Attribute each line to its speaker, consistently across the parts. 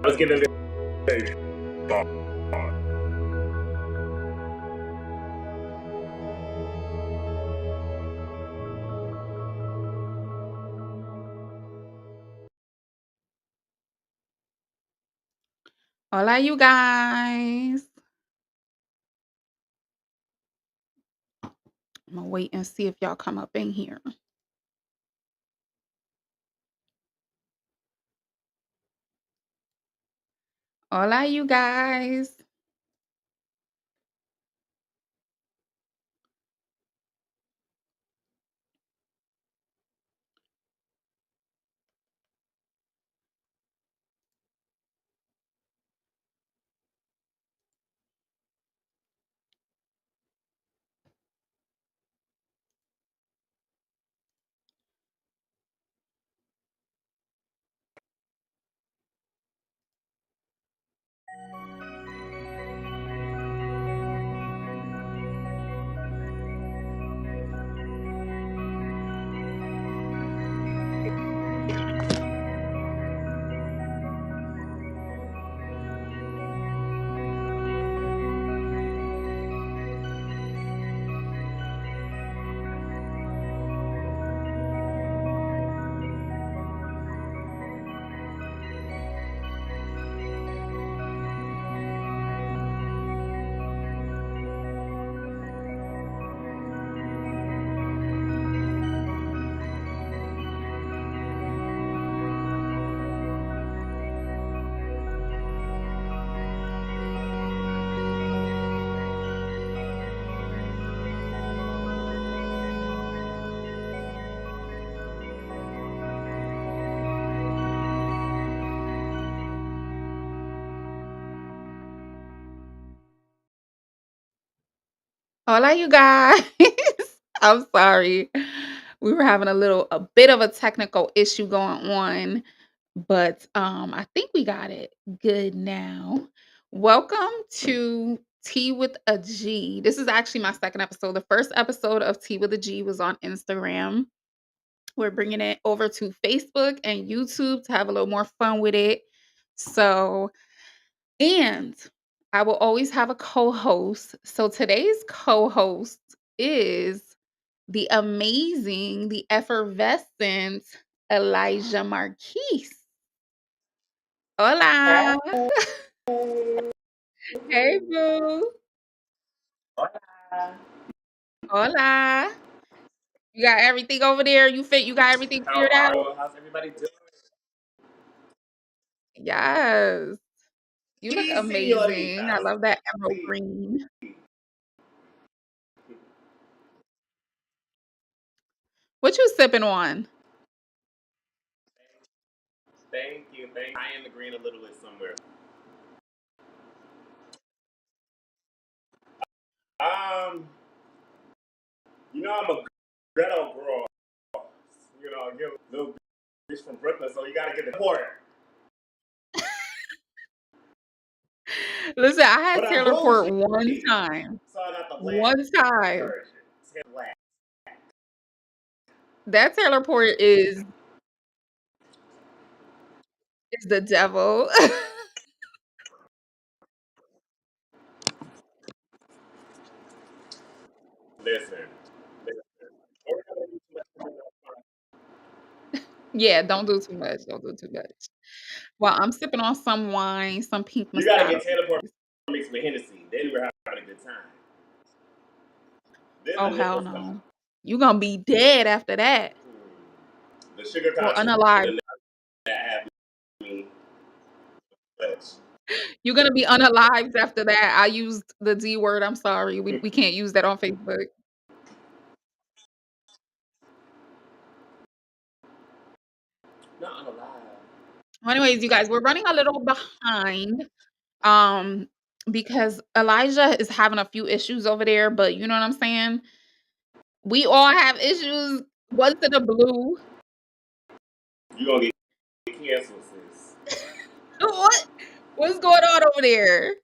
Speaker 1: Let's get into this.
Speaker 2: Hola, you guys. I'm gonna wait and see if y'all come up in here. Hola, you guys. Hola, you guys. I'm sorry. We were having a bit of a technical issue going on, but I think we got it good now. Welcome to Tea with a G. This is actually my second episode. The first episode of Tea with a G was on Instagram. We're bringing it over to Facebook and YouTube to have a little more fun with it. So, and I will always have a co-host. So today's co-host is the amazing, the effervescent Elijah Marquise. Hola. Hey, boo. Hola. You got everything over there? You got everything figured out?
Speaker 1: How's everybody doing?
Speaker 2: Yes. You look
Speaker 1: Sí,
Speaker 2: amazing. I
Speaker 1: señorita.
Speaker 2: love that emerald
Speaker 1: Sí.
Speaker 2: green. What you sipping on?
Speaker 1: Thank you. Thank you. I am the green a little bit somewhere. Um, I'm a ghetto girl. I get a little bitch from Brooklyn, so you gotta get the port.
Speaker 2: Listen, I had
Speaker 1: But I'm
Speaker 2: Taylor Port
Speaker 1: bougie,
Speaker 2: one time.
Speaker 1: so I got the black
Speaker 2: One time.
Speaker 1: version. It's black.
Speaker 2: That Taylor Port is the devil.
Speaker 1: Listen, listen.
Speaker 2: Yeah, don't do too much. Don't do too much. Well, I'm sipping on some wine, some pink
Speaker 1: You gotta
Speaker 2: Moscato.
Speaker 1: get Taylor Port mixed with Hennessy. Then we're having a good time. Then
Speaker 2: Oh,
Speaker 1: the
Speaker 2: hell
Speaker 1: nipples come
Speaker 2: no.
Speaker 1: out.
Speaker 2: You gonna be dead after that.
Speaker 1: The sugar
Speaker 2: Or
Speaker 1: concentrate in the
Speaker 2: unalive.
Speaker 1: liquor that have me. But
Speaker 2: You're gonna be unalived after that. I used the D word. I'm sorry. We can't use that on Facebook.
Speaker 1: not alive.
Speaker 2: Well, anyways, you guys, we're running a little behind. Um, because Elijah is having a few issues over there, but you know what I'm saying? We all have issues once in a blue.
Speaker 1: You gonna get canceled, sis.
Speaker 2: What? What's going on over there?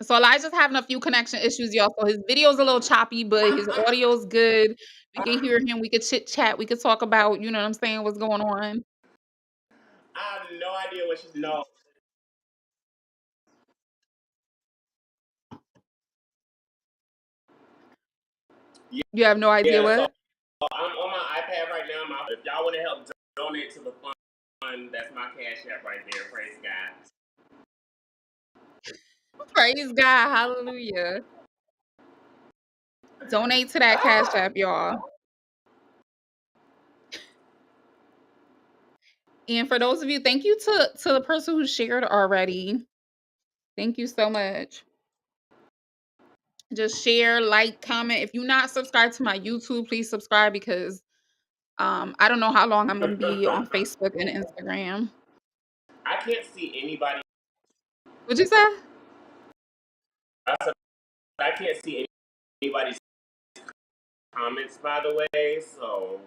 Speaker 2: So Elijah's having a few connection issues, y'all. So his video's a little choppy, but his audio's good. We can hear him. We could chit chat. We could talk about, you know what I'm saying, what's going on.
Speaker 1: I have no idea what she's no. Yeah,
Speaker 2: You have no idea
Speaker 1: yeah. So
Speaker 2: what?
Speaker 1: I'm on my iPad right now. If y'all want to help donate to the fund, that's my cash app right there. Praise God.
Speaker 2: Praise God, hallelujah. Donate to that Cash
Speaker 1: Ah!
Speaker 2: App, y'all. And for those of you, thank you to the person who shared already. Thank you so much. Just share, like, comment. If you're not subscribed to my YouTube, please subscribe because I don't know how long I'm gonna be on Facebook and Instagram.
Speaker 1: I can't see anybody.
Speaker 2: What'd you say?
Speaker 1: I said I can't see anybody's comments, by the way. So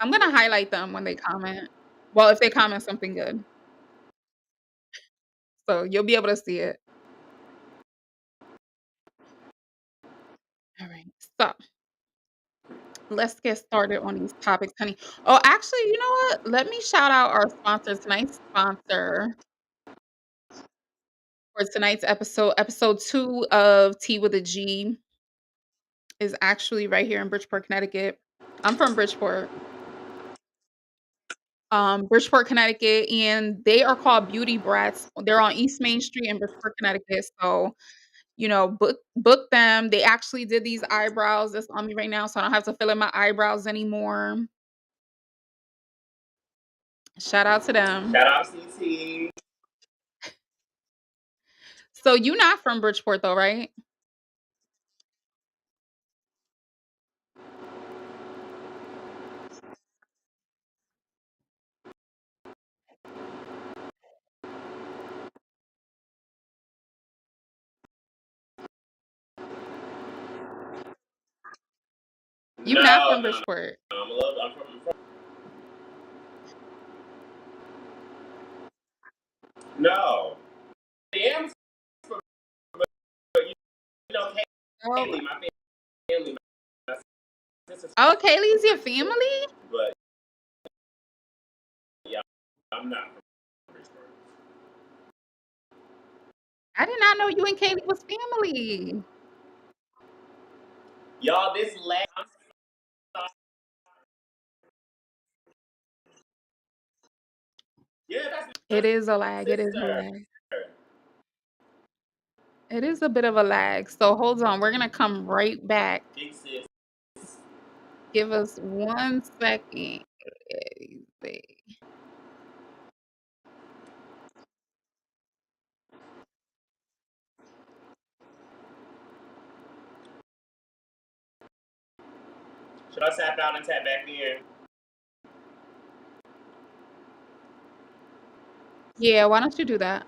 Speaker 2: I'm gonna highlight them when they comment. Well, if they comment something good. So you'll be able to see it. All right. So let's get started on these topics, honey. Oh, actually, you know what? Let me shout out our sponsor. Tonight's sponsor for tonight's episode, episode 2 of Tea with a G, is actually right here in Bridgeport, Connecticut. I'm from Bridgeport, Connecticut, and they are called Beauty Brats. They're on East Main Street in Bridgeport, Connecticut. So, book them. They actually did these eyebrows that's on me right now, so I don't have to fill in my eyebrows anymore. Shout out to them.
Speaker 1: shout out CT.
Speaker 2: So you not from Bridgeport though, right? You not
Speaker 1: No,
Speaker 2: from
Speaker 1: no, no.
Speaker 2: Bridgeport.
Speaker 1: I'm from no. I am from, but you know,
Speaker 2: Oh,
Speaker 1: Kaylee, my family, my sister's
Speaker 2: oh, Kaylee's
Speaker 1: from
Speaker 2: your
Speaker 1: Bridgeport,
Speaker 2: family?
Speaker 1: but yeah, I'm not from Bridgeport.
Speaker 2: I did not know you and Kaylee was family.
Speaker 1: Y'all, this last yeah, that's my
Speaker 2: It is a lag. It is a
Speaker 1: sister.
Speaker 2: lag. It is a bit of a lag. So hold on. We're gonna come right back.
Speaker 1: Big sis.
Speaker 2: Give us 1 second. Let's see.
Speaker 1: Should I tap out and tap back in?
Speaker 2: Yeah, why don't you do that?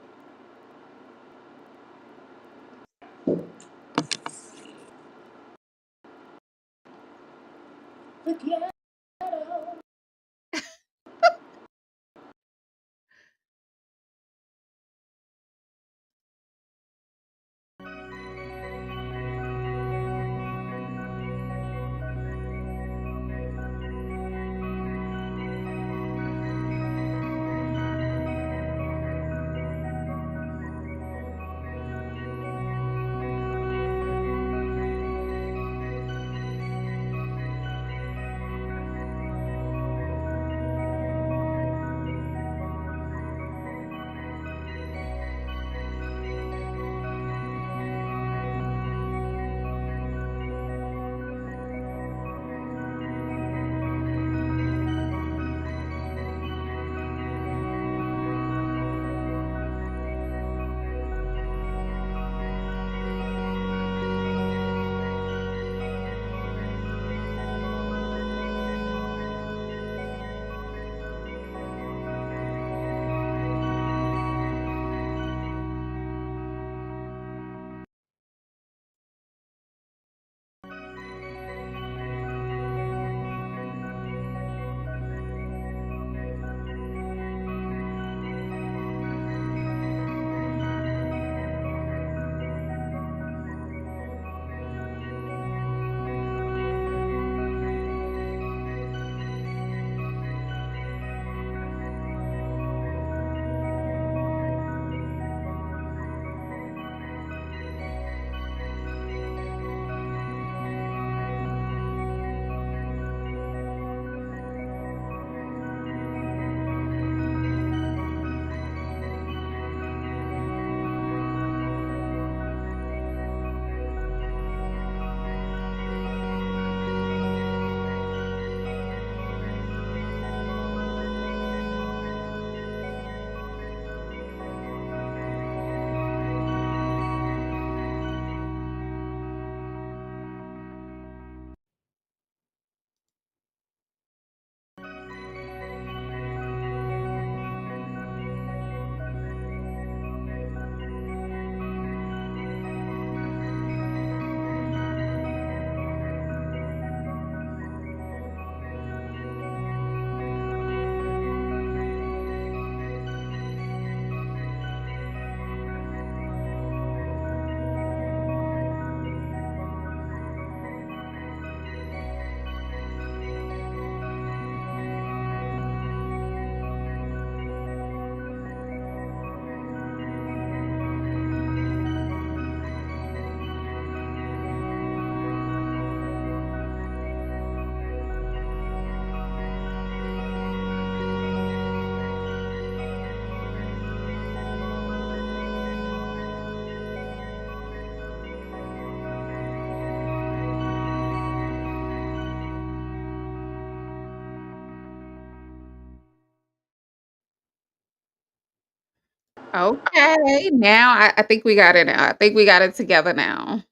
Speaker 2: Okay, now I think we got it now. I think we got it together now.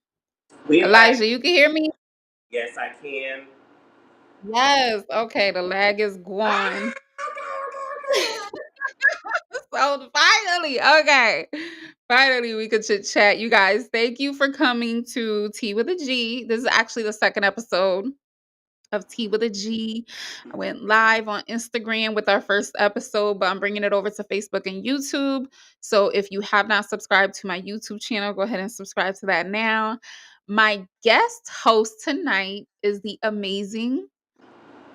Speaker 1: We
Speaker 2: Elijah,
Speaker 1: back.
Speaker 2: you can hear me?
Speaker 1: Yes, I can.
Speaker 2: Yes. Okay, the lag is
Speaker 1: Ah,
Speaker 2: gone.
Speaker 1: okay, okay, okay.
Speaker 2: So finally, okay. Finally, we could chit chat. You guys, thank you for coming to Tea with a G. This is actually the second episode of Tea with a G. I went live on Instagram with our first episode, but I'm bringing it over to Facebook and YouTube. So if you have not subscribed to my YouTube channel, go ahead and subscribe to that now. My guest host tonight is the amazing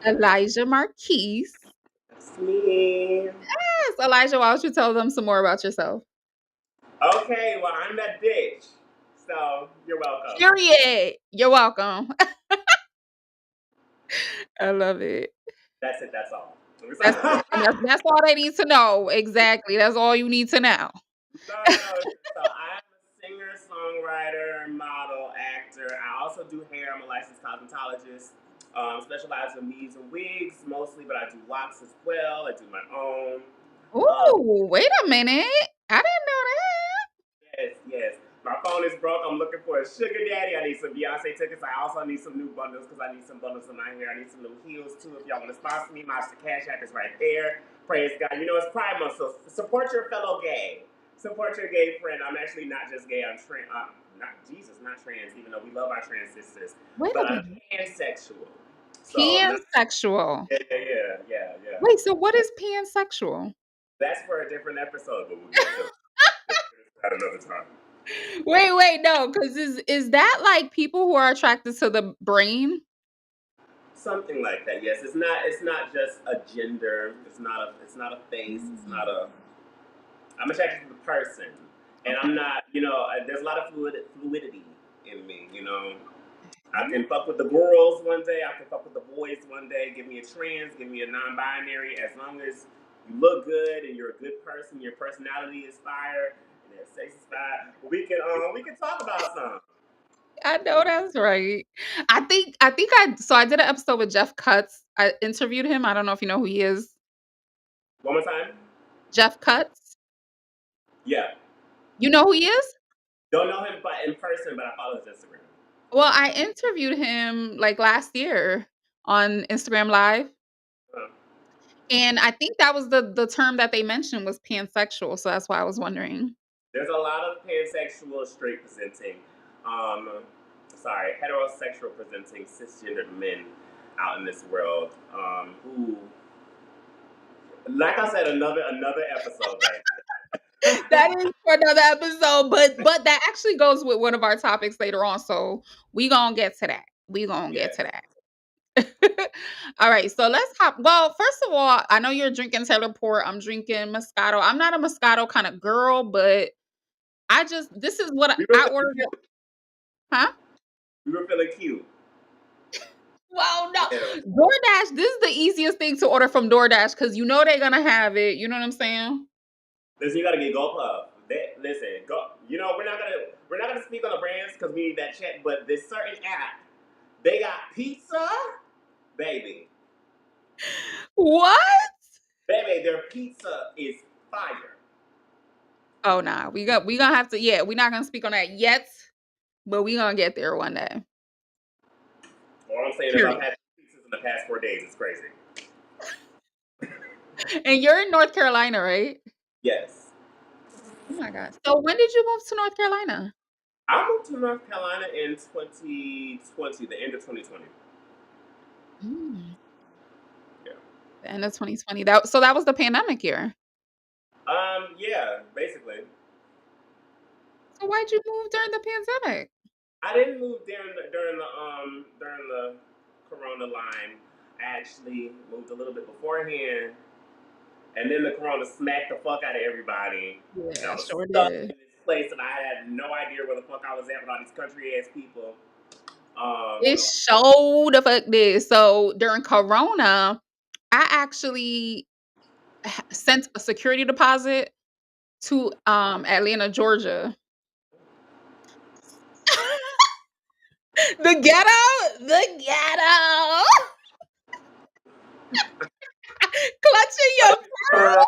Speaker 2: Elijah Marquise.
Speaker 1: That's me.
Speaker 2: Yes, Elijah, why don't you tell them some more about yourself?
Speaker 1: Okay, well, I'm that bitch. So, you're welcome.
Speaker 2: Period. You're welcome. I love it.
Speaker 1: That's it, that's all.
Speaker 2: That's it. And that's all they need to know. Exactly. That's all you need to know.
Speaker 1: No, no, no. So I'm a singer, songwriter, model, actor. I also do hair. I'm a licensed cosmetologist. Specialize in weaves and wigs mostly, but I do locks as well. I do my own. Um,
Speaker 2: Ooh, wait a minute. I didn't know that.
Speaker 1: yes, yes. My phone is broke. I'm looking for a sugar daddy. I need some Beyonce tickets. I also need some new bundles because I need some bundles in my hair. I need some new heels too. If y'all want to sponsor me, my Cash App is right there. Praise God. You know it's Pride Month, so support your fellow gay. Support your gay friend. I'm actually not just gay. I'm trans. Not Jesus, not trans. Even though we love our trans sisters,
Speaker 2: Wait
Speaker 1: but
Speaker 2: a
Speaker 1: I'm
Speaker 2: minute.
Speaker 1: pansexual. So I'm not.
Speaker 2: Pansexual.
Speaker 1: Yeah, yeah, yeah, yeah, yeah.
Speaker 2: Wait, so what is pansexual?
Speaker 1: That's for a different episode, but we'll get to that another time.
Speaker 2: Wait, no, because is that like people who are attracted to the brain?
Speaker 1: Something like that. Yes, it's not. It's not just a gender. It's not a. It's not a face. It's
Speaker 2: Mm,
Speaker 1: not a. I'm attracted to the person, and
Speaker 2: okay.
Speaker 1: I'm not. You know, there's a lot of fluidity in me. You know, I can fuck with the girls one day. I can fuck with the boys one day. Give me a trans. Give me a non-binary. As long as you look good and you're a good person, your personality is fire, and your sex is fire. We can talk about some.
Speaker 2: I know that's right. I did an episode with Jeff Cutts. I interviewed him. I don't know if you know who he is.
Speaker 1: One more time.
Speaker 2: Jeff Cutts.
Speaker 1: Yeah.
Speaker 2: You know who he is?
Speaker 1: Don't know him, but in person, but I follow his Instagram.
Speaker 2: Well, I interviewed him like last year on Instagram Live.
Speaker 1: Uh,
Speaker 2: And I think that was the term that they mentioned was pansexual, so that's why I was wondering.
Speaker 1: There's a lot of pansexual, straight presenting, um, heterosexual presenting cisgendered men out in this world who, like I said, another episode, baby.
Speaker 2: That is for another episode, but that actually goes with one of our topics later on, so we gonna get to that. We gonna get
Speaker 1: Yes.
Speaker 2: to that. All right, so let's hop. Well, first of all, I know you're drinking Taylor Port. I'm drinking Moscato. I'm not a Moscato kind of girl, but this is what
Speaker 1: We were
Speaker 2: I
Speaker 1: feeling
Speaker 2: ordered.
Speaker 1: cute.
Speaker 2: Huh?
Speaker 1: We were feeling cute.
Speaker 2: Well, no.
Speaker 1: Yeah.
Speaker 2: DoorDash, this is the easiest thing to order from DoorDash because you know they're gonna have it. You know what I'm saying?
Speaker 1: Listen, you gotta get Go Puff. Listen, go. You know we're not gonna speak on the brands because we need that check. But this certain app, they got pizza, baby.
Speaker 2: What?
Speaker 1: Baby, their pizza is fire.
Speaker 2: Oh nah. We gonna have to, yeah, we're not gonna speak on that yet, but we gonna get there one day.
Speaker 1: All I'm saying is I've
Speaker 2: Period.
Speaker 1: had pizzas in the past 4 days. It's crazy.
Speaker 2: And you're in North Carolina, right?
Speaker 1: Yes.
Speaker 2: Oh my gosh. So when did you move to North Carolina?
Speaker 1: I moved to North Carolina in 2020, the end of 2020.
Speaker 2: Mm,
Speaker 1: Yeah.
Speaker 2: the end of 2020. That was the pandemic year.
Speaker 1: Yeah, basically.
Speaker 2: So why'd you move during the pandemic?
Speaker 1: I didn't move during the Corona line. I actually moved a little bit beforehand, and then the Corona smacked the fuck out of everybody, and I
Speaker 2: Yeah,
Speaker 1: was
Speaker 2: sure
Speaker 1: stuck
Speaker 2: did.
Speaker 1: in this place, and I had no idea where the fuck I was at with all these country ass people.
Speaker 2: It showed the fuck did. So during Corona, I actually sent a security deposit to Atlanta, Georgia. The ghetto, clutching your
Speaker 1: Girl.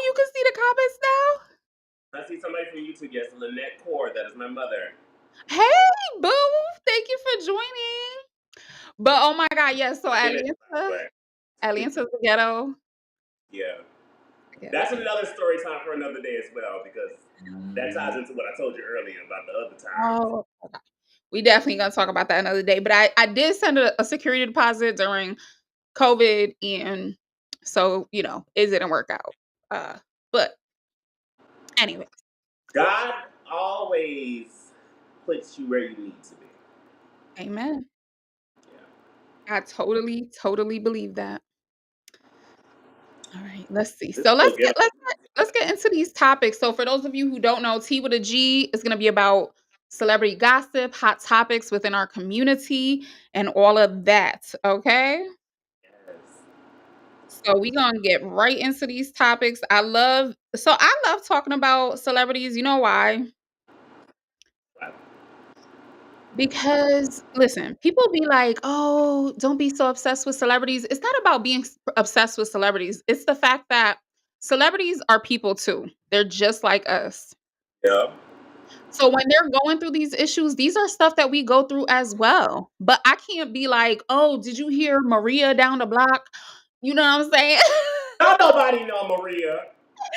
Speaker 2: you can see the comments now?
Speaker 1: I see somebody from YouTube. Yes, Lynette Core. That is my mother.
Speaker 2: Hey, boo! Thank you for joining. But oh my God, yes. So Atlanta's the ghetto.
Speaker 1: Yeah.
Speaker 2: The ghetto.
Speaker 1: That's another story time for another day as well, because that ties into what I told you earlier about the other times.
Speaker 2: Oh, okay. We definitely gonna talk about that another day. But I did send a security deposit during COVID, and so it didn't work out. But anyway,
Speaker 1: God always puts you where you need to be.
Speaker 2: amen.
Speaker 1: Yeah.
Speaker 2: I totally believe that. All right, let's see.
Speaker 1: This
Speaker 2: So
Speaker 1: is so
Speaker 2: let's get
Speaker 1: ghetto.
Speaker 2: let's get into these topics. So for those of you who don't know, T with a G is going to be about celebrity gossip, hot topics within our community, and all of that. Okay.
Speaker 1: Yes.
Speaker 2: So we're gonna get right into these topics. I love talking about celebrities. You know why?
Speaker 1: Wow.
Speaker 2: Because listen, people be like, "Oh, don't be so obsessed with celebrities." It's not about being obsessed with celebrities. It's the fact that celebrities are people too. They're just like us.
Speaker 1: Yeah.
Speaker 2: So when they're going through these issues, these are stuff that we go through as well. But I can't be like, "Oh, did you hear Maria down the block?" You know what I'm saying?
Speaker 1: Don't nobody know Maria.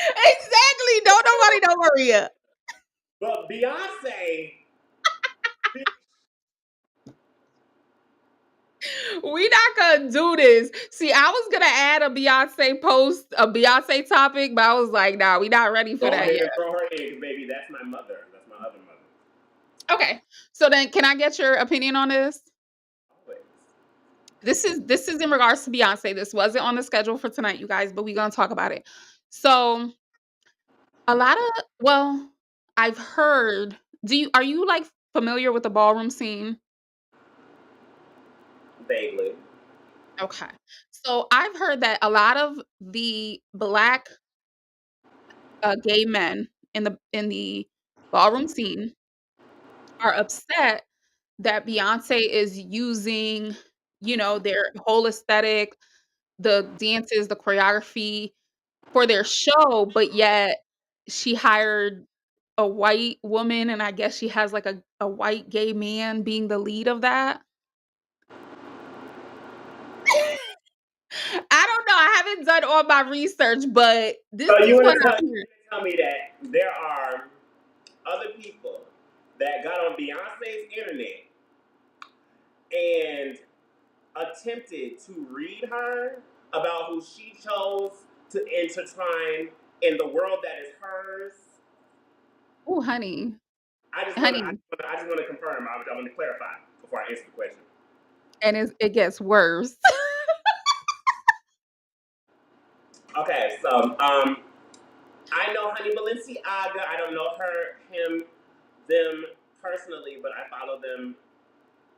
Speaker 2: Exactly. Don't nobody know Maria.
Speaker 1: But Beyonce,
Speaker 2: We not gonna do this. See, I was gonna add a Beyonce post, a Beyonce topic, but I was like, nah, we not ready for
Speaker 1: go
Speaker 2: that
Speaker 1: ahead
Speaker 2: yet.
Speaker 1: and throw her in, baby. That's my mother. That's my other mother.
Speaker 2: Okay. So then can I get your opinion on this?
Speaker 1: Always.
Speaker 2: This is in regards to Beyonce. This wasn't on the schedule for tonight, you guys, but we're gonna talk about it. So a lot of well, I've heard, are you like familiar with the ballroom scene?
Speaker 1: Vaguely.
Speaker 2: Okay. So I've heard that a lot of the black gay men in the ballroom scene are upset that Beyonce is using, their whole aesthetic, the dances, the choreography for their show, but yet she hired a white woman, and I guess she has like a white gay man being the lead of that. I don't know. I haven't done all my research, but this
Speaker 1: So
Speaker 2: is
Speaker 1: you want
Speaker 2: what
Speaker 1: to
Speaker 2: I've
Speaker 1: tell
Speaker 2: heard.
Speaker 1: me that there are other people that got on Beyonce's internet and attempted to read her about who she chose to intertwine in the world that is hers.
Speaker 2: Oh, honey,
Speaker 1: I just want to.
Speaker 2: honey,
Speaker 1: I just want to confirm. I want to clarify before I answer the question.
Speaker 2: and it gets worse.
Speaker 1: Okay, so I know Honey Balenciaga. I don't know them personally, but I follow them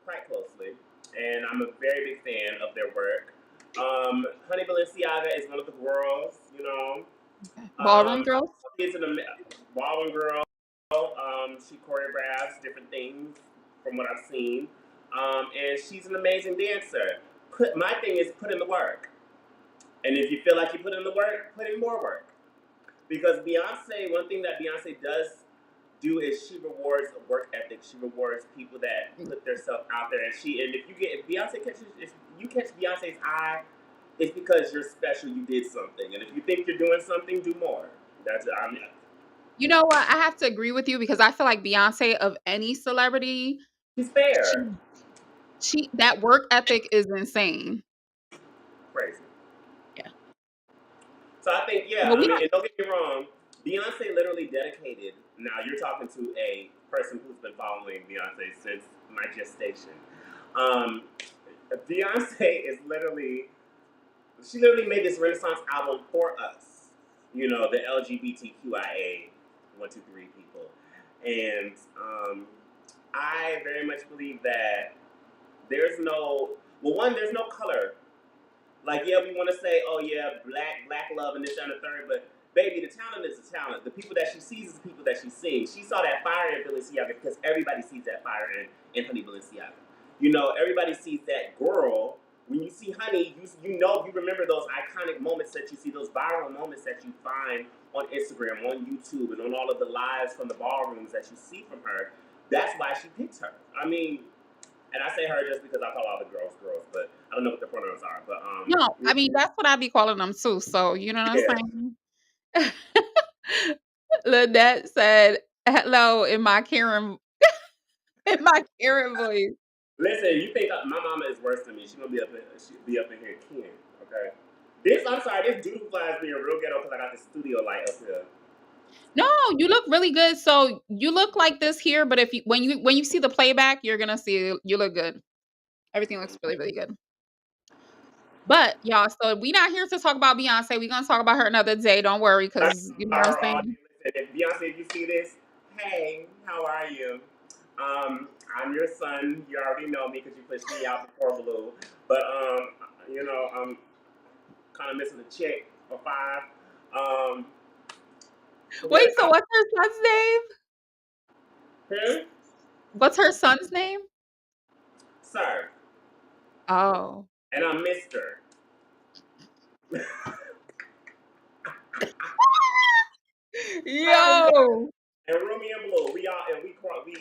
Speaker 1: quite closely, and I'm a very big fan of their work. Honey Balenciaga is one of the girls, you know.
Speaker 2: Ballroom girls.
Speaker 1: She's an ballroom girl. She choreographs different things from what I've seen, and she's an amazing dancer. My thing is put in the work, and if you feel like you put in the work, put in more work. Because Beyonce, one thing that Beyonce does do is she rewards work ethic. She rewards people that put themselves out there, and if you catch Beyonce's eye, it's because you're special. You did something, and if you think you're doing something, do more. That's
Speaker 2: You know what? I have to agree with you because I feel like Beyonce, of any celebrity,
Speaker 1: she's fair.
Speaker 2: she that work ethic is insane.
Speaker 1: Crazy.
Speaker 2: Yeah.
Speaker 1: So I think, yeah,
Speaker 2: But
Speaker 1: I
Speaker 2: we
Speaker 1: mean,
Speaker 2: not
Speaker 1: and don't get me wrong, Beyonce literally dedicated. Now you're talking to a person who's been following Beyonce since my gestation. Um, Beyonce is literally, she literally made this Renaissance album for us. You know, the LGBTQIA 123 people, and I very much believe that there's no, well, one, there's no color. Like, yeah, we want to say, oh yeah, black love and this and the third, but baby, the talent is the talent. The people that she sees is the people that she sings. She saw that fire in Balenciaga because everybody sees that fire in Honey Balenciaga. You know, everybody sees that girl when you see Honey, you know, you remember those iconic moments that you see, those viral moments that you find on Instagram, on YouTube, and on all of the lives from the ballrooms that you see from her. That's why she picked her. I mean, and I say her just because I call all the girls girls, but I don't know what their pronouns are. But
Speaker 2: No, I mean, that's what I be calling them too, so you know what
Speaker 1: yeah.
Speaker 2: I'm saying? Lynette said, "Hello," in my Karen voice.
Speaker 1: Listen, you think my mama is worse than me? She gonna be up in here, Ken. Okay. I'm sorry. This doodle fly is being real ghetto because I got the studio light up here.
Speaker 2: No, you look really good. So you look like this here, but if you when you see the playback, you're gonna see you look good. Everything looks really, really good. But y'all, so we not here to talk about Beyonce. We're gonna talk about her another day. Don't worry, because you know what I'm
Speaker 1: Her all day.
Speaker 2: saying.
Speaker 1: Listen, if Beyonce, if you see this, hey, how are you? I'm your son. You already know me because you pushed me out before Blue. But you know, I'm kind of missing a chick or five. Um,
Speaker 2: Wait,
Speaker 1: what?
Speaker 2: so what's her son's name?
Speaker 1: Hmm?
Speaker 2: What's her son's name?
Speaker 1: Sir,
Speaker 2: Oh.
Speaker 1: and I'm Mister.
Speaker 2: Yo.
Speaker 1: And Rumi and Blue, we all and we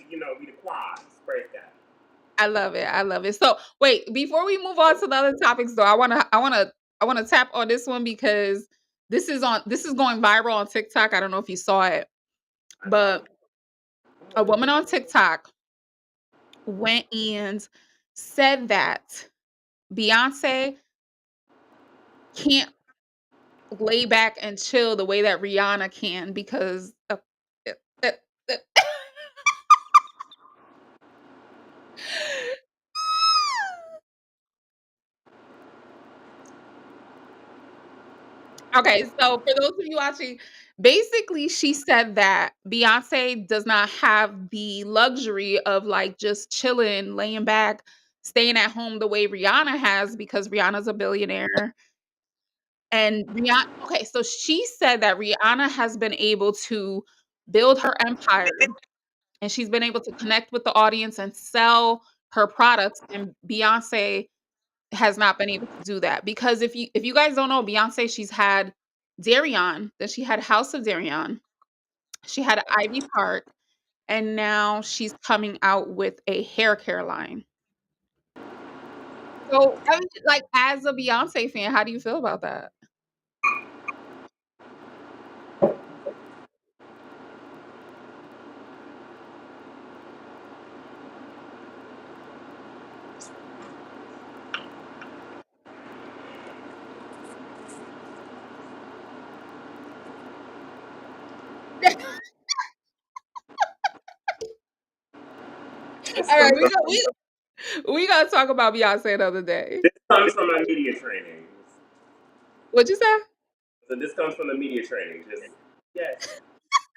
Speaker 1: you know we the quads. Praise God.
Speaker 2: I love it. I love it. So wait, before we move on to the other topics though, I wanna tap on this one because this is going viral on TikTok. I don't know if you saw it,
Speaker 1: I don't.
Speaker 2: but a woman on TikTok went and said that Beyonce can't lay back and chill the way that Rihanna can because uh, uh, uh, Okay, so for those of you watching, basically she said that Beyonce does not have the luxury of like just chilling, laying back, staying at home the way Rihanna has because Rihanna's a billionaire. And Rihanna, okay, so she said that Rihanna has been able to build her empire and she's been able to connect with the audience and sell her products. And Beyonce has not been able to do that because if you guys don't know Beyonce, she's had Darion, then she had House of Darion, she had Ivy Park, and now she's coming out with a hair care line. So, I mean, like, as a Beyonce fan, how do you feel about that?
Speaker 1: This
Speaker 2: All right,
Speaker 1: comes from
Speaker 2: we gotta talk about Beyonce another day.
Speaker 1: this comes from my media training.
Speaker 2: What'd you say?
Speaker 1: So this comes from the media training. Just yes.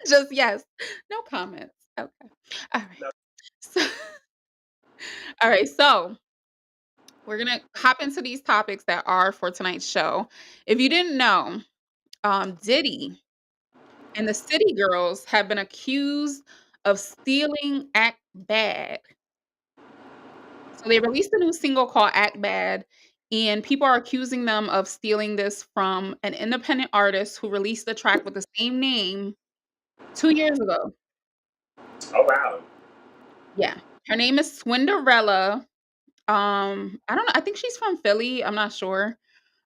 Speaker 2: Just yes. No comments. Okay. All right.
Speaker 1: No.
Speaker 2: So, all right. So we're gonna hop into these topics that are for tonight's show. If you didn't know, Diddy and the City Girls have been accused of stealing Act Bad. So they released a new single called Act Bad, and people are accusing them of stealing this from an independent artist who released the track with the same name 2 years ago.
Speaker 1: Oh wow.
Speaker 2: Yeah. Her name is Swinderella. I don't know. I think she's from Philly. I'm not sure.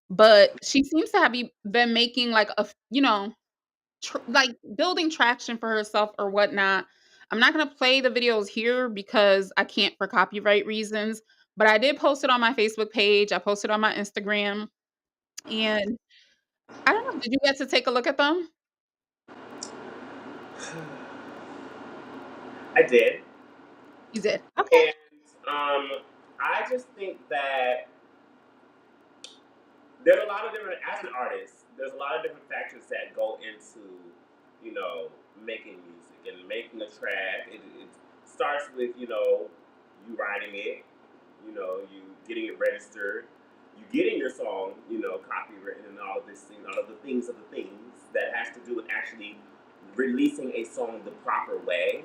Speaker 2: But she seems to have been making like like building traction for herself or whatnot. I'm not gonna play the videos here because I can't for copyright reasons. But I did post it on my Facebook page. I posted on my Instagram, and I don't know. Did you get to take a look at them?
Speaker 1: I did.
Speaker 2: You did. Okay.
Speaker 1: And I just think that there's a lot of different as an artist, there's a lot of different factors that go into, you know, making music and making a track. It starts with, you know, you writing it, you know, you getting it registered, you getting your song, you know, copywritten and all of this thing, all of the things that has to do with actually releasing a song the proper way.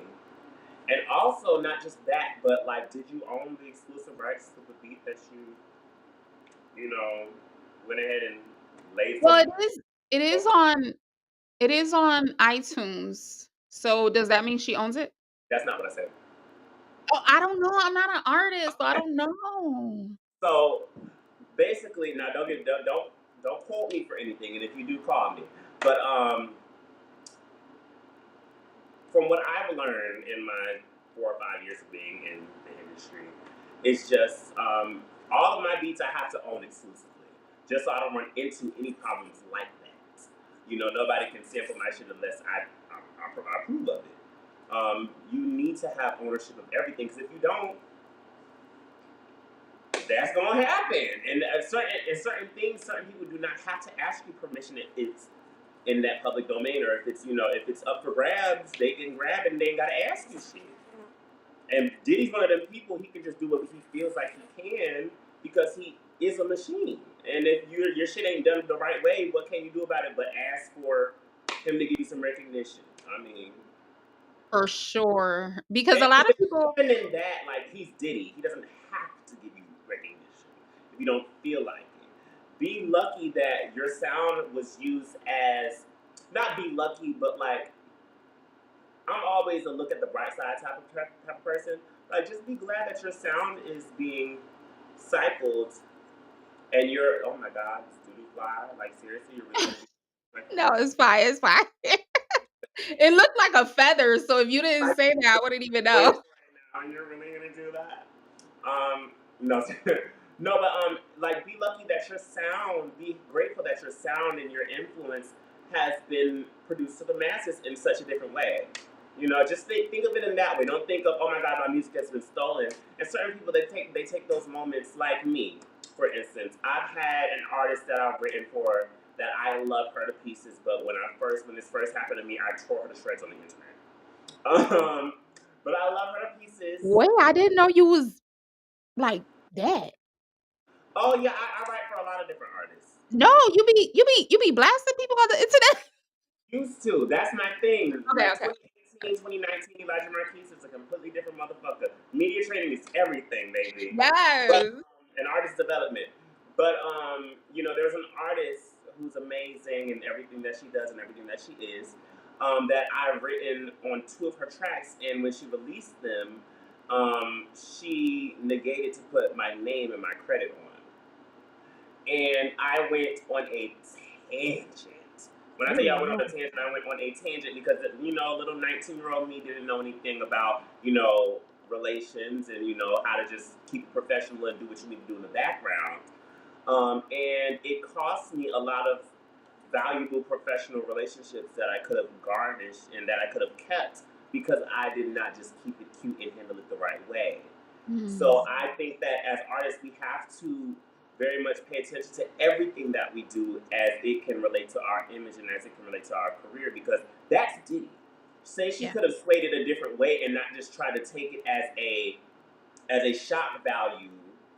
Speaker 1: And also not just that, but like did you own the exclusive rights to the beat that you you know, went ahead and laid
Speaker 2: Well,
Speaker 1: some.
Speaker 2: it is on it is on iTunes. So does that mean she owns it?
Speaker 1: That's not what I said.
Speaker 2: Oh, I don't know. I'm not an artist, so I don't know.
Speaker 1: So basically, now don't quote me for anything, and if you do, call me. But from what I've learned in my 4 or 5 years of being in the industry, it's just all of my beats I have to own exclusively, just so I don't run into any problems like that. You know, nobody can sample my shit unless I approve of it. You need to have ownership of everything, because if you don't, that's gonna happen. And certain things, certain people do not have to ask you permission if it's in that public domain, or if it's if it's up for grabs, they can grab it and they ain't gotta ask you shit. And Diddy's one of them people. He can just do what he feels like he can because he is a machine. And if your shit ain't done the right way, what can you do about it but ask for him to give you some recognition? I mean,
Speaker 2: For sure. Because
Speaker 1: and
Speaker 2: a lot
Speaker 1: even,
Speaker 2: of people
Speaker 1: even in that, like, he's Diddy. He doesn't have to give you recognition if you don't feel like it. Be lucky that your sound was used as, not be lucky, but like, I'm always a look at the bright side type of person. Like, just be glad that your sound is being cycled, and you're, oh my god, this doodoo fly. Like, seriously, you're really gonna be
Speaker 2: no, it's fine, it's fine. It looked like a feather, so if you didn't
Speaker 1: like
Speaker 2: say that, I wouldn't even
Speaker 1: voice
Speaker 2: know.
Speaker 1: right now, and you're really gonna do that? No, no, but like, be lucky that your sound, be grateful that your sound and your influence has been produced to the masses in such a different way. You know, just think of it in that way. Don't think of, oh my god, my music has been stolen. And certain people, they take those moments, like me, for instance. I've had an artist that I've written for that I love her to pieces, but when this first happened to me, I tore her to shreds on the internet. Um, but I love her to pieces.
Speaker 2: Wait, I didn't know you was like that.
Speaker 1: Oh yeah, I write for a lot of different artists.
Speaker 2: No, you be blasting people on the internet.
Speaker 1: Used to. That's my thing.
Speaker 2: Okay,
Speaker 1: Like
Speaker 2: okay.
Speaker 1: 2018, 2019, Elijah Marquise is a completely different motherfucker. Media training is everything, baby. But
Speaker 2: Yes.
Speaker 1: and artist development. But there's an artist who's amazing in everything that she does and everything that she is. That I've written on 2 of her tracks, and when she released them, she negated to put my name and my credit on, and I went on a tangent. When I
Speaker 2: Oh
Speaker 1: say I went on a
Speaker 2: Lord.
Speaker 1: tangent, I went on a tangent because little 19-year-old me didn't know anything about relations, and how to just keep it professional and do what you need to do in the background. And it cost me a lot of valuable professional relationships that I could have garnished and that I could have kept because I did not just keep it cute and handle it the right way. So
Speaker 2: Mm.
Speaker 1: I think that as artists, we have to very much pay attention to everything that we do as it can relate to our image and as it can relate to our career, because that's Diddy. Say she
Speaker 2: Yeah.
Speaker 1: could have swayed it a different way and not just try to take it as a shock value,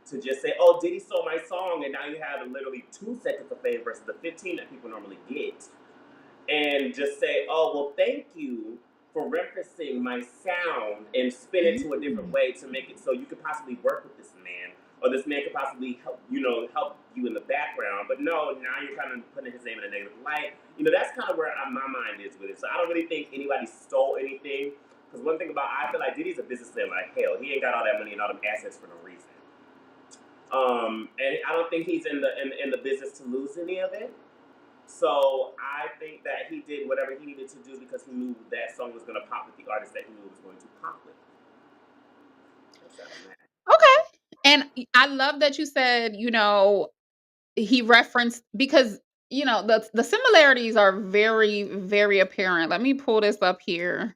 Speaker 1: to just say, "Oh, Diddy stole my song," and now you have literally 2 seconds of fame versus the 15 that people normally get, and just say, "Oh, well, thank you for referencing my sound and spin it to a different
Speaker 2: Mm.
Speaker 1: way to make it so you could possibly work with this man, or this man could possibly help you in the background." But no, now you're kind of putting his name in a negative light. That's kind of where my mind is with it. So I don't really think anybody stole anything. Because one thing about, I feel like Diddy's a businessman like hell. He ain't got all that money and all them assets for no reason. And I don't think he's in the business to lose any of it. So I think that he did whatever he needed to do because he knew that song was going to pop with the artist that he knew it was going to pop with. That's that on that.
Speaker 2: Okay. And I love that you said, he referenced because the similarities are very, very apparent. Let me pull this up here.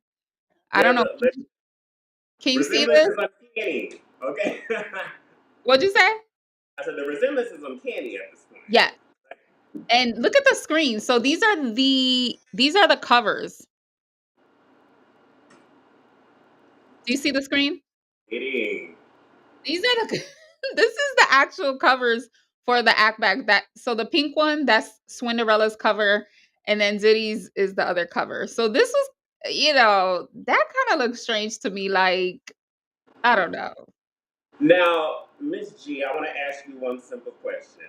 Speaker 2: I don't
Speaker 1: There's
Speaker 2: know.
Speaker 1: a
Speaker 2: Can you see
Speaker 1: resemblance
Speaker 2: this?
Speaker 1: is uncanny. Okay.
Speaker 2: What'd you say?
Speaker 1: I said the resemblance is uncanny at this point.
Speaker 2: Yeah. And look at the screen. So these are the covers. Do you see the screen?
Speaker 1: Kidding.
Speaker 2: These are the this is the actual covers for the Act Back. So the pink one, that's Swinderella's cover, and then Diddy's is the other cover. So this was, that kind of looks strange to me. Like, I don't know.
Speaker 1: Now, Miss G, I want to ask you one simple question.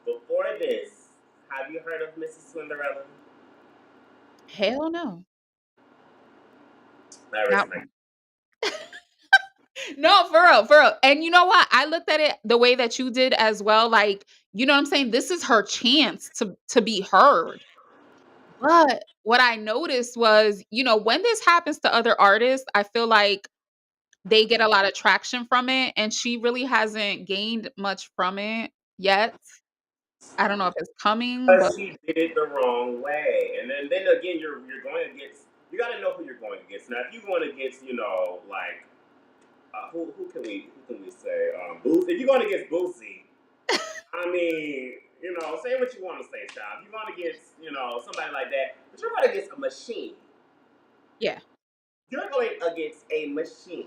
Speaker 1: Before this, have you heard of Mrs. Cinderella?
Speaker 2: Hell no.
Speaker 1: I raise
Speaker 2: Not
Speaker 1: my.
Speaker 2: No, for real, for real. And you know what? I looked at it the way that you did as well. Like, you know what I'm saying? This is her chance to be heard. But what I noticed was, when this happens to other artists, I feel like they get a lot of traction from it, and she really hasn't gained much from it yet. I don't know if it's coming, but
Speaker 1: Because she did it the wrong way, and then again, you're going against. You got to know who you're going against. Now, if you're going against, like who can we say? Boosie. If you're going against Boosie, I mean, say what you want to say, child. If you're going against, somebody like that, but you're going against a machine.
Speaker 2: yeah.
Speaker 1: You're going against a machine.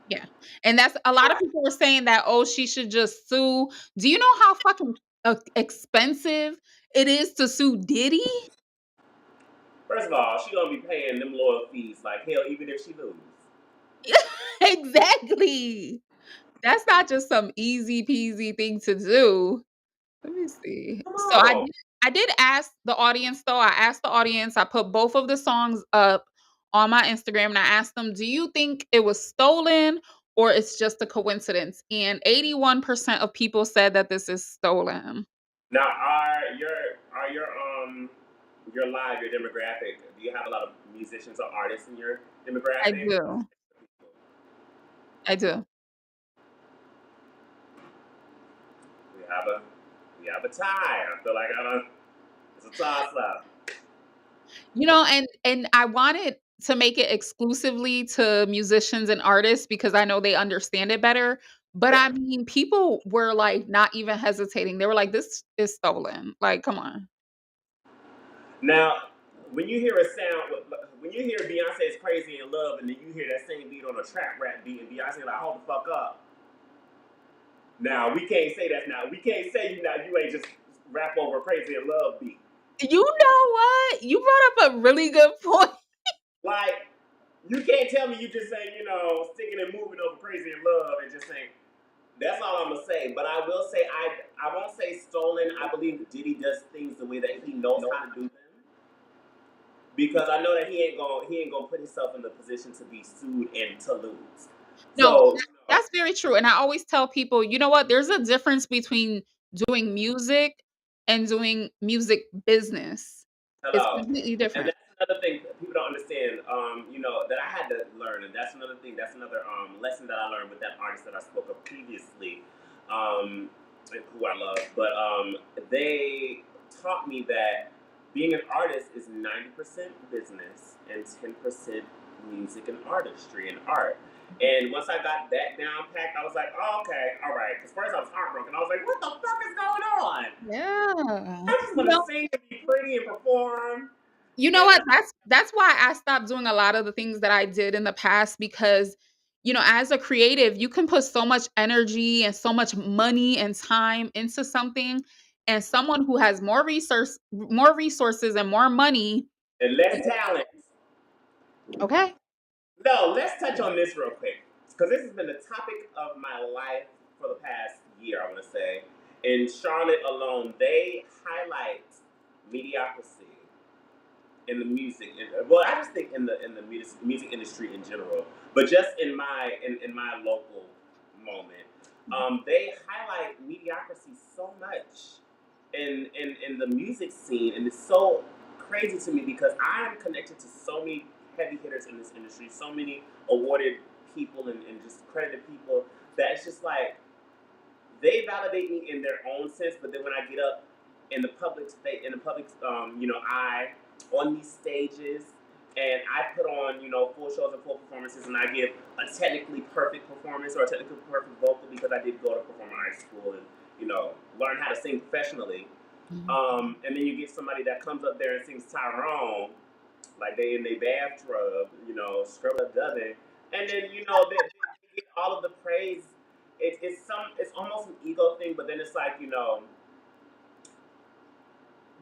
Speaker 2: Yeah. And that's a lot of people were saying that, oh, she should just sue. Do you know how fucking expensive it is to sue Diddy?
Speaker 1: First of all, she gonna be paying them lawyer fees like hell, even if she lose.
Speaker 2: Exactly. That's not just some easy peasy thing to do. Let me see.
Speaker 1: Come
Speaker 2: So I
Speaker 1: on.
Speaker 2: did I did ask the audience though. I asked the audience, I put both of the songs up on my Instagram and I asked them, "Do you think it was stolen or it's just a coincidence?" And 81% of people said that this is stolen.
Speaker 1: Now, your live, your demographic? Do you have a lot of musicians or artists in your
Speaker 2: I
Speaker 1: demographic?
Speaker 2: do. I do.
Speaker 1: We have a we have a tie. I feel like it's a toss up.
Speaker 2: And I wanted to make it exclusively to musicians and artists because I know they understand it better. But I mean, people were like not even hesitating. They were like, "This is stolen." Like, come on.
Speaker 1: Now, when you hear a sound, when you hear Beyonce's "Crazy in Love" and then you hear that same beat on a trap rap beat, and Beyonce like, "Hold the fuck up." Now we can't say that's not. We can't say you ain't just rap over a "Crazy in Love" beat.
Speaker 2: You know what? You brought up a really good point.
Speaker 1: Like, you can't tell me you just saying, sticking and moving over "Crazy in Love" and just saying. That's all I'm gonna say. But I will say I won't say stolen. I believe Diddy does things the way that he knows how to do them. Because I know that he ain't gonna put himself in the position to be sued and to lose.
Speaker 2: No,
Speaker 1: So
Speaker 2: that's very true. And I always tell people, you know what? There's a difference between doing music and doing music business. It's
Speaker 1: hello.
Speaker 2: completely
Speaker 1: And
Speaker 2: different.
Speaker 1: that's another thing that people don't understand. That I had to learn, and that's another thing. That's another lesson that I learned with that artist that I spoke of previously, and who I love. But they taught me that being an artist is 90% business and 10% music and artistry and art. And once I got that down packed, I was like, oh, okay, all right. Because first I was heartbroken. I was like, what the fuck is going on?
Speaker 2: Yeah.
Speaker 1: I just want to sing and be pretty and perform.
Speaker 2: You know
Speaker 1: And
Speaker 2: what? That's why I stopped doing a lot of the things that I did in the past because, as a creative, you can put so much energy and so much money and time into something, and someone who has more resources and more money.
Speaker 1: less talent.
Speaker 2: Okay.
Speaker 1: No, let's touch on this real quick because this has been the topic of my life for the past year. I want to say, in Charlotte alone, they highlight mediocrity in the music. Well, I just think in the music industry in general, but just in my local moment, they highlight mediocrity so much in the music scene, and it's so crazy to me because I'm connected to so many heavy hitters in this industry, so many awarded people and just credited people that it's just like they validate me in their own sense, but then when I get up in the public eye on these stages, and I put on full shows and full performances, and I give a technically perfect performance or a technically perfect vocal because I did go to performing arts school and learn how to sing professionally.
Speaker 2: Mhm.
Speaker 1: And then you get somebody that comes up there and sings Tyrone like they in their bathtub, scrub a dubbing, and then they get all of the praise. It's almost an ego thing, but then it's like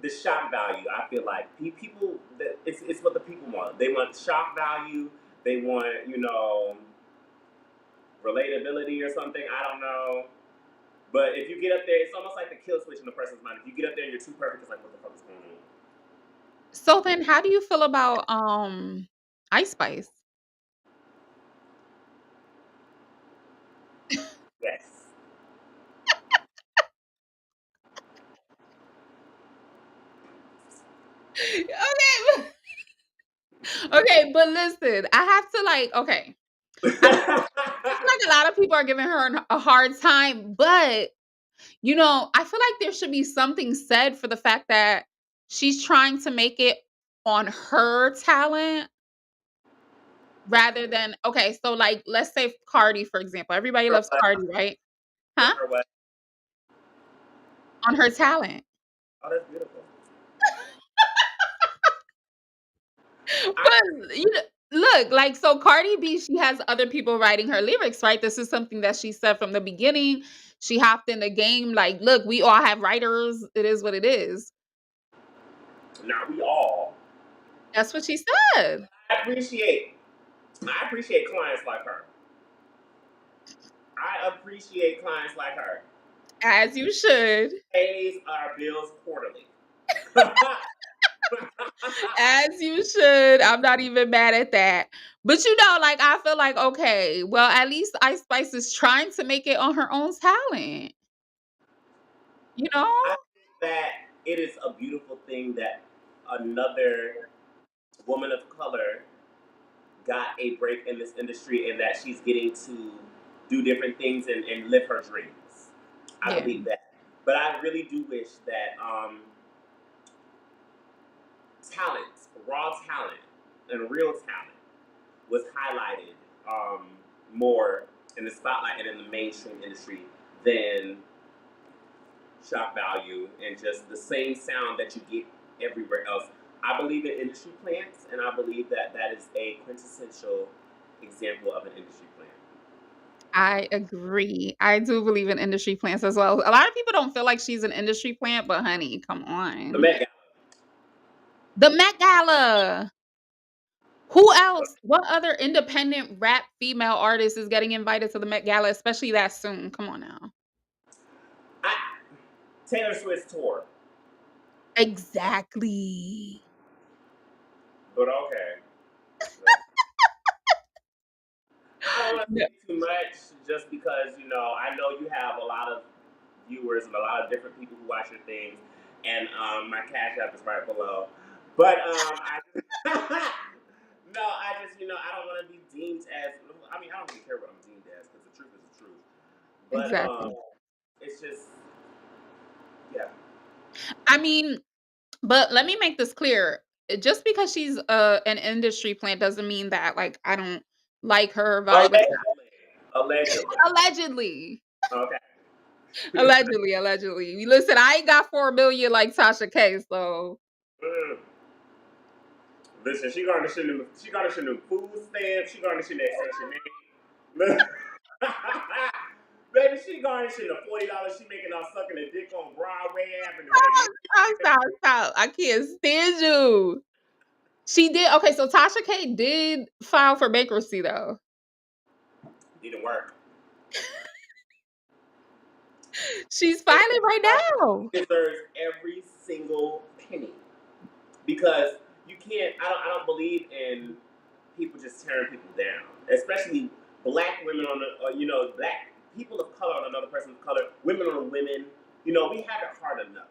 Speaker 1: the shock value. I feel like people it's what the people want. They want shock value. They want relatability or something. I don't know. But if you get up there, it's almost like the kill switch in the person's mind. If you get up there and you're too perfect, it's like, what the fuck is going on?
Speaker 2: So then how do you feel about, Ice Spice?
Speaker 1: Yes.
Speaker 2: Okay, okay, but listen, I have to, like, okay, I feel like a lot of people are giving her a hard time, but, I feel like there should be something said for the fact that she's trying to make it on her talent rather than okay, so, like, let's say Cardi, for example. Everybody
Speaker 1: Her
Speaker 2: loves
Speaker 1: what?
Speaker 2: Cardi, right? Huh?
Speaker 1: Her what?
Speaker 2: On her talent.
Speaker 1: Oh, that's beautiful. I,
Speaker 2: But, look, like, so Cardi B, she has other people writing her lyrics, right? This is something that she said from the beginning. She hopped in the game like, "Look, we all have writers. It is what it is."
Speaker 1: not we all.
Speaker 2: That's what she said.
Speaker 1: I appreciate. I appreciate clients like her. I appreciate clients like her.
Speaker 2: As you should.
Speaker 1: Pays our bills quarterly. I
Speaker 2: As you should. I'm not even mad at that. But, like, I feel like, okay, well, at least Ice Spice is trying to make it on her own talent, you know?
Speaker 1: think that it is a beautiful thing that another woman of color got a break in this industry and that she's getting to do different things and live her dreams. I
Speaker 2: Yeah.
Speaker 1: believe that. But I really do wish that talent, raw talent, and real talent was highlighted more in the spotlight and in the mainstream industry than shock value and just the same sound that you get everywhere else. I believe in industry plants, and I believe that that is a quintessential example of an industry plant.
Speaker 2: I agree. I do believe in industry plants as well. A lot of people don't feel like she's an industry plant, but honey, come
Speaker 1: The
Speaker 2: on.
Speaker 1: Met Gala.
Speaker 2: The Met Gala. Who else? What other independent rap female artist is getting invited to the Met Gala, especially that soon? Come on now.
Speaker 1: I, Taylor Swift's tour,
Speaker 2: Exactly.
Speaker 1: but okay. I don't want to
Speaker 2: No.
Speaker 1: say too much just because, I know you have a lot of viewers and a lot of different people who watch your things, and my cash app is right below. But no, I just, I don't want to be deemed as. I mean, I don't really care what I'm deemed as because the truth is the truth. But
Speaker 2: Exactly.
Speaker 1: it's just, yeah.
Speaker 2: I mean, but let me make this clear. Just because she's an industry plant doesn't mean that like I don't like her vibe.
Speaker 1: Allegedly, allegedly.
Speaker 2: Allegedly.
Speaker 1: Okay.
Speaker 2: Allegedly, allegedly. Listen, I ain't got 4 million like Tasha K, so
Speaker 1: Mm. Listen, she garnishing them food stamps. She garnishing that Section 8. Baby, she garnishing the $40 she making off sucking a dick on Broadway Avenue, baby.
Speaker 2: stop. I can't stand you. She did okay, so Tasha K did file for bankruptcy though.
Speaker 1: Didn't work.
Speaker 2: She's
Speaker 1: And
Speaker 2: filing right now.
Speaker 1: she deserves every single penny because you can't. I don't believe in people just tearing people down, especially black women on the, black people of color on another person of color, women on women. We have it hard enough.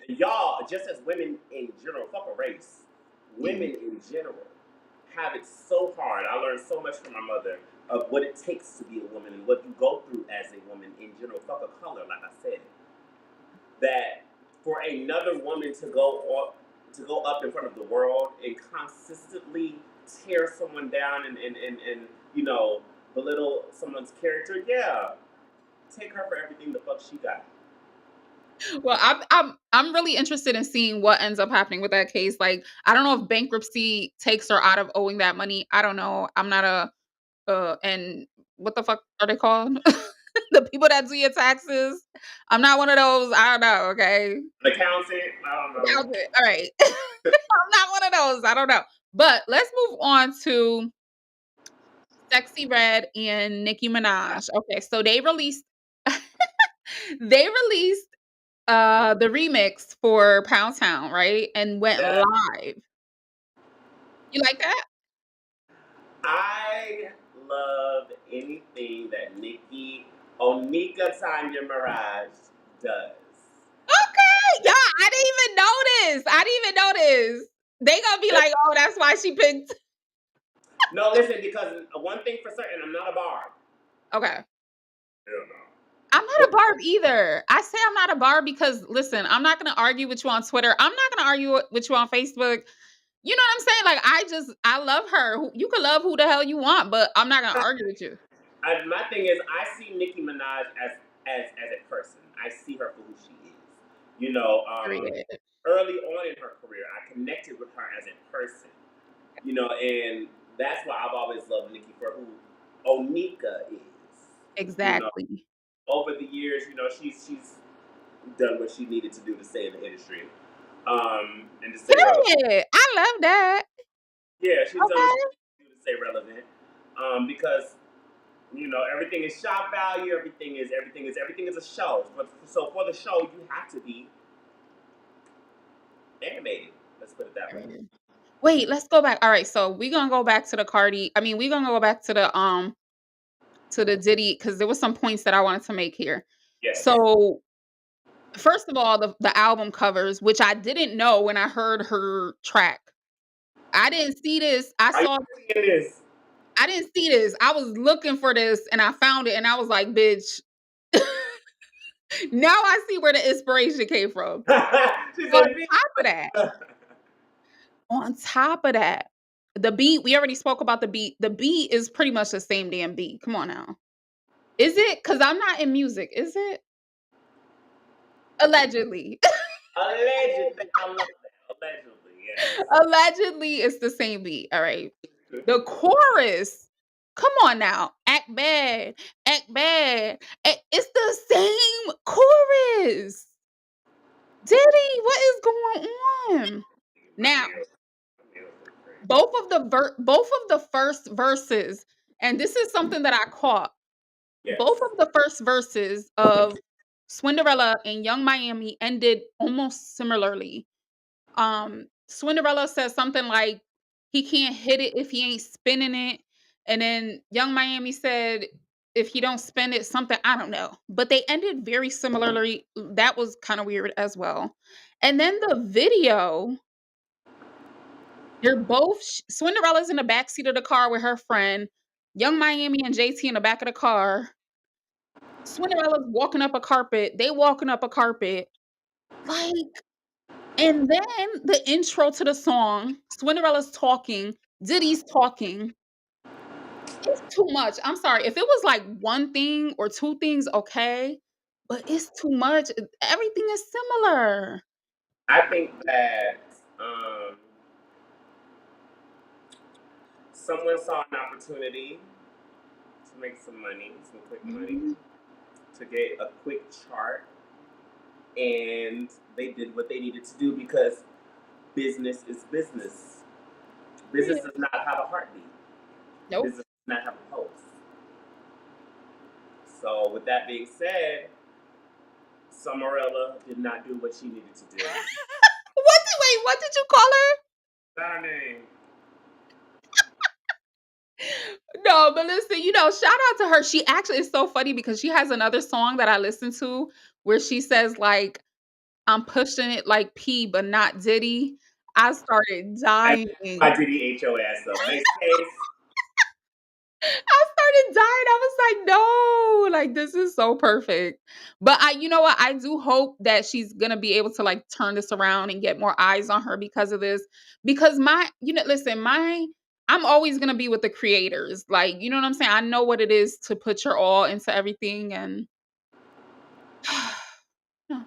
Speaker 2: Yeah,
Speaker 1: Y'all, just as women in general, fuck a race,
Speaker 2: yeah.
Speaker 1: women in general have it so hard. I learned so much from my mother of what it takes to be a woman and what you go through as a woman in general, fuck a color, like I said. That for another woman to go up in front of the world and consistently tear someone down and belittle someone's character, yeah, take her for everything the fuck she got.
Speaker 2: Well, I'm really interested in seeing what ends up happening with that case. Like, I don't know if bankruptcy takes her out of owing that money. I don't know. I'm not a and what the fuck are they called? The people that do your taxes. I'm not one of those. I don't know. Okay.
Speaker 1: An accountant, I don't know.
Speaker 2: Accountant, all right. I'm not one of those. I don't know. But let's move on to Sexy Red and Nicki Minaj. Okay, so they released they released the remix for Pound Town, right? And went
Speaker 1: Yeah.
Speaker 2: live. You like that?
Speaker 1: I love anything that Onika Tanya Mirage does.
Speaker 2: Okay, yeah, I didn't even notice. I didn't even notice. They gonna be like, oh, that's why she picked.
Speaker 1: No, listen, because one thing for certain, I'm not a barb.
Speaker 2: Okay.
Speaker 1: Hell no.
Speaker 2: I'm not a barb either. I say I'm not a barb because listen, I'm not gonna argue with you on Twitter. I'm not gonna argue with you on Facebook. You know what I'm saying? Like I love her. You can love who the hell you want, but I'm not gonna argue with you.
Speaker 1: My thing is, I see Nicki Minaj as a person. I see her for who she is. You know,
Speaker 2: Period.
Speaker 1: early on in her career, I connected with her as a person. You know, and that's why I've always loved Nicki for who Onika is. You know,
Speaker 2: Exactly.
Speaker 1: over the years, you know, she's done what she needed to do to stay in the industry, and to stay relevant.
Speaker 2: Period. I love that.
Speaker 1: Yeah, she's done what
Speaker 2: Okay.
Speaker 1: she needed to do to stay relevant, because you know everything is shop value. Everything is a show. But so for the show, you have to be animated. Let's put it that way.
Speaker 2: Period. Wait, let's go back. All right, so we're gonna go back to the Cardi. I mean, we're gonna go back to the Diddy because there was some points that I wanted to make here.
Speaker 1: Yes.
Speaker 2: So first of all, the album covers, which I didn't know when I heard her track. I didn't see this.
Speaker 1: Are you seeing this?
Speaker 2: I didn't see this. I was looking for this and I found it and I was like, bitch, now I see where the inspiration came from.
Speaker 1: She's
Speaker 2: On
Speaker 1: like, "Bitch."
Speaker 2: top of that, on top of that, the beat, we already spoke about the beat. The beat is pretty much the same damn beat. Come on now. Is it? Because I'm not in music. Is it? Allegedly.
Speaker 1: Allegedly, I love that. Allegedly, yes.
Speaker 2: Allegedly, it's the same beat. All right. The chorus, come on now. Act bad. Act bad. It's the same chorus. Diddy, what is going on?
Speaker 1: My
Speaker 2: Now,
Speaker 1: nails, my nails look crazy.
Speaker 2: both of the first verses, and this is something that I caught.
Speaker 1: Yes.
Speaker 2: Both of the first verses of Swinderella and Young Miami ended almost similarly. Swinderella says something like, "He can't hit it if he ain't spinning it," and then Young Miami said, "If he don't spin it," something I don't know, but they ended very similarly. That was kind of weird as well. And then the video, they're both Swinderella's in the back seat of the car with her friend, Young Miami and JT in the back of the car. Swinderella's walking up a carpet. They walking up a carpet. Like, and then the intro to the song, Swinderella's talking, Diddy's talking. It's too much. I'm sorry. If it was like one thing or two things, okay, but it's too much. Everything is similar.
Speaker 1: I think that um, someone saw an opportunity to make some money, some quick money,
Speaker 2: Mhm.
Speaker 1: to get a quick chart, and they did what they needed to do because business is business. Business
Speaker 2: Period.
Speaker 1: does not have a heartbeat.
Speaker 2: Nope.
Speaker 1: Business does not have a pulse. So, with that being said, Summerella did not do what she needed to do.
Speaker 2: What did you call her?
Speaker 1: Not her name.
Speaker 2: No, but listen, shout out to her. She actually is so funny because she has another song that I listen to where she says like, "I'm pushing it like P, but not Diddy." I started
Speaker 1: And
Speaker 2: dying.
Speaker 1: why did he ate your ass up? Next case.
Speaker 2: I started dying. I was like, "No, like this is so perfect." But you know what? I do hope that she's gonna be able to like turn this around and get more eyes on her because of this. Because listen, I'm always gonna be with the creators. Like, you know what I'm saying? I know what it is to put your all into everything, and yeah.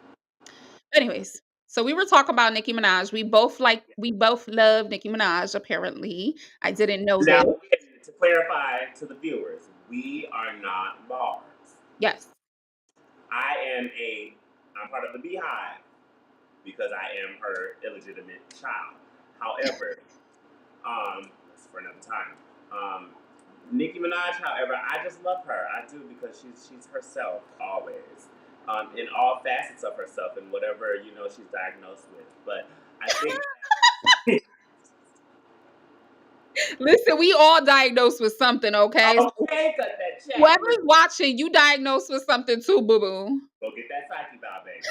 Speaker 2: Anyways, so we were talking about Nicki Minaj. We both love Nicki Minaj. Apparently, I didn't know
Speaker 1: Now,
Speaker 2: this.
Speaker 1: again, to clarify to the viewers, we are not bars.
Speaker 2: Yes.
Speaker 1: I am I'm part of the Beehive because I am her illegitimate child. However, that's for another time. Nicki Minaj, however, I just love her. I do because she's herself always, in all facets of herself and whatever she's diagnosed with. But I think
Speaker 2: Listen, we all diagnosed with something, okay? So
Speaker 1: okay, cut that check.
Speaker 2: whoever's watching, you diagnosed with something too, boo boo.
Speaker 1: Go get that Psyche Bow, baby.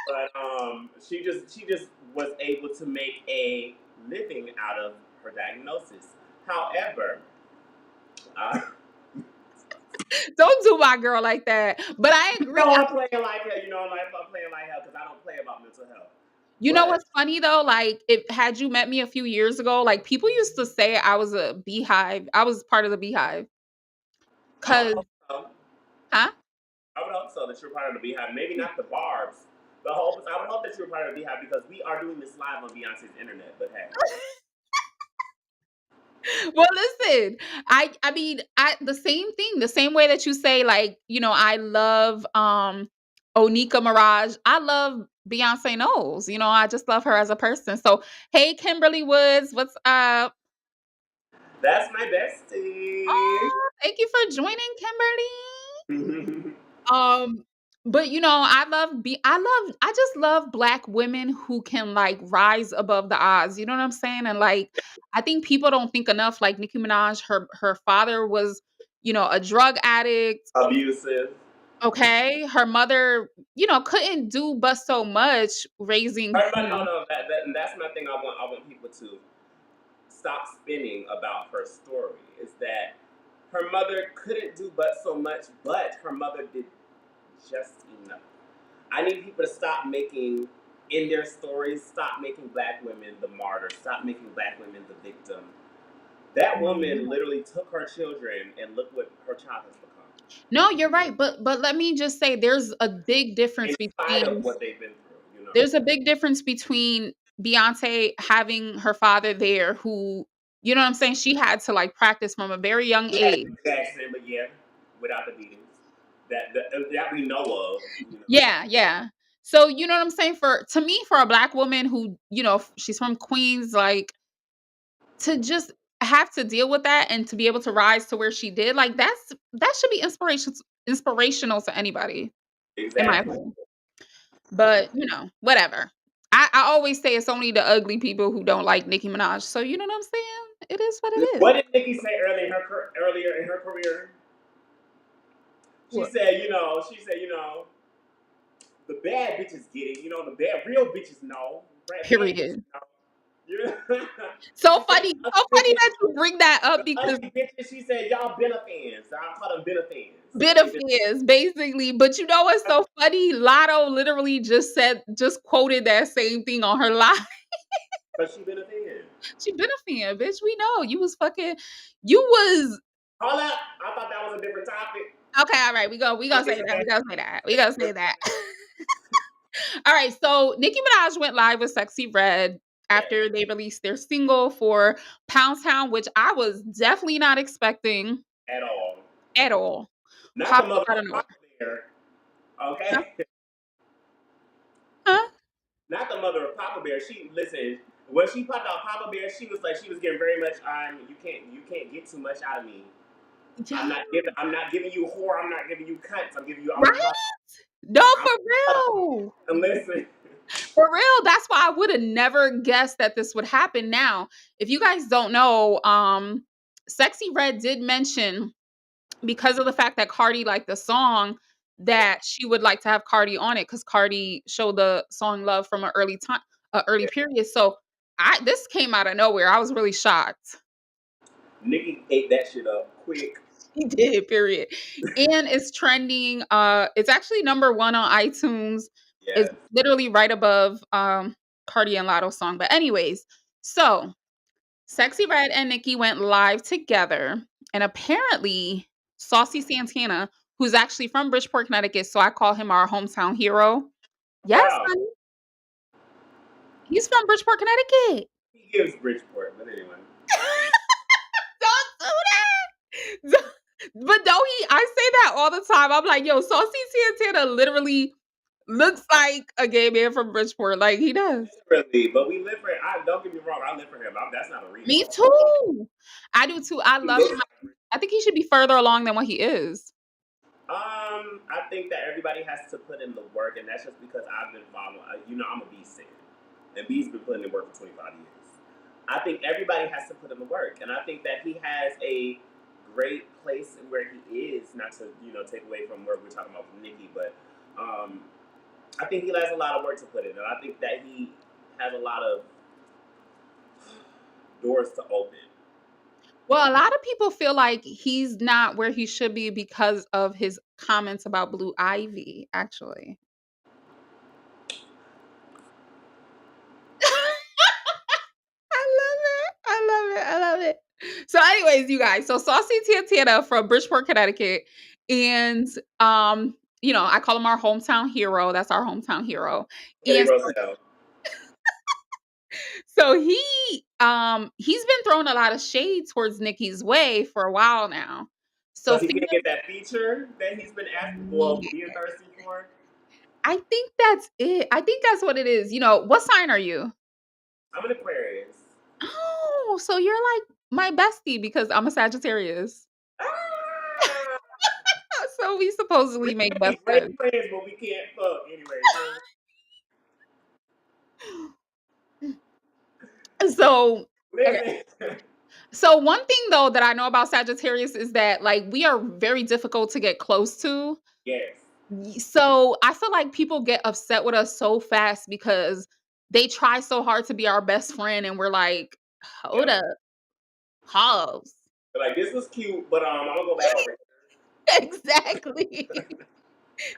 Speaker 1: But she just was able to make a living out of her diagnosis. However, uh,
Speaker 2: Don't do my girl like that. But I agree.
Speaker 1: I'm playing like hell. I'm playing like hell because I don't play about mental health.
Speaker 2: You know
Speaker 1: But
Speaker 2: what's funny though? Like, if had you met me a few years ago, like people used to say I was a beehive. I was part of the beehive.
Speaker 1: I would
Speaker 2: Cause,
Speaker 1: hope so.
Speaker 2: huh?
Speaker 1: I would hope so that you're part of the Beehive. Maybe not the Barb's. I would hope that you're part of the Beehive because we are doing this live on Beyonce's internet. But hey,
Speaker 2: Well, listen, I mean, I the same thing, the same way that you say, like, I love Onika Mirage. I love Beyonce Knowles. I just love her as a person. So, hey, Kimberly Woods, what's up?
Speaker 1: that's my bestie.
Speaker 2: Oh, thank you for joining, Kimberly. Um, but I just love black women who can like rise above the odds. You know what I'm saying? And like I think people don't think enough. Like Nicki Minaj, her father was, a drug addict.
Speaker 1: Abusive.
Speaker 2: Okay. Her mother, couldn't do but so much raising,
Speaker 1: No, and that's my thing. I want people to stop spinning about her story. Is that her mother couldn't do but so much, but her mother did just enough. I need people to stop making in their stories, stop making black women the martyr, stop making black women the victim. That woman literally took her children and look what her child has become.
Speaker 2: No, you're right. But let me just say there's a big
Speaker 1: In
Speaker 2: difference
Speaker 1: spite of
Speaker 2: between
Speaker 1: what they've been through.
Speaker 2: There's a big difference between Beyonce having her father there who, you know what I'm saying, she had to, like, practice from a very young
Speaker 1: Yeah,
Speaker 2: age.
Speaker 1: Jackson, but yeah, without the beatings. That we know of.
Speaker 2: Yeah, yeah. So, you know what I'm saying? To me, for a black woman who, she's from Queens, like, to just have to deal with that and to be able to rise to where she did, like, that should be inspirational to anybody, in my
Speaker 1: Exactly.
Speaker 2: opinion. But, whatever. I always say it's only the ugly people who don't like Nicki Minaj. So you know what I'm saying? It is what it is.
Speaker 1: What did Nicki say earlier in her career? She
Speaker 2: What?
Speaker 1: said, the bad bitches get it. The bad real bitches know. Bad bitches
Speaker 2: Period.
Speaker 1: know. Yeah.
Speaker 2: So
Speaker 1: She said,
Speaker 2: funny. So funny that you bring that
Speaker 1: the
Speaker 2: up because
Speaker 1: ugly bitches. She said, y'all been a fans. I call them been a fans.
Speaker 2: bit of is basically. But you know what's so funny? Lotto literally just quoted that same thing on her live.
Speaker 1: But she been a fan.
Speaker 2: She been a fan, bitch. We know you was fucking. You was
Speaker 1: Hold up. I thought that was a different topic.
Speaker 2: okay. All right, we gonna say that. We gonna say that. We gonna say that. All right, so Nicki Minaj went live with Sexy Red
Speaker 1: Yes,
Speaker 2: after they released their single for Pound Town, which I was definitely not expecting
Speaker 1: at all.
Speaker 2: at all.
Speaker 1: Not the
Speaker 2: Popped up
Speaker 1: mother
Speaker 2: out
Speaker 1: of
Speaker 2: of nowhere.
Speaker 1: Papa Bear.
Speaker 2: Huh?
Speaker 1: Okay.
Speaker 2: Huh?
Speaker 1: Not the mother of Papa Bear. She listen. When she popped out Papa Bear, she was like she was getting very much. You can't get too much out of me.
Speaker 2: Yeah,
Speaker 1: I'm not giving you whore. I'm not giving you cunts. I'm giving you.
Speaker 2: right? No,
Speaker 1: I'm,
Speaker 2: for real.
Speaker 1: I'm listen.
Speaker 2: For real. That's why I would have never guessed that this would happen. Now, if you guys don't know, Sexy Red did mention because of the fact that Cardi liked the song that she would like to have Cardi on it because Cardi showed the song love from an early time, early period. So this came out of nowhere. I was really shocked.
Speaker 1: Nicki ate that shit up quick.
Speaker 2: He did, period. And it's trending. It's actually number one on iTunes. It's
Speaker 1: Yes.
Speaker 2: literally right above Cardi and Latto song. But anyways, so Sexy Red and Nicki went live together, and apparently Saucy Santana, who's actually from Bridgeport, Connecticut, so I call him our hometown hero. Yes,
Speaker 1: Wow.
Speaker 2: honey, he's from Bridgeport, Connecticut.
Speaker 1: He gives Bridgeport, but anyway.
Speaker 2: Don't do that. But don't he? I say that all the time. I'm like, yo, Saucy Santana literally looks like a gay man from Bridgeport. Like he does.
Speaker 1: Literally, but we live for. I don't get me wrong. I live for him. That's not a reason.
Speaker 2: Me too. I do too. I
Speaker 1: He
Speaker 2: love
Speaker 1: looks
Speaker 2: him.
Speaker 1: like.
Speaker 2: I think he should be further along than what he is.
Speaker 1: I think that everybody has to put in the work, and that's just because I've been following. I'm a Beast fan, and B's been putting in work for 25 years. I think everybody has to put in the work, and I think that he has a great place in where he is. Not to take away from where we're talking about from Nicki, but um, I think he has a lot of work to put in, and I think that he has a lot of doors to open.
Speaker 2: Well, a lot of people feel like he's not where he should be because of his comments about Blue Ivy, actually. I love it. I love it. I love it. So, anyways, you guys, so Saucy Santana from Bridgeport, Connecticut, and I call him our hometown hero. That's our hometown hero.
Speaker 1: Eddie
Speaker 2: And
Speaker 1: Rosell.
Speaker 2: so he's been throwing a lot of shade towards Nicki's way for a while now. So
Speaker 1: Because he can't get that feature that he's been asking, well,
Speaker 2: yeah,
Speaker 1: being thirsty for.
Speaker 2: I think that's it. I think that's what it is. What sign are you?
Speaker 1: I'm an Aquarius.
Speaker 2: Oh, so you're like my bestie because I'm a Sagittarius.
Speaker 1: Ah!
Speaker 2: So we
Speaker 1: We
Speaker 2: supposedly make
Speaker 1: can be
Speaker 2: best
Speaker 1: great
Speaker 2: friends.
Speaker 1: friends, but we can't fuck anyway.
Speaker 2: So okay.
Speaker 1: Listen.
Speaker 2: So one thing though that I know about Sagittarius is that like we are very difficult to get close to.
Speaker 1: Yes.
Speaker 2: So I feel like people get upset with us so fast because they try so hard to be our best friend and we're like, hold
Speaker 1: Yep.
Speaker 2: up, pause.
Speaker 1: But like this was cute, but I'm gonna go back over here.
Speaker 2: Exactly.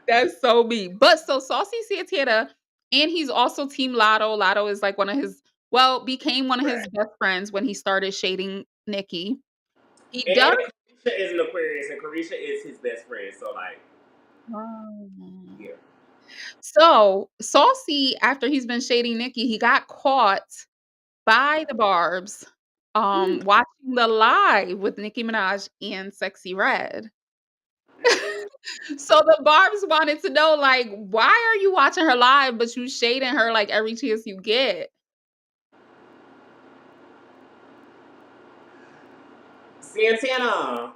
Speaker 2: That's so me. But so Saucy Santana, and he's also Team Latto. Latto is like became one of his
Speaker 1: Correct.
Speaker 2: best friends when he started shading Nicki. He
Speaker 1: And
Speaker 2: does.
Speaker 1: Carisha is an Aquarius, and Carisha is his best friend. So like,
Speaker 2: Oh.
Speaker 1: yeah.
Speaker 2: So Saucy, after he's been shading Nicki, he got caught by the Barbs,
Speaker 1: Mm.
Speaker 2: watching the live with Nicki Minaj and Sexy Red. So the Barbs wanted to know, like, why are you watching her live, but you shading her like every chance you get?
Speaker 1: Santana,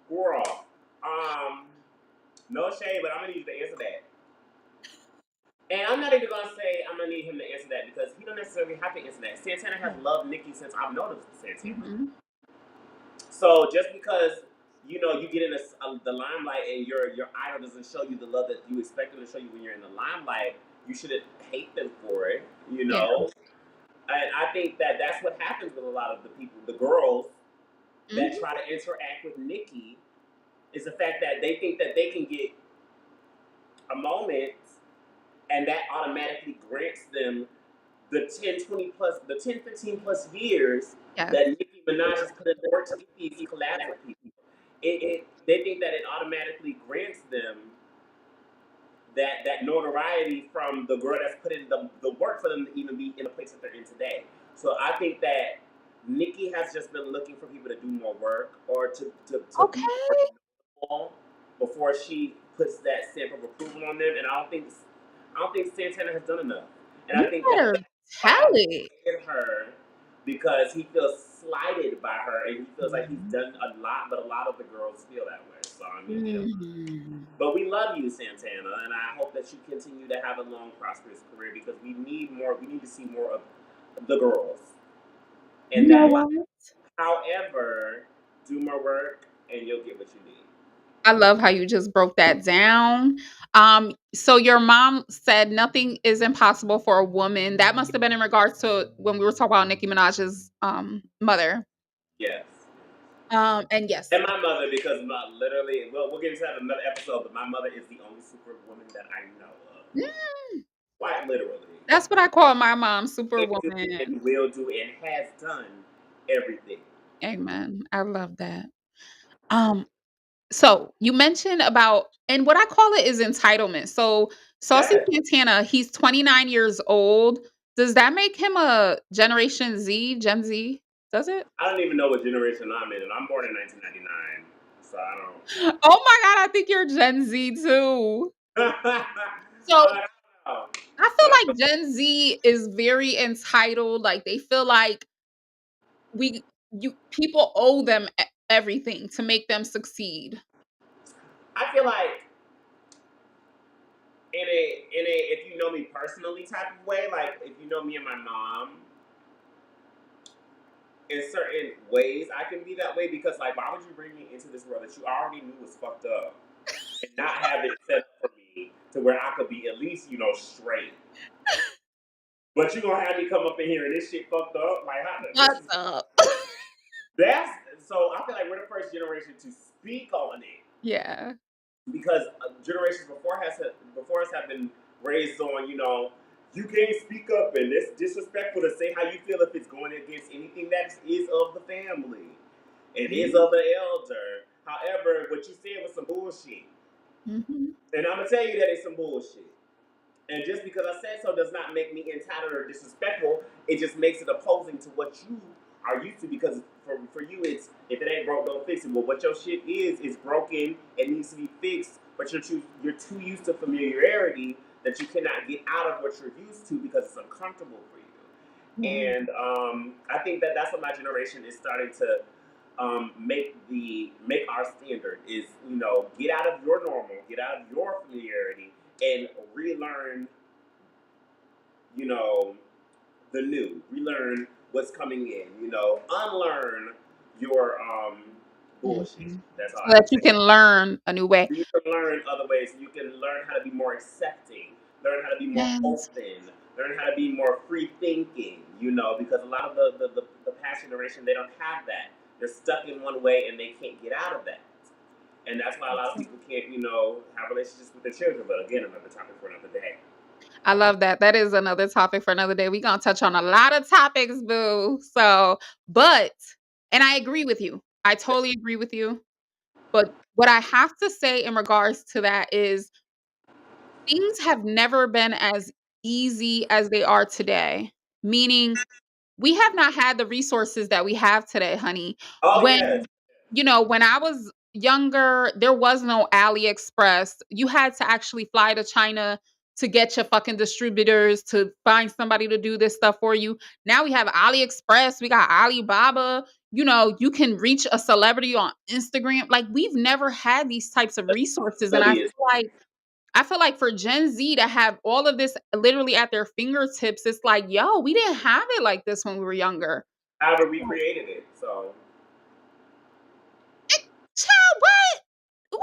Speaker 1: girl. No shade, but I'm gonna need you to answer that. And I'm not even gonna say I'm gonna need him to answer that because he don't necessarily have to answer that. Santana has loved Nicki since I've known Santana.
Speaker 2: Mhm.
Speaker 1: So just because you get in the limelight and your idol doesn't show you the love that you expect them to show you when you're in the limelight, you shouldn't hate them for it.
Speaker 2: Yeah.
Speaker 1: And I think that that's what happens with a lot of the people, the girls that
Speaker 2: Mhm.
Speaker 1: try to interact with Nicki, is the fact that they think that they can get a moment and that automatically grants them the 10, 20 plus, the 10, 15 plus years
Speaker 2: Yes.
Speaker 1: that Nicki Minaj has put in the work to get these collabs with people. They think that it automatically grants them that notoriety from the girl that's put in the work for them to even be in the place that they're in today. So I think that Nicki has just been looking for people to do more work or to be more
Speaker 2: Okay.
Speaker 1: knowledgeable before she puts that stamp of approval on them. And I don't think Santana has done enough. And I
Speaker 2: You
Speaker 1: think that
Speaker 2: better
Speaker 1: that's
Speaker 2: tell
Speaker 1: why
Speaker 2: it.
Speaker 1: he hated her because he feels slighted by her and he feels like he's
Speaker 2: Mhm.
Speaker 1: done a lot, but a lot of the girls feel that way. So I mean,
Speaker 2: Mhm.
Speaker 1: but we love you, Santana, and I hope that you continue to have a long, prosperous career because we need more. We need to see more of the girls
Speaker 2: You
Speaker 1: in
Speaker 2: know
Speaker 1: that line.
Speaker 2: what?
Speaker 1: However, do more work and you'll get what you need.
Speaker 2: I love how you just broke that down. So your mom said nothing is impossible for a woman. That must have been in regards to when we were talking about Nicki Minaj's mother.
Speaker 1: Yes.
Speaker 2: And yes,
Speaker 1: And my mother, because literally, well, we'll get into that in another episode, but my mother is the only superwoman that I know of.
Speaker 2: mm,
Speaker 1: Quite literally.
Speaker 2: that's what I call my mom,
Speaker 1: Can do
Speaker 2: superwoman.
Speaker 1: and will do and has done everything.
Speaker 2: Amen. I love that. Um, so you mentioned about, and what I call it is entitlement. So Saucy
Speaker 1: Yes.
Speaker 2: Santana, he's 29 years old. Does that make him a Generation Z, Gen Z? Does it?
Speaker 1: I don't even know what generation I'm in, and I'm born in 1999, so I don't.
Speaker 2: Oh my god, I think you're Gen Z too.
Speaker 1: I
Speaker 2: So
Speaker 1: don't know.
Speaker 2: I
Speaker 1: But
Speaker 2: feel like Gen Z is very entitled. Like they feel like we you people owe them everything to make them succeed.
Speaker 1: I feel like in a if you know me personally type of way, like if you know me and my mom, in certain ways I can be that way because like why would you bring me into this world that you already knew was fucked up and not have it set up for me to where I could be at least, straight. But you gonna have me come up in here and this shit fucked up? Like how this
Speaker 2: What's
Speaker 1: is
Speaker 2: up?
Speaker 1: that's so I feel like we're the first generation to speak on it.
Speaker 2: Yeah.
Speaker 1: Because generations before us have been raised on, you can't speak up and it's disrespectful to say how you feel if it's going against anything that is of the family. It is of the elder. However, what you said was some bullshit.
Speaker 2: Mhm.
Speaker 1: And I'm gonna tell you that it's some bullshit. And just because I said so does not make me entitled or disrespectful. It just makes it opposing to what you are used to. Because for you, it's if it ain't broke, don't fix it. Well, what your shit is broken. It needs to be fixed. But you're too used to familiarity that you cannot get out of what you're used to because it's uncomfortable for you.
Speaker 2: Yeah.
Speaker 1: And I think that that's what my generation is starting to make our standard is get out of your normal, get out of your familiarity, and relearn you know the new, relearn what's coming in, unlearn your bullshit.
Speaker 2: Mhm.
Speaker 1: That's all
Speaker 2: So
Speaker 1: I can
Speaker 2: that you
Speaker 1: say.
Speaker 2: can learn a new way.
Speaker 1: So you can learn other ways. You can learn how to be more accepting, learn how to be more
Speaker 2: Yes.
Speaker 1: open, learn how to be more free thinking, because a lot of the past generation, they don't have that. They're stuck in one way and they can't get out of that. And that's why a lot of people can't, have relationships with their children. But again, another topic for another day.
Speaker 2: I love that. That is another topic for another day. We're gonna touch on a lot of topics, boo. So, but and I agree with you. I totally agree with you. But what I have to say in regards to that is things have never been as easy as they are today. Meaning we have not had the resources that we have today, honey.
Speaker 1: Oh, yes.
Speaker 2: When I was younger, there was no AliExpress. You had to actually fly to China to get your fucking distributors to find somebody to do this stuff for you. Now we have AliExpress, we got Alibaba. You can reach a celebrity on Instagram. Like we've never had these types of resources, and I
Speaker 1: Really is.
Speaker 2: feel like for Gen Z to have all of this literally at their fingertips, it's like, yo, we didn't have it like this when we were younger.
Speaker 1: However, we created it. So
Speaker 2: Child, what?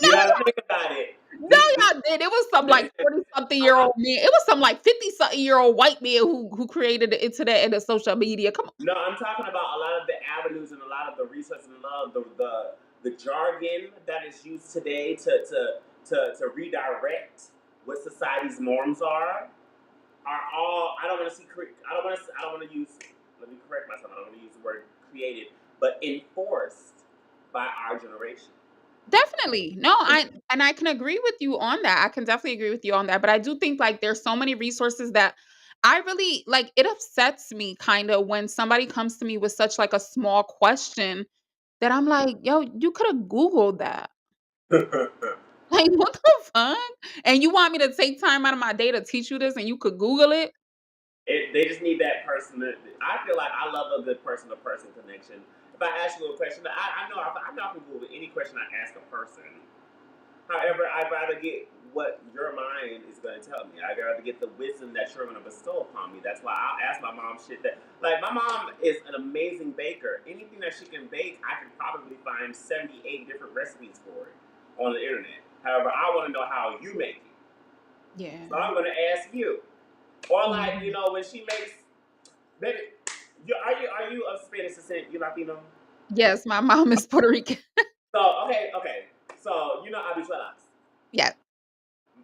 Speaker 1: you
Speaker 2: No,
Speaker 1: got to think about it.
Speaker 2: no,
Speaker 1: We
Speaker 2: y'all did. It was some like
Speaker 1: listen.
Speaker 2: 40-something-year-old man. It was some like 50-something-year-old white man who created the internet and the social media. Come on.
Speaker 1: No, I'm talking about a lot of the avenues and a lot of the resources and a lot of the jargon that is used today to redirect what society's norms are all. I don't want to see. I don't want to. I don't want to use. Let me correct myself. I don't want to use the word created, but enforced by our generation.
Speaker 2: Definitely. No, I can agree with you on that. I can definitely agree with you on that. But I do think like there's so many resources that I really like it upsets me kind of when somebody comes to me with such like a small question that I'm like, yo, you could have Googled that. Like, what the fuck? And you want me to take time out of my day to teach you this and you could Google it?
Speaker 1: They just need that person. I feel like I love a good person to person connection. If I ask you a question, I know I can Google any question I ask a person. However, I'd rather get what your mind is going to tell me. I'd rather get the wisdom that you're going to bestow upon me. That's why I'll ask my mom shit that, like, my mom is an amazing baker. Anything that she can bake, I can probably find 78 different recipes for it on the internet. However, I want to know how you make it.
Speaker 2: Yeah.
Speaker 1: So I'm going to ask you. Or, like,
Speaker 2: Mhm.
Speaker 1: when she makes, baby, are you of Spanish descent? You Latino?
Speaker 2: Yes, my mom is Puerto Rican.
Speaker 1: So, okay. So, habichuelas.
Speaker 2: Yeah.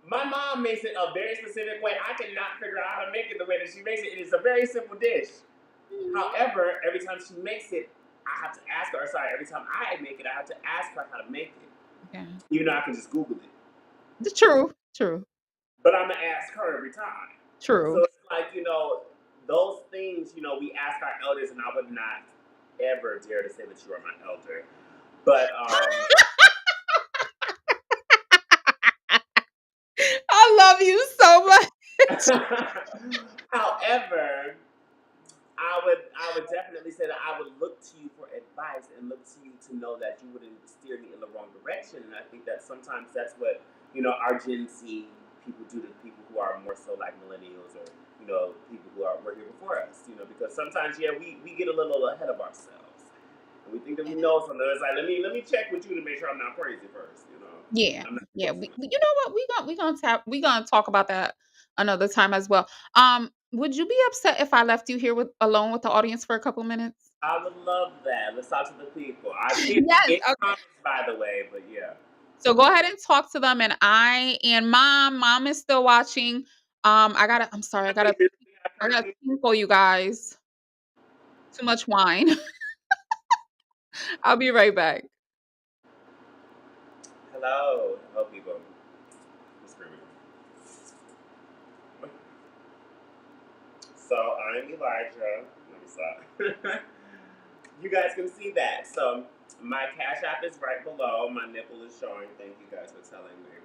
Speaker 1: My mom makes it a very specific way. I cannot figure out how to make it the way that she makes it. It is a very simple dish.
Speaker 2: Mhm.
Speaker 1: However, every time she makes it, I have to ask her. Sorry, every time I make it, I have to ask her how to make it.
Speaker 2: Yeah.
Speaker 1: Even though I can just Google it.
Speaker 2: True. True.
Speaker 1: But I'm gonna ask her every time. So
Speaker 2: True.
Speaker 1: it's like, those things, we ask our elders, and I would not ever dare to say that you are my elder. But
Speaker 2: I love you so much.
Speaker 1: however, I I would definitely say that I would look to you for advice and look to you to know that you wouldn't steer me in the wrong direction. And I think that sometimes that's what, our Gen Z people do to people who are more so like millennials or, people who were here before us, because sometimes, yeah, we get a little ahead of ourselves. And we think that we know something. It's like, let me check with you to make sure I'm not crazy first.
Speaker 2: Yeah,
Speaker 1: I'm not
Speaker 2: yeah.
Speaker 1: supposed to.
Speaker 2: You know what? We gonna talk about that another time as well. Would you be upset if I left you here alone with the audience for a couple minutes?
Speaker 1: I would love that. Let's talk to the people. I can't see
Speaker 2: Yes.
Speaker 1: any
Speaker 2: Okay.
Speaker 1: comments, by the way, but yeah.
Speaker 2: So go ahead and talk to them, and mom is still watching. I'm sorry.
Speaker 1: How many minutes we have
Speaker 2: I got
Speaker 1: currently?
Speaker 2: tinkle, you guys. Too much wine. I'll be right back.
Speaker 1: Hello. Hello, people. I'm screaming. So I'm Elijah. Let me stop. You guys can see that. So my Cash App is right below. My nipple is showing. Thank you guys for telling me.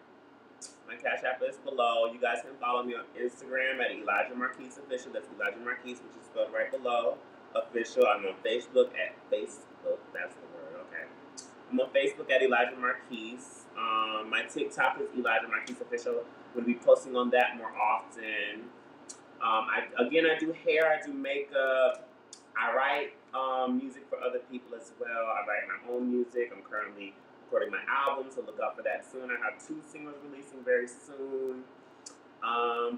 Speaker 1: My Cash App is below. You guys can follow me on Instagram at Elijah Marquise Official. That's Elijah Marquise, which is spelled right below. Official. I'm on Facebook at Facebook. That's the word. Okay. I'm on Facebook at Elijah Marquise. My TikTok is Elijah Marquise Official. I'm going to be posting on that more often. I do hair, I do makeup, I write music for other people as well. I write my own music. I'm currently recording my album, so look out for that soon. I have 2 singles releasing very soon.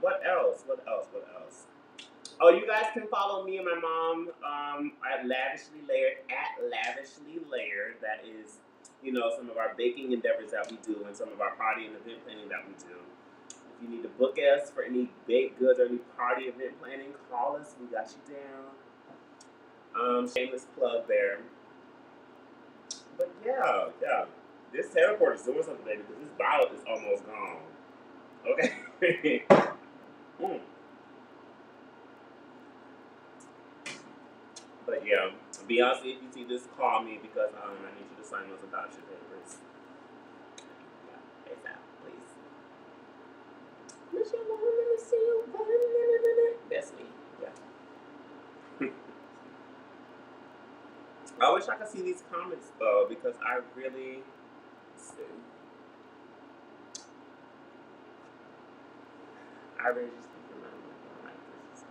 Speaker 1: What else? What else? What else? Oh, you guys can follow me and my mom at Lavishly Layered, at Lavishly Layered. That is, some of our baking endeavors that we do and some of our party and event planning that we do. If you need to book us for any baked goods or any party event planning, call us. We got you down. Shameless plug there. But yeah, yeah. This teleport is doing something, baby, because this bottle is almost gone. Okay. Mm. But yeah, Beyonce, if you see this, call me because I need you to sign those adoption papers. Yeah, ASAP, please. Michelle, I want to see you. That's me. Yeah. I wish I could see these comments though, because I really see. I really just think about like this.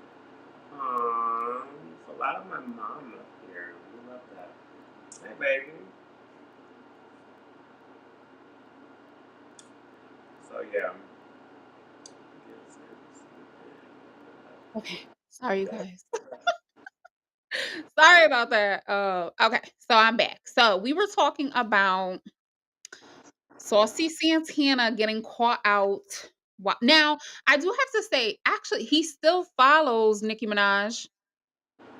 Speaker 1: Aww, there's a lot of my mom up here. We love that. Hey, baby. So yeah.
Speaker 2: Okay. Sorry, you guys. Sorry about that. Okay, so I'm back. So we were talking about Saucy Santana getting caught out. Now, I do have to say, actually, he still follows Nicki Minaj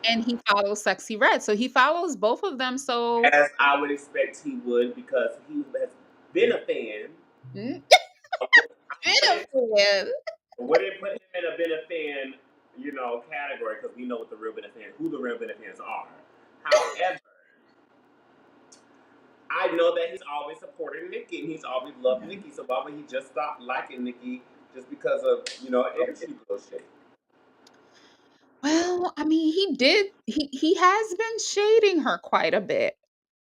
Speaker 2: and he follows Sexy Red. So he follows both of them. So
Speaker 1: As I would expect he would, because he has been a fan.
Speaker 2: mm,
Speaker 1: I wouldn't,
Speaker 2: benefit.
Speaker 1: wouldn't put him in a been a fan, category because we know what the real been a fan, who the real been a fans are. However, I know that he's always supported Nicki and he's always loved Nicki. So why would he just stop liking Nicki just because of industry bullshit?
Speaker 2: Well, I mean, he did. He has been shading her quite a bit.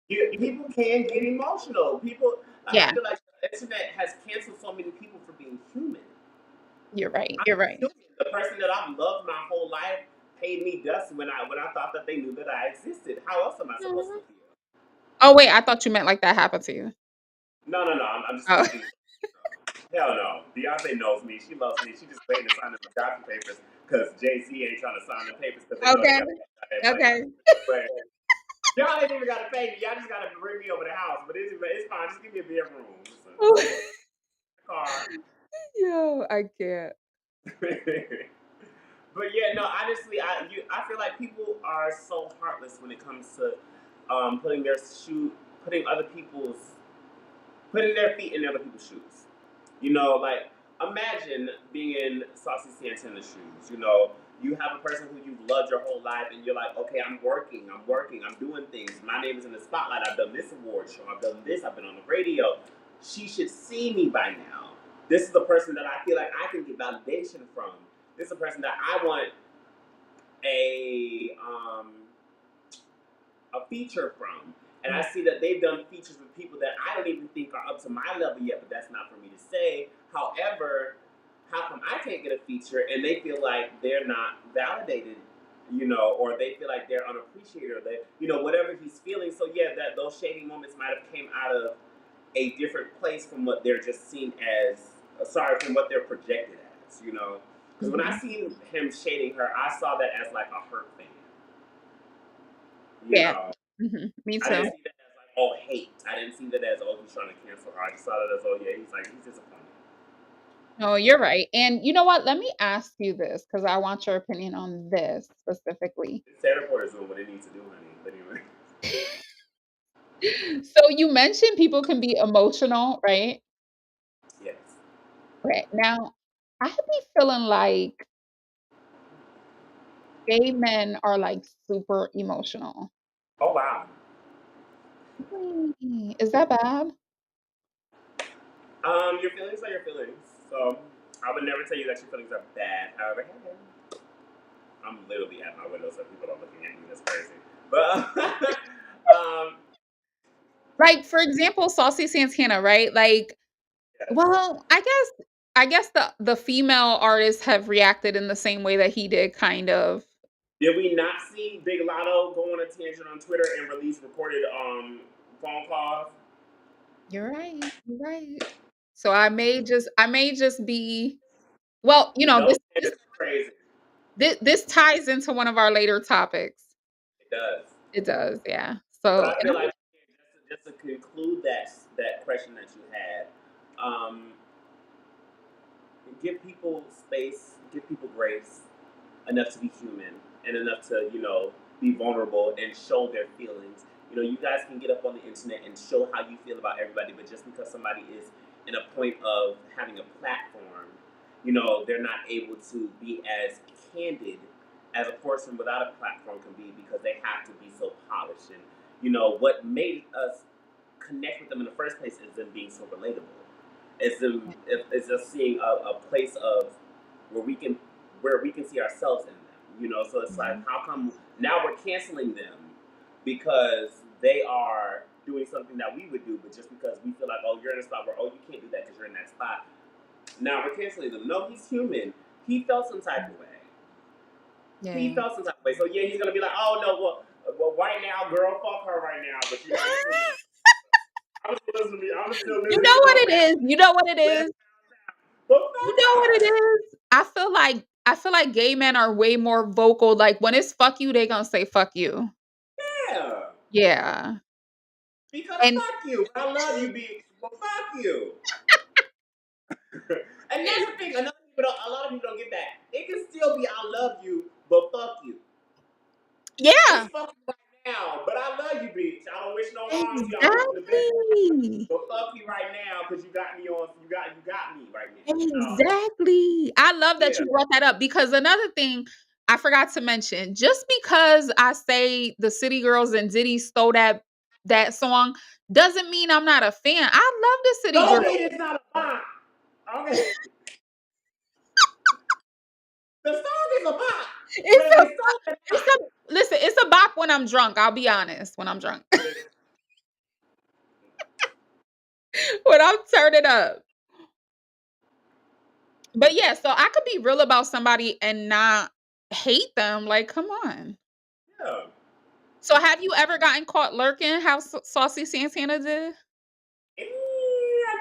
Speaker 1: People can get emotional. People, I
Speaker 2: Yeah,
Speaker 1: feel like the internet has canceled so many people for being human.
Speaker 2: you're right.
Speaker 1: I'm
Speaker 2: You're right.
Speaker 1: human. The person that I've loved my whole life paid me dust when I thought that they knew that I existed. How else am I supposed to
Speaker 2: Mhm.
Speaker 1: feel?
Speaker 2: Oh wait, I thought you meant like that happened to you.
Speaker 1: No, no, no. I'm just
Speaker 2: Oh,
Speaker 1: speaking. Hell no. Beyonce knows me. She loves me. She just waiting to sign the adoption papers because Jay Z ain't trying to sign the papers because they know they
Speaker 2: okay.
Speaker 1: got that money.
Speaker 2: Okay.
Speaker 1: But y'all ain't even got to pay me. Y'all just got to bring me over the house. But it's fine. Just give me a bedroom. Listen, car.
Speaker 2: Yo, I can't.
Speaker 1: But yeah, no. Honestly, I feel like people are so heartless when it comes to putting other people's putting their feet in other people's shoes. Like imagine being in Saucy Santana's shoes. You have a person who you've loved your whole life, and you're like, okay, I'm doing things. My name is in the spotlight. I've done this award show. I've done this. I've been on the radio. She should see me by now. This is the person that I feel like I can get validation from. This is a person that I want a a feature from. And I
Speaker 2: Mm.
Speaker 1: see that they've done features with people that I don't even think are up to my level yet, but that's not for me to say. However, how come I can't get a feature and they feel like they're not validated, or they feel like they're unappreciated, or they, whatever he's feeling. So yeah, that those shady moments might have came out of a different place from what they're just seen as. Sorry, from what they're projected as. Because when I
Speaker 2: Mhm.
Speaker 1: seen him shading her, I saw that as like a hurt thing. You
Speaker 2: Yeah.
Speaker 1: know,
Speaker 2: Me
Speaker 1: I
Speaker 2: too.
Speaker 1: didn't see that as like, oh, hate. I didn't see that as, oh, he's trying to cancel her. I just saw that as, oh yeah, he's disappointed.
Speaker 2: No, you're right. And you know what? Let me ask you this because I want your opinion on this specifically.
Speaker 1: The Santa Report is doing what it needs to do, honey. But anyway,
Speaker 2: So you mentioned people can be emotional, right?
Speaker 1: yes.
Speaker 2: Right. Now, I be feeling like gay men are like super emotional.
Speaker 1: Oh wow.
Speaker 2: Is that bad?
Speaker 1: Your feelings are your feelings. So I would never tell you that your feelings are bad. However, I'm literally at my window, so people are looking at me. That's crazy. But
Speaker 2: Like, for example, Saucy Santana, right? Like,
Speaker 1: yes.
Speaker 2: well, I guess the female artists have reacted in the same way that he did, kind of.
Speaker 1: Did we not see Big Latto go on a tangent on Twitter and release recorded phone calls?
Speaker 2: You're right. You're right. So I may just be well,
Speaker 1: Those tangents are crazy.
Speaker 2: this ties into one of our later topics.
Speaker 1: It does.
Speaker 2: It does, yeah.
Speaker 1: But
Speaker 2: So,
Speaker 1: I
Speaker 2: and
Speaker 1: feel
Speaker 2: I'm
Speaker 1: like just to conclude that question that you had, um, give people space, give people grace, enough to be human, and enough to be vulnerable and show their feelings. You guys can get up on the internet and show how you feel about everybody, but just because somebody is in a point of having a platform, they're not able to be as candid as a person without a platform can be because they have to be so polished. And what made us connect with them in the first place is them being so relatable. It's just seeing a place of where we can where we can see ourselves in them. So it's like,
Speaker 2: Mhm.
Speaker 1: how come now we're canceling them because they are doing something that we would do, but just because we feel like, oh, you're in a spot where, oh, you can't do that because you're in that spot. Now we're canceling them. No, he's human. He felt some type of way. He
Speaker 2: Yeah.
Speaker 1: felt some type of way. So yeah, he's gonna be like, oh no, well, right now, girl, fuck her right now. But I'm still
Speaker 2: You
Speaker 1: living
Speaker 2: know
Speaker 1: in
Speaker 2: what
Speaker 1: your
Speaker 2: it is? You know what it is?
Speaker 1: But
Speaker 2: You
Speaker 1: fuck
Speaker 2: know what it
Speaker 1: her.
Speaker 2: is? I feel like gay men are way more vocal, like, when it's "fuck you," they gonna say "fuck you."
Speaker 1: Yeah.
Speaker 2: Yeah.
Speaker 1: Because
Speaker 2: And
Speaker 1: fuck you. I love you, bitch. But fuck you. And that's the thing. A lot of people don't get that. It can still be I love you, but fuck you.
Speaker 2: yeah,
Speaker 1: It's fuck you right now, but I love you, bitch. I don't wish no harm to you. I wish you the best.
Speaker 2: exactly.
Speaker 1: But fuck you right now because you got me on. You got me right now.
Speaker 2: Exactly. I love that
Speaker 1: Yeah.
Speaker 2: you brought that up because another thing I forgot to mention, just because I say the City Girls and Diddy stole that song doesn't mean I'm not a fan. I love the City
Speaker 1: No,
Speaker 2: Girls.
Speaker 1: it is not a bop. Okay. The song is a bop.
Speaker 2: It's
Speaker 1: Whether
Speaker 2: a
Speaker 1: they stole it or
Speaker 2: it's
Speaker 1: not.
Speaker 2: a listen, it's a bop when I'm drunk. I'll be honest, when I'm drunk. When I'm turning up. But yeah, so I could be real about somebody and not hate them. Like, come on.
Speaker 1: Yeah.
Speaker 2: So have you ever gotten caught lurking how Saucy Santana did?
Speaker 1: I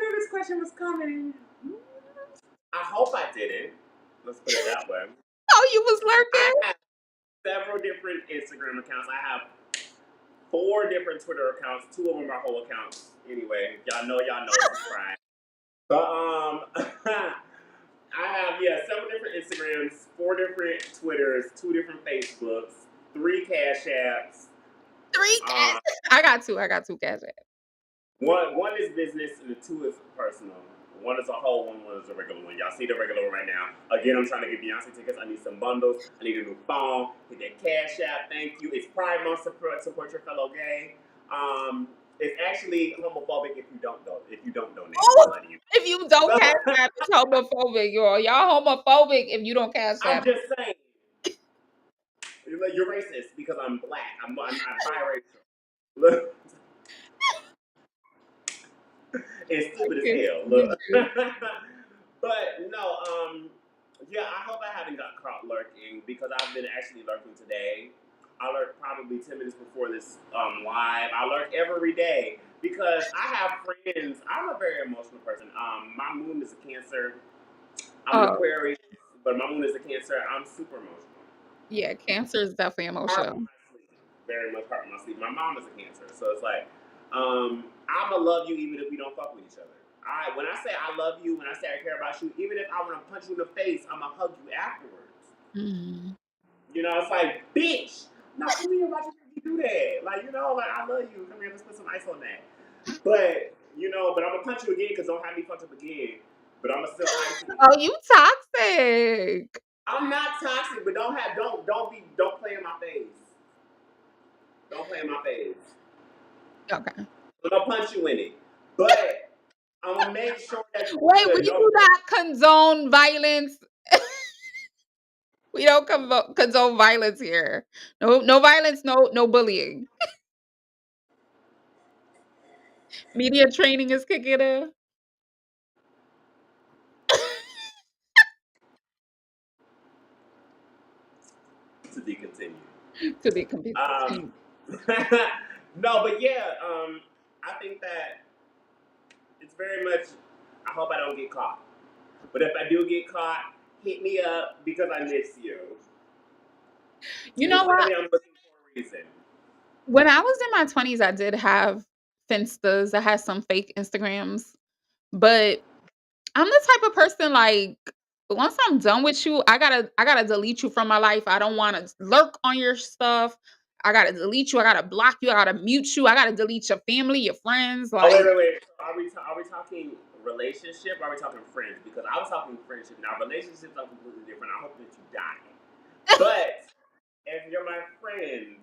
Speaker 1: knew this question was coming. I hope I didn't. Let's put it that way.
Speaker 2: Oh, you was
Speaker 1: I
Speaker 2: lurking?
Speaker 1: have several different Instagram accounts. I have four different Twitter accounts. Two of them are whole accounts. Anyway, y'all know, subscribe. But I have several different Instagrams, four different Twitters, two different Facebooks, three Cash Apps.
Speaker 2: 3
Speaker 1: Um,
Speaker 2: cash. I got two cash apps.
Speaker 1: one is business and the two is personal. One is a whole one is a regular one. Y'all see the regular one right now. Again, I'm trying to get Beyonce tickets. I need some bundles. I need a new phone. Hit that Cash App. Thank you. It's Pride Month. Support your fellow gay. It's actually homophobic if you don't donate.
Speaker 2: Oh,
Speaker 1: Just letting you.
Speaker 2: if you don't
Speaker 1: So,
Speaker 2: cash app, it's homophobic, y'all. Y'all homophobic if you don't cash
Speaker 1: I'm
Speaker 2: app.
Speaker 1: just saying. You're racist because I'm black. I'm biracial. Look, it's
Speaker 2: I
Speaker 1: stupid as
Speaker 2: can't
Speaker 1: hell.
Speaker 2: stand
Speaker 1: Look.
Speaker 2: it.
Speaker 1: But no, yeah, I hope I haven't got caught lurking because I've been actually lurking today. I lurk probably 10 minutes before this live. I lurk every day because I have friends. I'm a very emotional person. My moon is a Cancer. I'm an
Speaker 2: Oh,
Speaker 1: Aquarius, but my moon is a Cancer. I'm super emotional.
Speaker 2: yeah, cancer is definitely
Speaker 1: Heart on
Speaker 2: emotional.
Speaker 1: my sleeve. Very much heart on my sleeve. My mom is a Cancer, so it's like I'ma love you even if we don't fuck with each other. When I say I love you, when I say I care about you, even if I want to punch you in the face, I'ma hug you afterwards.
Speaker 2: Mhm.
Speaker 1: You know, it's like, bitch, no, come here, why you do that? Like, like I love you. Come here, let's put some ice on that. But but I'm gonna punch you again because don't have me fucked up again. But I'm gonna still ice it.
Speaker 2: Oh, you toxic.
Speaker 1: I'm not toxic, but don't play in my face. Don't play in my face.
Speaker 2: Okay.
Speaker 1: I'm gonna punch you in it. But I'm gonna make sure that you're
Speaker 2: Wait, we
Speaker 1: good.
Speaker 2: do not condone violence. We don't condone violence here. No, no violence, no bullying. Media training is kicking in.
Speaker 1: To be continued.
Speaker 2: To be continued.
Speaker 1: Um, no, but yeah, I think that it's very much. I hope I don't get caught. But if I do get caught, hit me up because I miss you.
Speaker 2: You
Speaker 1: And
Speaker 2: know
Speaker 1: tell
Speaker 2: what?
Speaker 1: me I'm looking for a reason.
Speaker 2: When I was in my 20s, I did have Finstas. I had some fake Instagrams, but I'm the type of person like once I'm done with you, I gotta delete you from my life. I don't want to lurk on your stuff. I gotta delete you. I gotta block you. I gotta mute you. I gotta delete your family, your friends.
Speaker 1: Oh wait,
Speaker 2: Like,
Speaker 1: wait, wait. Are we talking relationship? Or are we talking friends? Because I was talking friendship. Now relationships are completely different. I hope that you die. But if you're my friend,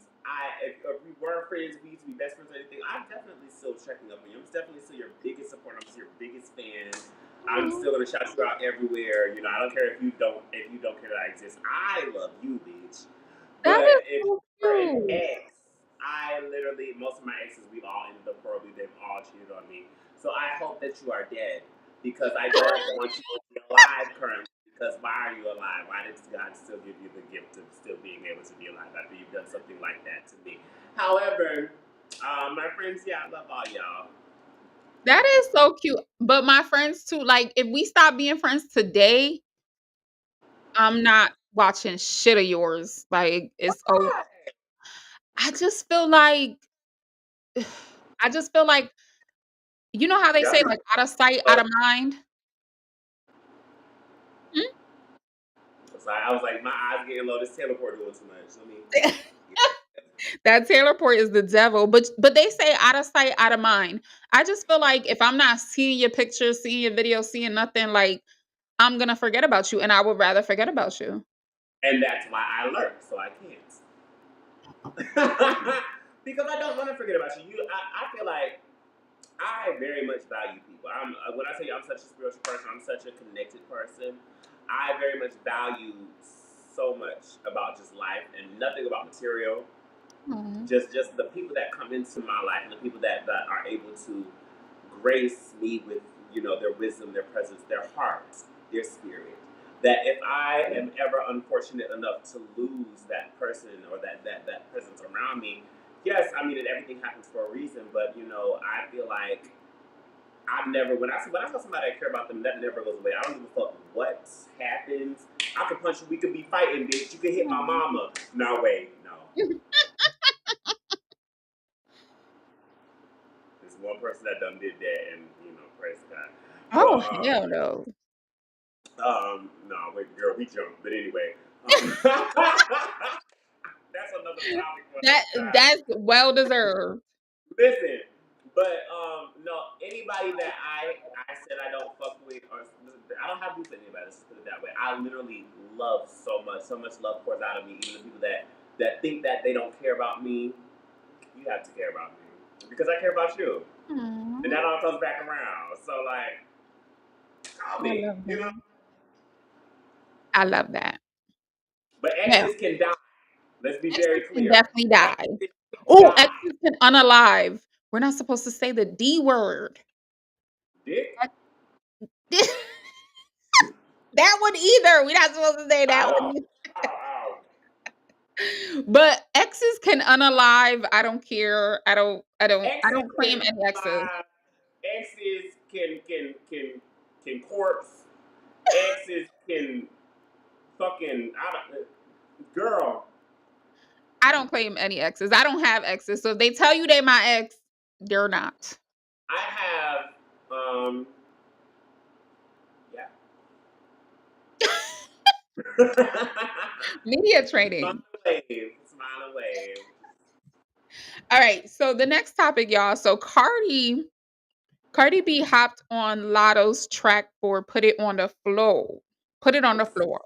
Speaker 1: if we were friends, we used to be best friends or anything, I'm definitely still checking up on you. I'm definitely still your biggest supporter. I'm still your biggest fan. I'm
Speaker 2: oh,
Speaker 1: still gonna shout you out everywhere. I don't care if you don't care that I exist. I love you, bitch.
Speaker 2: that
Speaker 1: But
Speaker 2: is
Speaker 1: if
Speaker 2: so
Speaker 1: you're an
Speaker 2: cute.
Speaker 1: ex, I literally most of my exes we've all ended up horribly. They've all cheated on me. So I hope that you are dead because I don't want you to be alive currently. Because why are you alive? Why did God still give you the gift of still being able to be alive after you've done something like that to me? However, my friends, yeah, I love all y'all.
Speaker 2: That is so cute. But my friends too, like if we stop being friends today, I'm not watching shit of yours. Like it's oh I just feel like I just feel like you know how they
Speaker 1: Y'all
Speaker 2: say
Speaker 1: just
Speaker 2: like out of sight, out
Speaker 1: fuck.
Speaker 2: of mind?
Speaker 1: So I was like, my eyes getting low. This teleport doing too much. Let me.
Speaker 2: Hmm? That Taylor Port is the devil, but they say out of sight, out of mind. I just feel like if I'm not seeing your pictures, seeing your videos, seeing nothing, like I'm gonna forget about you, and I would rather forget about you.
Speaker 1: And that's why I lurk, so I can't. Because I don't want to forget about you. I feel like I very much value people. When I tell you I'm such a spiritual person, I'm such a connected person. I very much value so much about just life and nothing about material.
Speaker 2: Aw.
Speaker 1: Just the people that come into my life and the people that are able to grace me with their wisdom, their presence, their hearts, their spirit. That if I am ever unfortunate enough to lose that person or that presence around me, yes, I mean that everything happens for a reason. But I feel like I've never when I tell somebody I care about them, that never goes away. I don't give a fuck what happens. I could punch you. We could be fighting, bitch. You could hit my mama. No way, no. There's one person that done did that, and praise God. But
Speaker 2: Oh, hell no.
Speaker 1: no, wait, girl, we jumped. But anyway, that's another topic for
Speaker 2: That
Speaker 1: another time.
Speaker 2: that's well deserved.
Speaker 1: Listen, but no, anybody that I said I don't fuck with, or I don't have beef with anybody. Let's just put it that way. I literally love so much love pours out of me. Even the people that think that they don't care about me, you have to care about me because I care about you, and
Speaker 2: Aw,
Speaker 1: that all comes back around. So like, call
Speaker 2: I
Speaker 1: me,
Speaker 2: love that. I love that.
Speaker 1: But
Speaker 2: Now,
Speaker 1: exes can die. Let's be very
Speaker 2: exes can
Speaker 1: clear.
Speaker 2: definitely die.
Speaker 1: Exes
Speaker 2: Oh,
Speaker 1: God.
Speaker 2: exes can unalive. We're not supposed to say the D word.
Speaker 1: Dick?
Speaker 2: That one either. We're not supposed to say that one
Speaker 1: Ow.
Speaker 2: either.
Speaker 1: Ow, ow.
Speaker 2: But exes can unalive. I don't care. I
Speaker 1: Exes
Speaker 2: don't
Speaker 1: can
Speaker 2: claim any exes.
Speaker 1: exes can corpse. Exes can fucking girl.
Speaker 2: I don't claim any exes. I don't have exes. So if they tell you they my ex, they're not.
Speaker 1: I have yeah.
Speaker 2: Media
Speaker 1: Smile
Speaker 2: training.
Speaker 1: and wave. Smile and wave.
Speaker 2: All right. So the next topic, y'all. So Cardi B hopped on Latto's track for Put It on the Floor. Put it on the floor.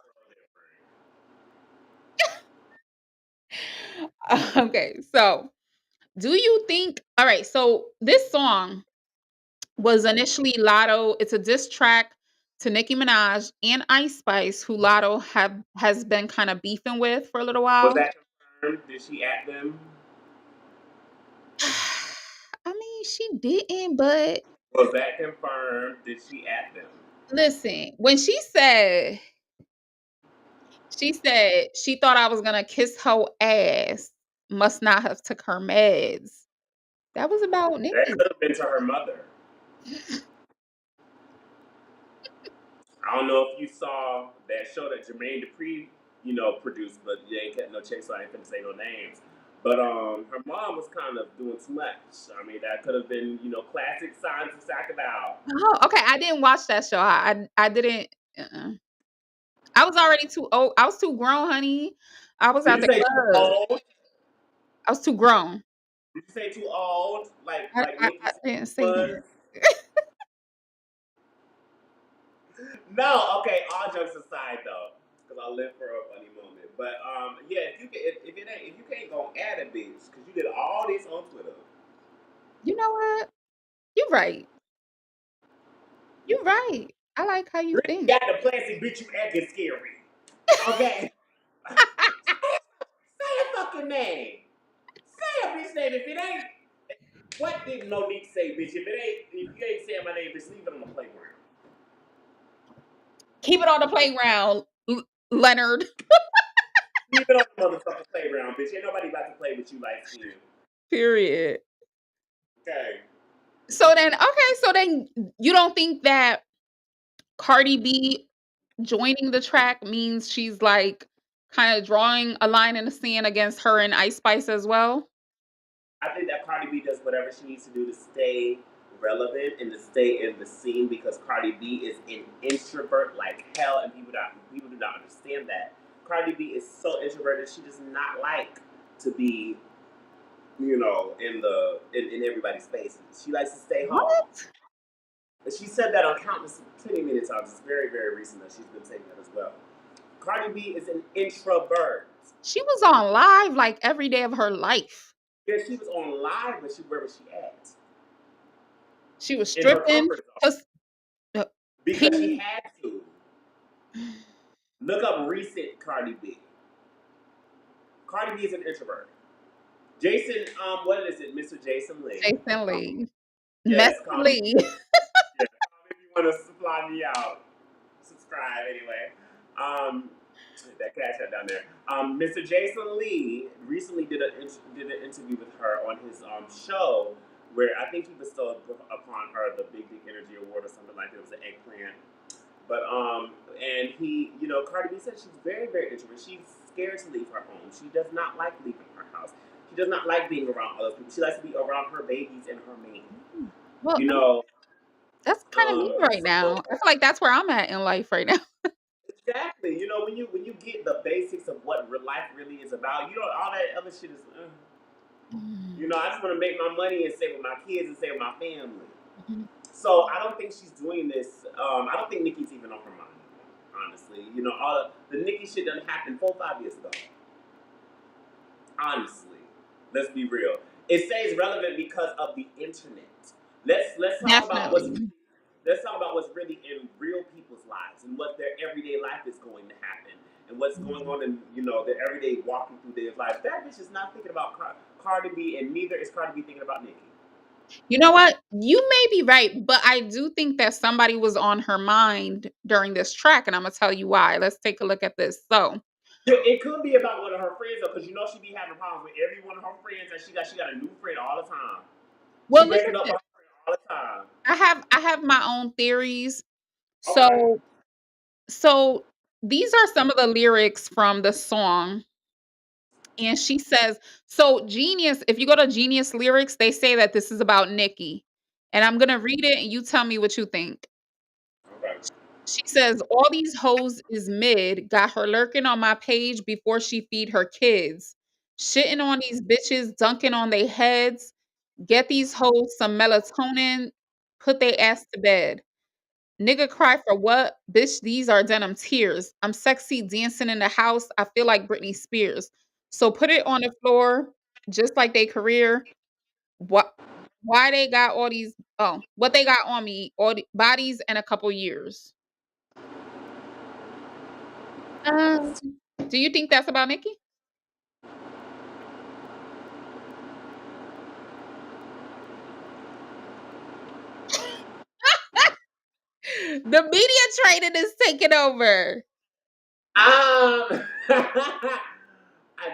Speaker 2: Okay. So do you think all right, so this song was initially Latto. It's a diss track to Nicki Minaj and Ice Spice, who Latto have has been kind of beefing with for a little
Speaker 1: Was
Speaker 2: while.
Speaker 1: that confirmed? Did she at them?
Speaker 2: I mean, she didn't, but
Speaker 1: Was that confirmed? Did she at them?
Speaker 2: listen, when she said she thought I was gonna kiss her ass, must not have took her meds. That was about
Speaker 1: That
Speaker 2: Nicki.
Speaker 1: could have been to her mother. I don't know if you saw that show that Jermaine Dupri, produced, but you ain't got no chase, so I ain't finna say no names. But her mom was kind of doing too much. I mean, that could have been, classic signs of Sacagawea.
Speaker 2: Oh, okay. I didn't watch that show. I didn't. I was already too old. I was too grown, honey. I was
Speaker 1: Did
Speaker 2: at
Speaker 1: you
Speaker 2: the
Speaker 1: say too
Speaker 2: club.
Speaker 1: old?
Speaker 2: I was too grown.
Speaker 1: Did you say too old? Like
Speaker 2: I
Speaker 1: Nikki
Speaker 2: didn't say
Speaker 1: was?
Speaker 2: that.
Speaker 1: No, okay. All jokes aside, though, because I live for a funny moment. But yeah, if you can't go at a bitch, because you did all this on Twitter.
Speaker 2: You know what? You're right. You're right. I like how you
Speaker 1: Really
Speaker 2: think.
Speaker 1: got the plastic bitch, you acting scary. Okay, say a fucking name. Say a bitch name. If it ain't, what did Monique say, bitch? If you ain't saying my name, bitch, leave it on the playground.
Speaker 2: Keep it on the playground, Leonard.
Speaker 1: Leave it on the motherfucking playground, bitch. Ain't nobody about to play with you like skin.
Speaker 2: Period.
Speaker 1: Okay.
Speaker 2: So then you don't think that Cardi B joining the track means she's like kind of drawing a line in the sand against her and Ice Spice as well?
Speaker 1: I think that Cardi B does whatever she needs to do to stay relevant and to stay in the scene because Cardi B is an introvert like hell, and people do not understand that. Cardi B is so introverted; she does not like to be, in everybody's faces. She likes to stay home.
Speaker 2: What?
Speaker 1: And she said that on countless, plenty many times. It's very, very recent that she's been saying that as well. Cardi B is an introvert.
Speaker 2: She was on live like every day of her life.
Speaker 1: Yeah, she was on live, but where was she at?
Speaker 2: She was
Speaker 1: In her
Speaker 2: stripping.
Speaker 1: comfort zone
Speaker 2: Just uh,
Speaker 1: because she
Speaker 2: pink.
Speaker 1: had to. Look up recent Cardi B. Cardi B is an introvert. Jason, what is it, Mr. Jason Lee?
Speaker 2: Jason Lee.
Speaker 1: Yes,
Speaker 2: Messy
Speaker 1: call me.
Speaker 2: Lee.
Speaker 1: Yeah, call me if you want to supply me out. Subscribe anyway. Um, that cash out down there. Mr. Jason Lee recently did an interview with her on his show where I think he bestowed upon her the Big Dick Energy Award or something like that. It was an eggplant. But and he, Cardi B said she's very, very introverted. She's scared to leave her home. She does not like leaving her house. She does not like being around other people. She likes to be around her babies and her man.
Speaker 2: Well,
Speaker 1: You know,
Speaker 2: that's kind of me right now.
Speaker 1: so
Speaker 2: I feel like that's where I'm at in life right now.
Speaker 1: exactly. When you get the basics of what life really is about, all that other shit is. I just want to make my money and stay with my kids and stay with my family. So I don't think she's doing this. I don't think Nicki's even on her mind. Honestly, all the Nicki shit done happened 4 5 years ago. Honestly, let's be real. It stays relevant because of the internet. Let's talk about
Speaker 2: Definitely.
Speaker 1: what's really in real people's lives and what their everyday life is going to happen. and what's going
Speaker 2: Mhm.
Speaker 1: on in their everyday walking through their lives. That bitch is not thinking about Cardi B, and neither is Cardi B thinking about Nicki.
Speaker 2: You know what? You may be right, but I do think that somebody was on her mind during this track, and Imma tell you why. Let's take a look at this. So,
Speaker 1: It could be about one of her friends though, because she be having problems with every one of her friends, and she got a new friend all the time. She
Speaker 2: well, look at
Speaker 1: breaking up
Speaker 2: this.
Speaker 1: with her friend all the time.
Speaker 2: I have my own theories.
Speaker 1: Okay.
Speaker 2: So so these are some of the lyrics from the song, and she says so Genius, if you go to Genius lyrics, they say that this is about Nicki, and I'm gonna read it, and you tell me what you think.
Speaker 1: Okay.
Speaker 2: She says, "All these hoes is mid, got her lurking on my page before she feed her kids. Shitting on these bitches, dunking on they heads. Get these hoes some melatonin, put they ass to bed. Nigga cry for what? Bitch, these are denim tears. I'm sexy dancing in the house. I feel like Britney Spears. So put it on the floor, just like they career. What? Why they got all these? Oh, what they got on me? All the bodies and a couple years. Um, do you think that's about Nicki? The media training is taking over.
Speaker 1: I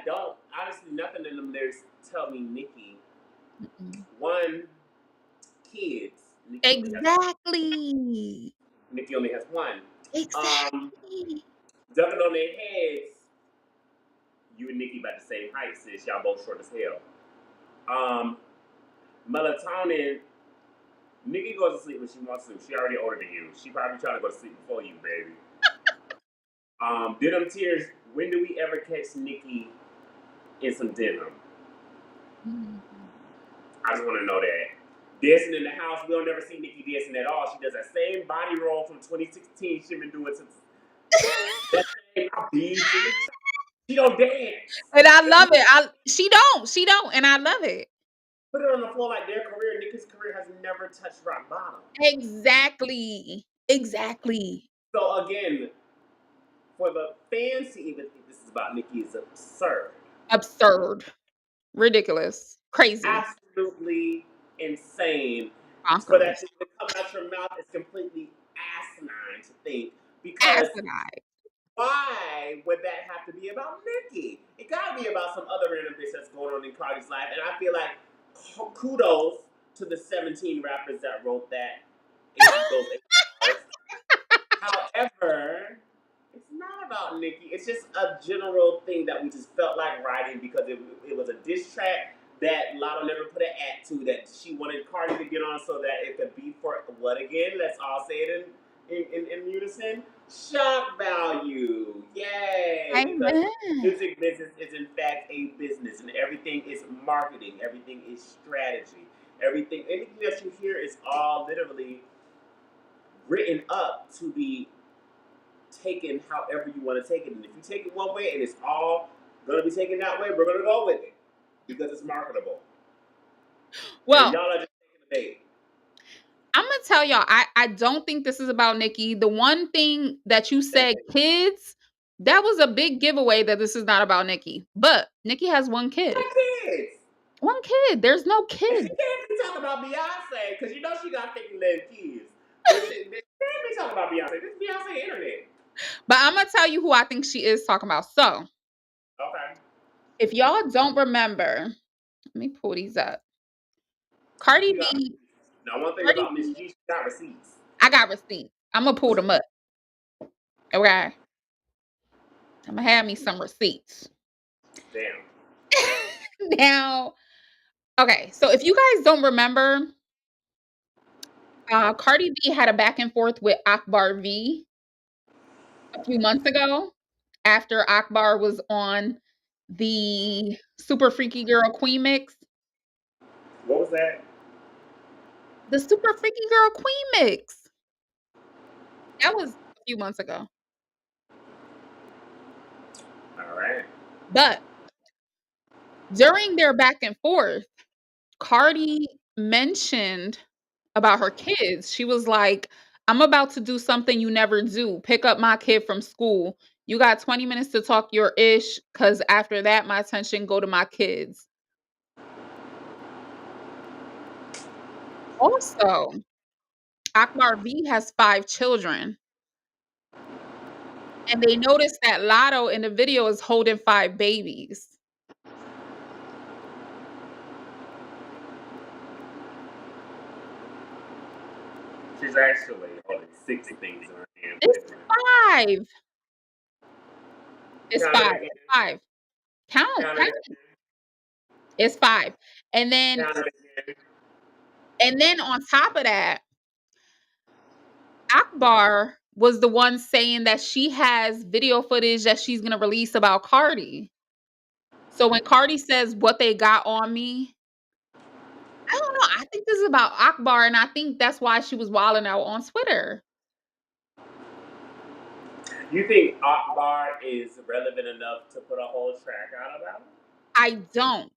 Speaker 1: don't honestly. Nothing in them lyrics tell me Nicki.
Speaker 2: Mm-mm.
Speaker 1: One, kids. Nicki only has one.
Speaker 2: Exactly.
Speaker 1: Nicki only has one. Um,
Speaker 2: Exactly.
Speaker 1: Dunking on their heads. You and Nicki about the same height, sis. Y'all both short as hell. Um, Melatonin. Nicki goes to sleep when she wants to. She already older than you. She probably trying to go to sleep before you, baby. Denim tears. When do we ever catch Nicki in some denim?
Speaker 2: Mhm.
Speaker 1: I just want to know that. Dancing in the house, we don't never see Nicki dancing at all. She does that same body roll from 2016 she been doing since that same beats in the She don't dance.
Speaker 2: And I
Speaker 1: If you
Speaker 2: love it. She don't, and I love it.
Speaker 1: put it on the floor like their career, Nicki's career has never touched rock bottom.
Speaker 2: Exactly. Exactly.
Speaker 1: So again, for the fans to even think this is about Nicki is absurd.
Speaker 2: Absurd. Ridiculous. Crazy.
Speaker 1: Absolutely insane. For that
Speaker 2: Bonkers.
Speaker 1: to even come out your mouth is completely asinine to think because
Speaker 2: Asinine.
Speaker 1: why would that have to be about Nicki? It gotta be about some other random bitch that's going on in Cardi's life. And I feel like kudos to the 17 rappers that wrote that those 8 bars. However, it's not about Nicki. It's just a general thing that we just felt like writing because it was a diss track that Latto never put an act to. That she wanted Cardi to get on so that it could be for what again? Let's all say it in unison. Shock value, yay! Because
Speaker 2: Amen.
Speaker 1: music business is in fact a business, and everything is marketing. Everything is strategy. Anything that you hear is all literally written up to be taken however you want to take it. And if you take it one way and it's all gonna be taken that way, we're gonna go with it because it's marketable. And
Speaker 2: Well,
Speaker 1: y'all are just taking the bait.
Speaker 2: Imma tell y'all, I don't think this is about Nicki. The one thing that you said, kids, that was a big giveaway that this is not about Nicki. But Nicki has 1 kid.
Speaker 1: What kids?
Speaker 2: 1 kid. There's no
Speaker 1: And she
Speaker 2: kid.
Speaker 1: can't be talking about Beyonce because she got 50 little kids. But she can't be talking about Beyonce. This is Beyonce internet.
Speaker 2: But Imma tell you who I think she is talking about. So,
Speaker 1: Okay.
Speaker 2: if y'all don't remember, let me pull these up.
Speaker 1: She
Speaker 2: Cardi
Speaker 1: got
Speaker 2: B
Speaker 1: receipts. Now one thing
Speaker 2: Cardi
Speaker 1: about Miss
Speaker 2: B
Speaker 1: G, she got receipts.
Speaker 2: I got receipts. Imma pull them up, okay? Imma have me some receipts.
Speaker 1: Damn.
Speaker 2: Now, okay, so if you guys don't remember, Cardi B had a back and forth with Akbar V a few months ago after Akbar was on the Super Freaky Girl Queen mix.
Speaker 1: What was that?
Speaker 2: The Super Freaky Girl Queen mix. That was a few months ago.
Speaker 1: All right.
Speaker 2: But during their back and forth, Cardi mentioned about her kids. She was like, "I'm about to do something you never do. Pick up my kid from school. You got 20 minutes to talk your ish, cause after that, my attention go to my kids. Also, Akbar V has 5 children, and they noticed that Latto in the video is holding 5 babies.
Speaker 1: She's actually holding 6 things in her hand. But
Speaker 2: It's
Speaker 1: anyway.
Speaker 2: 5. It's
Speaker 1: Count
Speaker 2: 5,
Speaker 1: it again.
Speaker 2: it's 5. Count,
Speaker 1: Count it
Speaker 2: count.
Speaker 1: again.
Speaker 2: It's 5. And then
Speaker 1: Count it again.
Speaker 2: and then on top of that, Akbar was the one saying that she has video footage that she's gonna release about Cardi. So when Cardi says, "What they got on me," I don't know, I think this is about Akbar, and I think that's why she was wilding out on Twitter.
Speaker 1: You think Akbar is relevant enough to put a whole track out about it?
Speaker 2: I don't,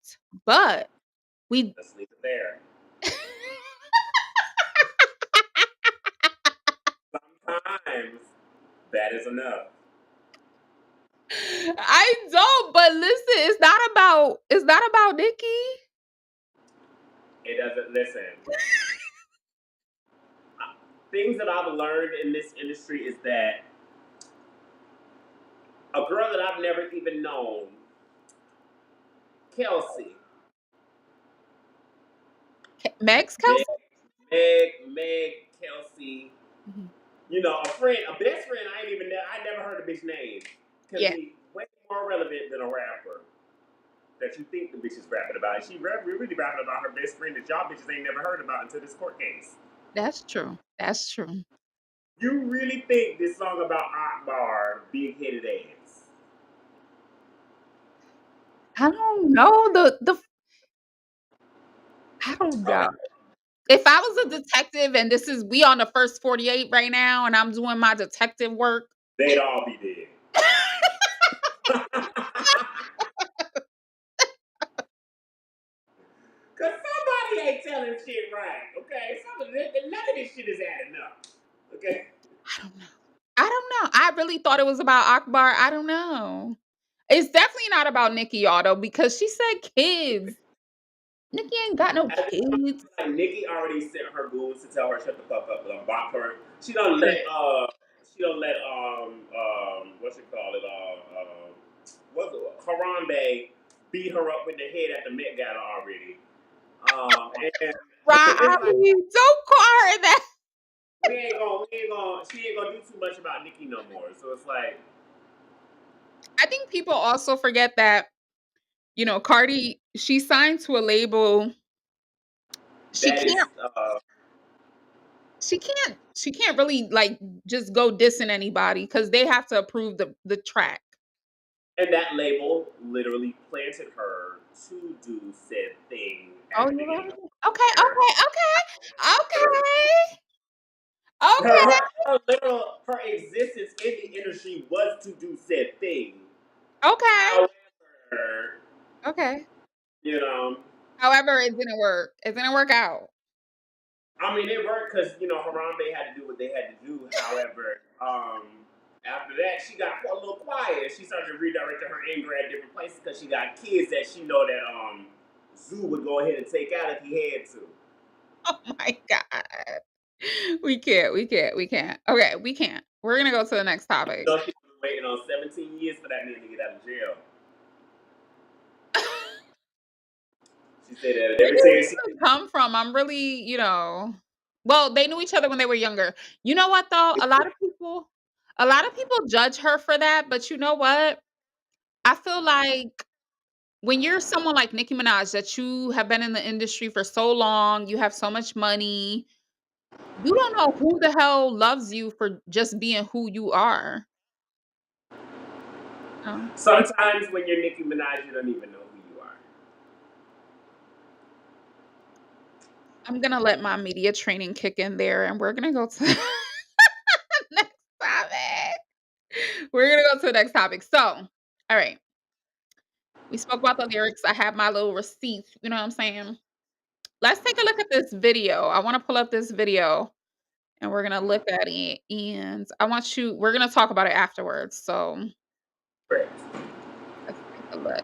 Speaker 2: but we
Speaker 1: Let's leave it there. Sometimes that is enough.
Speaker 2: I don't, but listen, it's not about Nicki.
Speaker 1: It doesn't listen. Things that I've learned in this industry is that a girl that I've never even known, Kelsey,
Speaker 2: Meg's
Speaker 1: Meg,
Speaker 2: Kelsey?
Speaker 1: Meg, Kelsey,
Speaker 2: Mhm.
Speaker 1: a friend, a best friend. I never heard a bitch name can
Speaker 2: Yeah,
Speaker 1: be way more relevant than a rapper that you think the bitch is rapping about. And she really rapping about her best friend that y'all bitches ain't never heard about until this court case.
Speaker 2: that's true. That's true.
Speaker 1: You really think this song about Akbar big headed ass?
Speaker 2: I don't know I don't know.
Speaker 1: Okay,
Speaker 2: If I was a detective and this is we on the first 48 right now and I'm doing my detective work.
Speaker 1: they'd all be dead. Cause somebody ain't telling shit right, okay? None of this shit is adding up, okay?
Speaker 2: I don't know. I don't know. I really thought it was about Akbar. I don't know. It's definitely not about Nicki, y'all, though, because she said kids. Nicki ain't got no
Speaker 1: At this point, I
Speaker 2: kids.
Speaker 1: feel like Nicki already sent her goons to tell her shut the fuck up and block her.
Speaker 2: True.
Speaker 1: She don't let what's it called it what's it Harambe beat her up with the head at the Met Gala already. And
Speaker 2: Right. I
Speaker 1: it's like
Speaker 2: mean, don't call her that.
Speaker 1: she ain't gonna do too much about Nicki no more. So it's like
Speaker 2: I think people also forget that, Cardi, she signed to a label. She
Speaker 1: that is
Speaker 2: can't she can't really like just go dissing anybody because they have to approve the track.
Speaker 1: and that label literally planted her to do said thing at
Speaker 2: Oh,
Speaker 1: the
Speaker 2: you're
Speaker 1: beginning
Speaker 2: right.
Speaker 1: of
Speaker 2: Okay,
Speaker 1: the year.
Speaker 2: okay, okay,
Speaker 1: Her,
Speaker 2: okay, okay,
Speaker 1: her existence in the industry was to do said thing.
Speaker 2: okay,
Speaker 1: However,
Speaker 2: okay.
Speaker 1: you know,
Speaker 2: However, it didn't work. It didn't work out.
Speaker 1: I mean, it worked because Harambe had to do what they had to do. However, after that, she got a little quiet. She started redirecting her anger at different places because she got kids that she know that Zoo would go ahead and take out if he had to.
Speaker 2: Oh my god. We can't. Okay, we can't. We're gonna go to the next
Speaker 1: You
Speaker 2: topic.
Speaker 1: know, she's been waiting on 17 years for that man to get out of jail. She said that
Speaker 2: Where
Speaker 1: every
Speaker 2: did
Speaker 1: time
Speaker 2: this even come from? I'm really, well, they knew each other when they were younger. You know what though? A lot of people judge her for that, but you know what? I feel like when you're someone like Nicki Minaj that you have been in the industry for so long, you have so much money, you don't know who the hell loves you for just being who you are. Oh,
Speaker 1: sometimes when you're Nicki Minaj, you don't even know who you are.
Speaker 2: I'm gonna let my media training kick in there, and we're gonna go to the next topic. We're gonna go to the next topic. So, all right, we spoke about the lyrics. I have my little receipts. You know what I'm saying? Let's take a look at this video. I want to pull up this video, and we're gonna look at it. And we're gonna talk about it afterwards. So.
Speaker 1: Great.
Speaker 2: Let's take a look.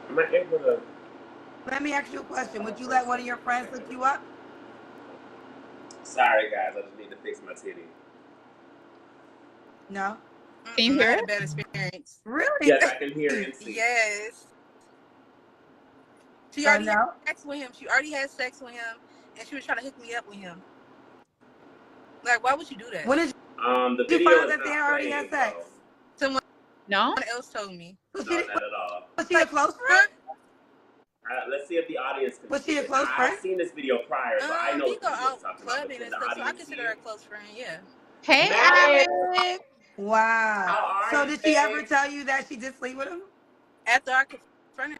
Speaker 1: Am I able to?
Speaker 3: Let me ask you a question. Would you let one of your friends look you up?
Speaker 1: Sorry, guys. I just need to fix my titty.
Speaker 3: No.
Speaker 2: Can you
Speaker 4: I
Speaker 2: hear
Speaker 4: had a
Speaker 2: it?
Speaker 4: bad experience.
Speaker 3: Really?
Speaker 1: Yes, I can hear and see.
Speaker 4: Yes. She
Speaker 3: So
Speaker 4: already had
Speaker 3: no.
Speaker 4: sex with him. She already had sex with him, and she was trying to hook me up with him. Like, why would you do that?
Speaker 3: When did
Speaker 1: The
Speaker 3: you
Speaker 1: video
Speaker 3: find out
Speaker 1: is
Speaker 3: that they
Speaker 1: not
Speaker 3: already
Speaker 1: playing
Speaker 3: had sex?
Speaker 1: though.
Speaker 4: Someone
Speaker 2: No?
Speaker 4: else told me.
Speaker 3: Was
Speaker 1: No,
Speaker 3: she,
Speaker 1: not at all.
Speaker 3: was she a close friend?
Speaker 1: Let's see if the audience can
Speaker 3: Was
Speaker 1: see
Speaker 3: she a
Speaker 1: it.
Speaker 3: close
Speaker 1: Now,
Speaker 3: friend?
Speaker 1: I've seen this video prior, so I know
Speaker 4: We
Speaker 1: what
Speaker 4: go
Speaker 1: the video is
Speaker 4: out
Speaker 1: talking about. But
Speaker 4: clubbing
Speaker 1: can
Speaker 4: and
Speaker 1: the
Speaker 4: stuff, so I
Speaker 1: audience see
Speaker 4: consider her a
Speaker 1: it?
Speaker 4: close friend. Yeah.
Speaker 2: Hey,
Speaker 1: Alex,
Speaker 2: Alex.
Speaker 3: Wow.
Speaker 1: how are
Speaker 3: So
Speaker 1: you,
Speaker 3: did she ever
Speaker 1: babe?
Speaker 3: tell you that she did sleep with him?
Speaker 4: After I confronted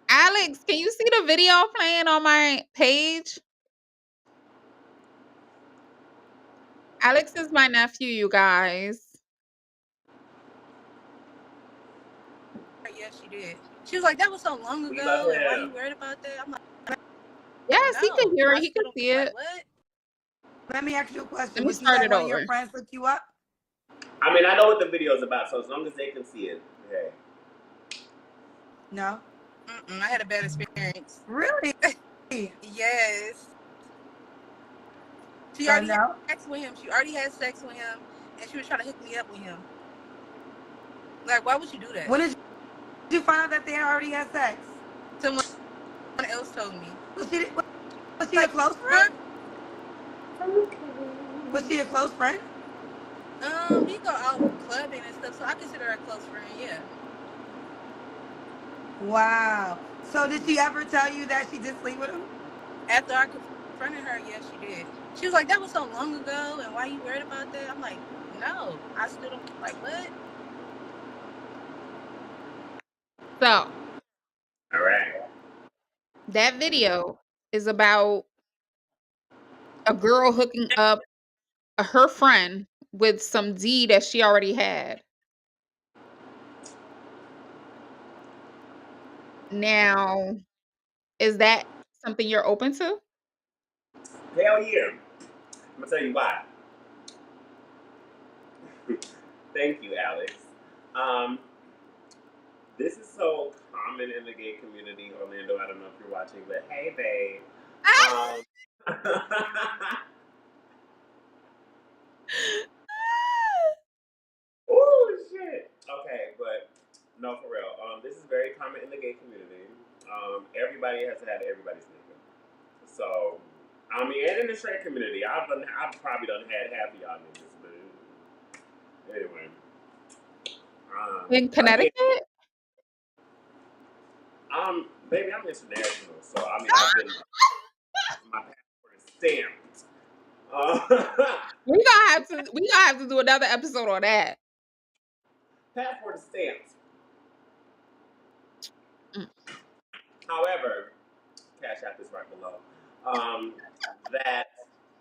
Speaker 2: Alex, can you see the video playing on my page? Alex is my nephew, you guys.
Speaker 4: her, yes, she did. She was like, "That was so long
Speaker 1: We love
Speaker 4: ago, and why
Speaker 1: him.
Speaker 4: you worried about that?" I'm like,
Speaker 2: Yes, he could
Speaker 4: "No,
Speaker 2: hear
Speaker 4: I
Speaker 2: it. He
Speaker 4: still
Speaker 2: could
Speaker 4: don't
Speaker 2: see
Speaker 4: like
Speaker 2: it.
Speaker 4: what."
Speaker 3: Let me ask you a question.
Speaker 2: Let me
Speaker 3: Would you
Speaker 2: start
Speaker 3: let
Speaker 2: it
Speaker 3: one of your
Speaker 2: over.
Speaker 3: friends look you up?
Speaker 1: I mean, I know what the video is about, so as long as they can see it, okay.
Speaker 3: No.
Speaker 4: I had a bad experience.
Speaker 3: Really?
Speaker 4: Yes. She
Speaker 3: So
Speaker 4: already had
Speaker 3: no.
Speaker 4: sex with him. She already had sex with him, and she was trying to hook me up with him. Like, why would you do that?
Speaker 3: When did you find out that they already had sex?
Speaker 4: Someone else told me.
Speaker 3: Was she a close friend? Was she a close friend?
Speaker 4: We go out clubbing and stuff, so I consider her a close friend. Yeah.
Speaker 3: Wow. So did she ever tell you that she did sleep with him?
Speaker 4: After I confronted her, yes, she did. She was like, "That was so long ago, and why you worried about that?" I'm like, "No, I still don't like what."
Speaker 2: So,
Speaker 1: All right.
Speaker 2: that video is about a girl hooking up her friend with some D that she already had. Now, is that something you're open to?
Speaker 1: Hell yeah. I'm gonna tell you why. Thank you, Alex. Um, this is so common in the gay community, Orlando. I don't know if you're watching, but hey, babe. Oh shit. Okay, but no, for real. This is very common in the gay community. Everybody has had everybody's nigga. So, I mean, and in the straight community, I've probably done had half of y'all niggas, but anyway.
Speaker 2: In
Speaker 1: Again,
Speaker 2: Connecticut?
Speaker 1: baby, I'm international, so I mean, I've been my passport is stamped.
Speaker 2: We gonna have to do another episode on that.
Speaker 1: Passport is stamped.
Speaker 2: Mm.
Speaker 1: However, Cash App is right below. That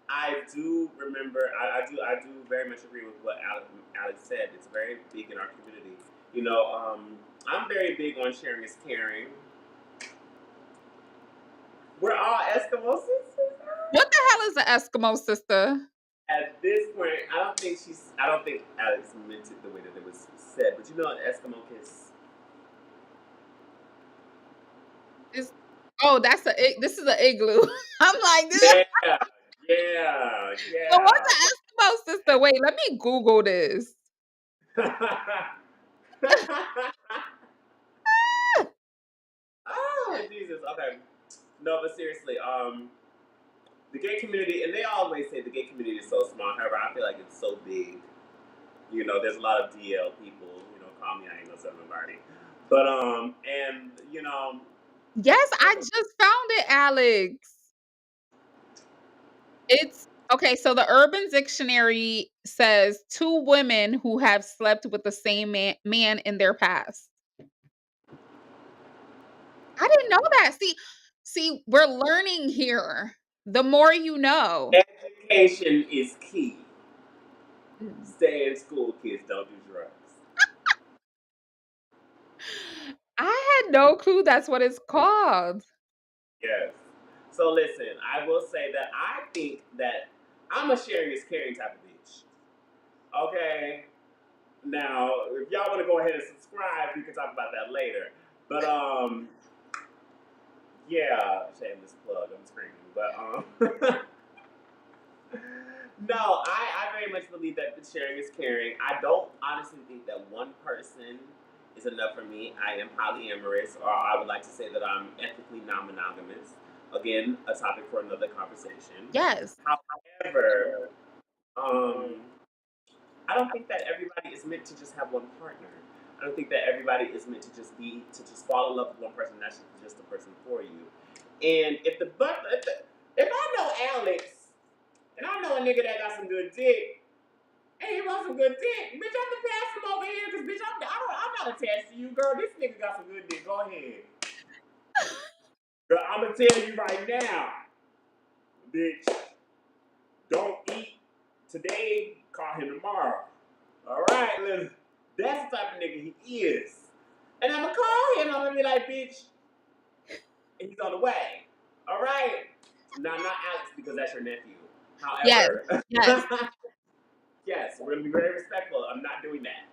Speaker 1: I do remember. I do very much agree with what Alex said. It's very big in our community. You know, I'm very big on sharing is caring. We're all Eskimo sisters.
Speaker 2: What the hell is an Eskimo sister?
Speaker 1: At this point, I don't think Alex meant it the way that it was said. But you know, an Eskimo kiss.
Speaker 2: This is an igloo. I'm like this.
Speaker 1: Yeah, yeah,
Speaker 2: So what's
Speaker 1: yeah.
Speaker 2: an Eskimo sister? Wait, let me Google this.
Speaker 1: Oh Jesus. Okay. No, but seriously, the gay community, and they always say the gay community is so small. However, I feel like it's so big. You know, there's a lot of DL people. You know, call me. I ain't gonna tell nobody. But and you know,
Speaker 2: Yes, I just found it, Alex. It's okay. So the Urban Dictionary says two women who have slept with the same man in their past. I didn't know that. See, we're learning here. The more you know.
Speaker 1: education is key.
Speaker 2: Mm.
Speaker 1: Stay in school, kids. Don't do drugs.
Speaker 2: I had no clue that's what it's called.
Speaker 1: Yes. So listen, I will say that I think that I'm a sharing is caring type of bitch. Okay. Now, if y'all want to go ahead and subscribe, we can talk about that later. But yeah, shameless plug. I'm screaming, but no, I very much believe that the sharing is caring. I don't honestly think that one person is enough for me. I am polyamorous, or I would like to say that I'm ethically non-monogamous. Again, a topic for another conversation.
Speaker 2: Yes.
Speaker 1: However, um, I don't think that everybody is meant to just have one partner. I don't think that everybody is meant to just fall in love with one person. That's just the person for you. And if I know Alex and I know a nigga that got some good dick, and he wants some good dick, bitch, I'm gonna pass him over here because bitch, I'm not attached to you, girl. This nigga got some good dick. Go ahead, girl. I'm gonna tell you right now, bitch. Don't eat today. Call him tomorrow. All right, listen. That's the type of nigga he is. And I'm gonna call him. I'm gonna be like, bitch, and he's on the way. All right. Now, not Alex because that's your nephew.
Speaker 2: Yes.
Speaker 1: However,
Speaker 2: Yes.
Speaker 1: yes, we're gonna be very respectful. I'm not doing that.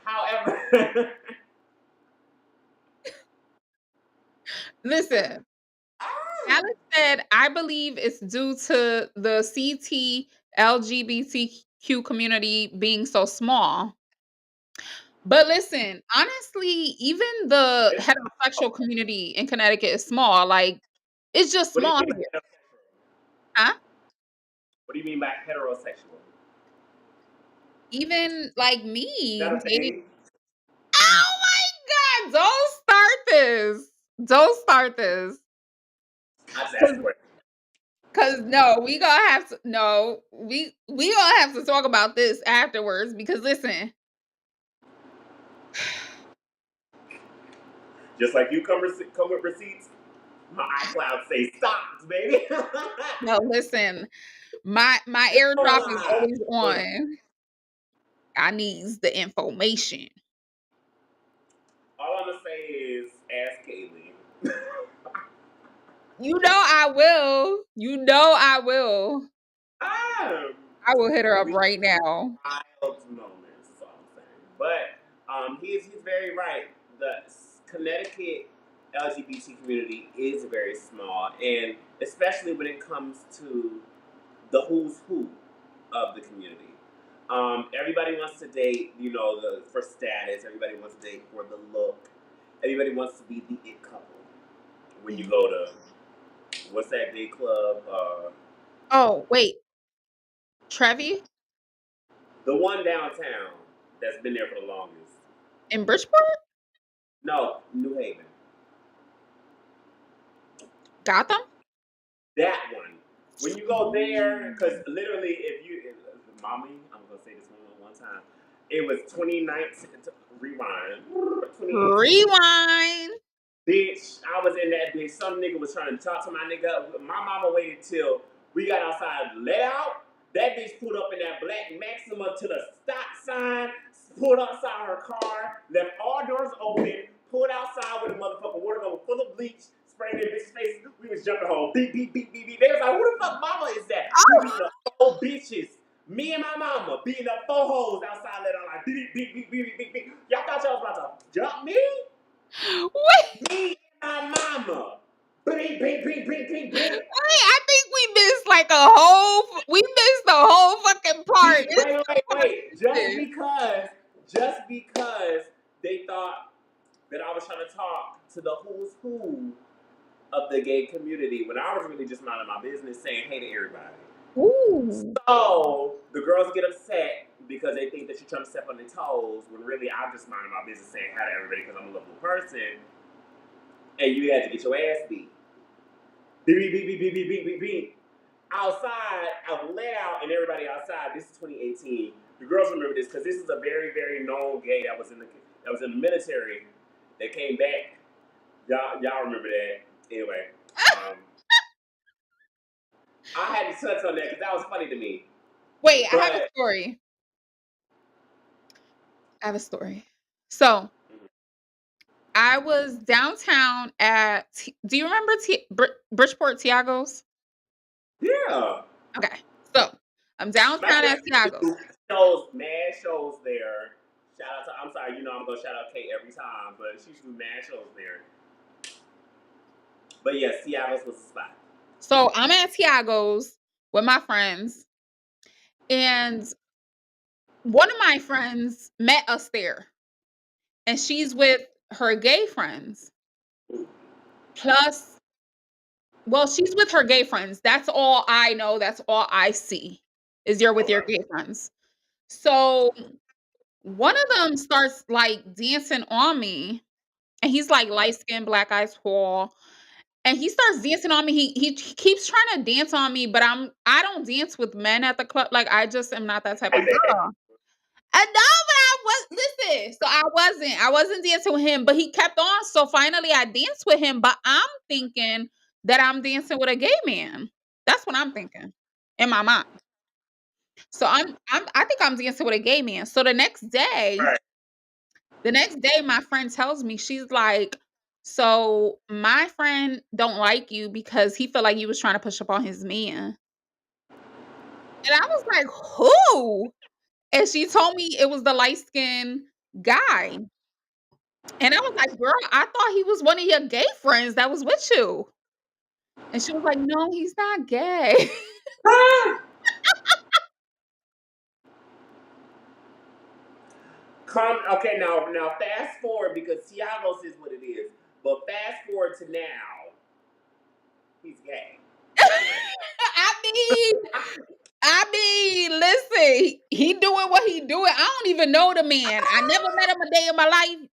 Speaker 1: However,
Speaker 2: Listen,
Speaker 1: oh,
Speaker 2: Alex said, I believe it's due to the CT LGBTQ community being so small. But listen, honestly, even the
Speaker 1: it's
Speaker 2: heterosexual
Speaker 1: small.
Speaker 2: community in Connecticut is small. Like, it's just
Speaker 1: What do you
Speaker 2: small
Speaker 1: mean by
Speaker 2: here.
Speaker 1: heterosexual?
Speaker 2: Huh?
Speaker 1: What do you mean by heterosexual?
Speaker 2: Even like
Speaker 1: Is
Speaker 2: me
Speaker 1: that a
Speaker 2: dating.
Speaker 1: thing?
Speaker 2: Oh my God, don't start this. Don't start this.
Speaker 1: I just asked
Speaker 2: Cause,
Speaker 1: the question.
Speaker 2: 'Cause no, we gonna have to no, we gonna have to talk about this afterwards because listen,
Speaker 1: Just like you come with receipts, my iCloud say stocks, baby.
Speaker 2: no, listen. My
Speaker 1: It's no
Speaker 2: airdrop is
Speaker 1: lie.
Speaker 2: always
Speaker 1: Look,
Speaker 2: on. I needs the information.
Speaker 1: all I'm gonna say is ask Kaylee.
Speaker 2: You know I will. You know I will.
Speaker 1: um,
Speaker 2: I will hit her up
Speaker 1: we
Speaker 2: right now.
Speaker 1: wild moments, is all I'm saying. But he's very right. The Connecticut LGBT community is very small, and especially when it comes to the who's who of the community. Everybody wants to date, for status. Everybody wants to date for the look. Everybody wants to be the it couple. When you
Speaker 2: Mhm.
Speaker 1: go to what's that gay club?
Speaker 2: Oh, wait. Trevi
Speaker 1: The one downtown that's been there for the longest.
Speaker 2: in Bridgeport?
Speaker 1: No, New Haven.
Speaker 2: Gotham?
Speaker 1: That one. When you go there, because literally, mommy, I'm gonna say this one time. It was 2019. Rewind. 2018.
Speaker 2: Rewind.
Speaker 1: Bitch, I was in that bitch. Some nigga was trying to talk to my nigga. My mama waited till we got outside, let out. That bitch pulled up in that black Maxima to the stop sign, pulled outside her car, left all doors open, pulled outside with a motherfucking water gun full of bleach, spraying in bitch's face. We was jumping home. Beep, beep, beep, beep, beep. They was like, who the fuck mama is that? We beating up four bitches. Me and my mama beating up four hoes outside, let out like beep, beep, beep, beep, beep, beep. Y'all thought y'all was about to jump me?
Speaker 2: Wait,
Speaker 1: Me and my mama. Bing, bing, bing, bing, bing, bing.
Speaker 2: I think we missed like we missed the whole fucking part. It's so
Speaker 1: Wait. Just
Speaker 2: crazy.
Speaker 1: because they thought that I was trying to talk to the who's who of the gay community when I was really just minding my business saying hey to everybody.
Speaker 2: Ooh.
Speaker 1: So the girls get upset because they think that you're trying to step on their toes when really I'm just minding my business saying hi to everybody because I'm a lovable person and you had to get your ass beat. Beep, beep, beep, beep, beep, beep, beep, beep, beep. Outside, out loud, and everybody outside. This is 2018. The girls remember this because this is a very, very known gay that was in the military that came back. Y'all remember that? Anyway, um, I had to touch on that because that was funny to me.
Speaker 2: Wait, I have a
Speaker 1: But
Speaker 2: story. I have a story. So I was downtown do you remember Bridgeport Tiago's?
Speaker 1: yeah,
Speaker 2: Okay. So I'm
Speaker 1: matter of
Speaker 2: downtown at
Speaker 1: fact, we used to
Speaker 2: Tiago's.
Speaker 1: do shows, mad shows there. Shout out to, I'm sorry, you know I'm gonna shout out Kate every time, but she used to do mad shows there. But yes, Seattle's was the spot.
Speaker 2: So I'm at Tiago's with my friends, and one of my friends met us there, and she's with her gay friends. Plus, well, she's with her gay friends. That's all I know. That's all I see is you're with your
Speaker 1: Okay.
Speaker 2: gay friends. So one of them starts like dancing on me, and he's like light skinned, black eyes tall. And he starts dancing on me. He keeps trying to dance on me, but I don't dance with men at the club. Like I just am not that type
Speaker 1: I
Speaker 2: of
Speaker 1: bet.
Speaker 2: girl. I know, but I was listen. So I wasn't dancing with him, but he kept on. So finally, I danced with him. But I'm thinking that I'm dancing with a gay man. That's what I'm thinking in my mind. So I think I'm dancing with a gay man. So
Speaker 1: Right.
Speaker 2: the next day, my friend tells me she's like, "So my friend don't like you because he felt like you was trying to push up on his man." And I was like, "Who?" And she told me it was the light skinned guy. And I was like, "Girl, I thought he was one of your gay friends that was with you." And she was like, "No, he's not gay."
Speaker 1: Ah! Okay, now fast forward because Tiago's is what it is. But fast forward to now, he's gay.
Speaker 2: I mean, listen, he doing what he doing. I don't even know the man. I never met him a day in my life.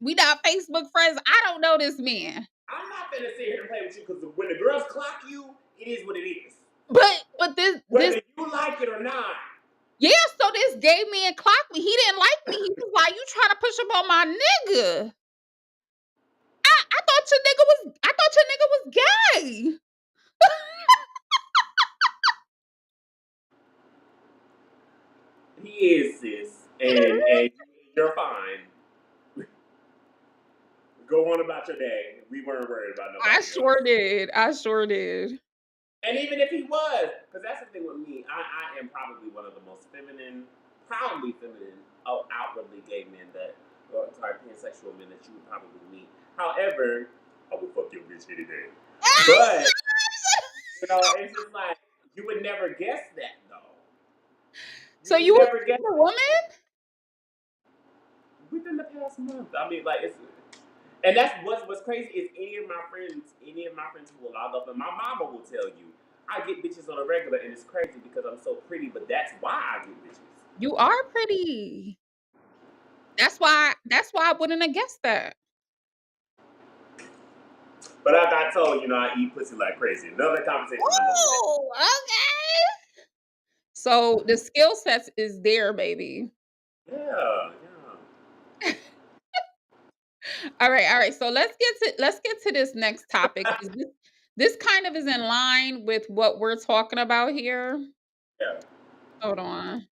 Speaker 2: We not Facebook friends. I don't know this man.
Speaker 1: I'm not gonna sit here and play with you because when the girls clock you, it is what it is.
Speaker 2: But this
Speaker 1: Whether you like it or not.
Speaker 2: yeah, so this gay man clocked me. He didn't like me. He was like, "You trying to push up on my nigga." I thought your nigga was gay.
Speaker 1: He is, sis. And you're fine. Go on about your day. We weren't worried about
Speaker 2: I
Speaker 1: nobody else.
Speaker 2: sure did. I sure did.
Speaker 1: And even if he was, because that's the thing with me, I am probably one of the most feminine, proudly feminine, outwardly gay men that, or sorry, pansexual men that you would probably meet. However, I would fuck your bitch any day. But, you know, it's just like, you would never guess that, though. You
Speaker 2: So
Speaker 1: would
Speaker 2: you was
Speaker 1: never guess
Speaker 2: with a woman?
Speaker 1: within the past month. I mean, like, it's, and that's what's crazy is any of my friends who will log up, and my mama will tell you, I get bitches on a regular, and it's crazy because I'm so pretty, but that's why I get bitches.
Speaker 2: You are pretty. That's why I wouldn't have guessed that.
Speaker 1: But I got told, you know, I eat pussy like crazy. Another conversation for another day.
Speaker 2: Oh, okay. So the skill sets is there, baby.
Speaker 1: Yeah,
Speaker 2: All right. So let's get to this next topic. This kind of is in line with what we're talking about here.
Speaker 1: yeah.
Speaker 2: Hold on.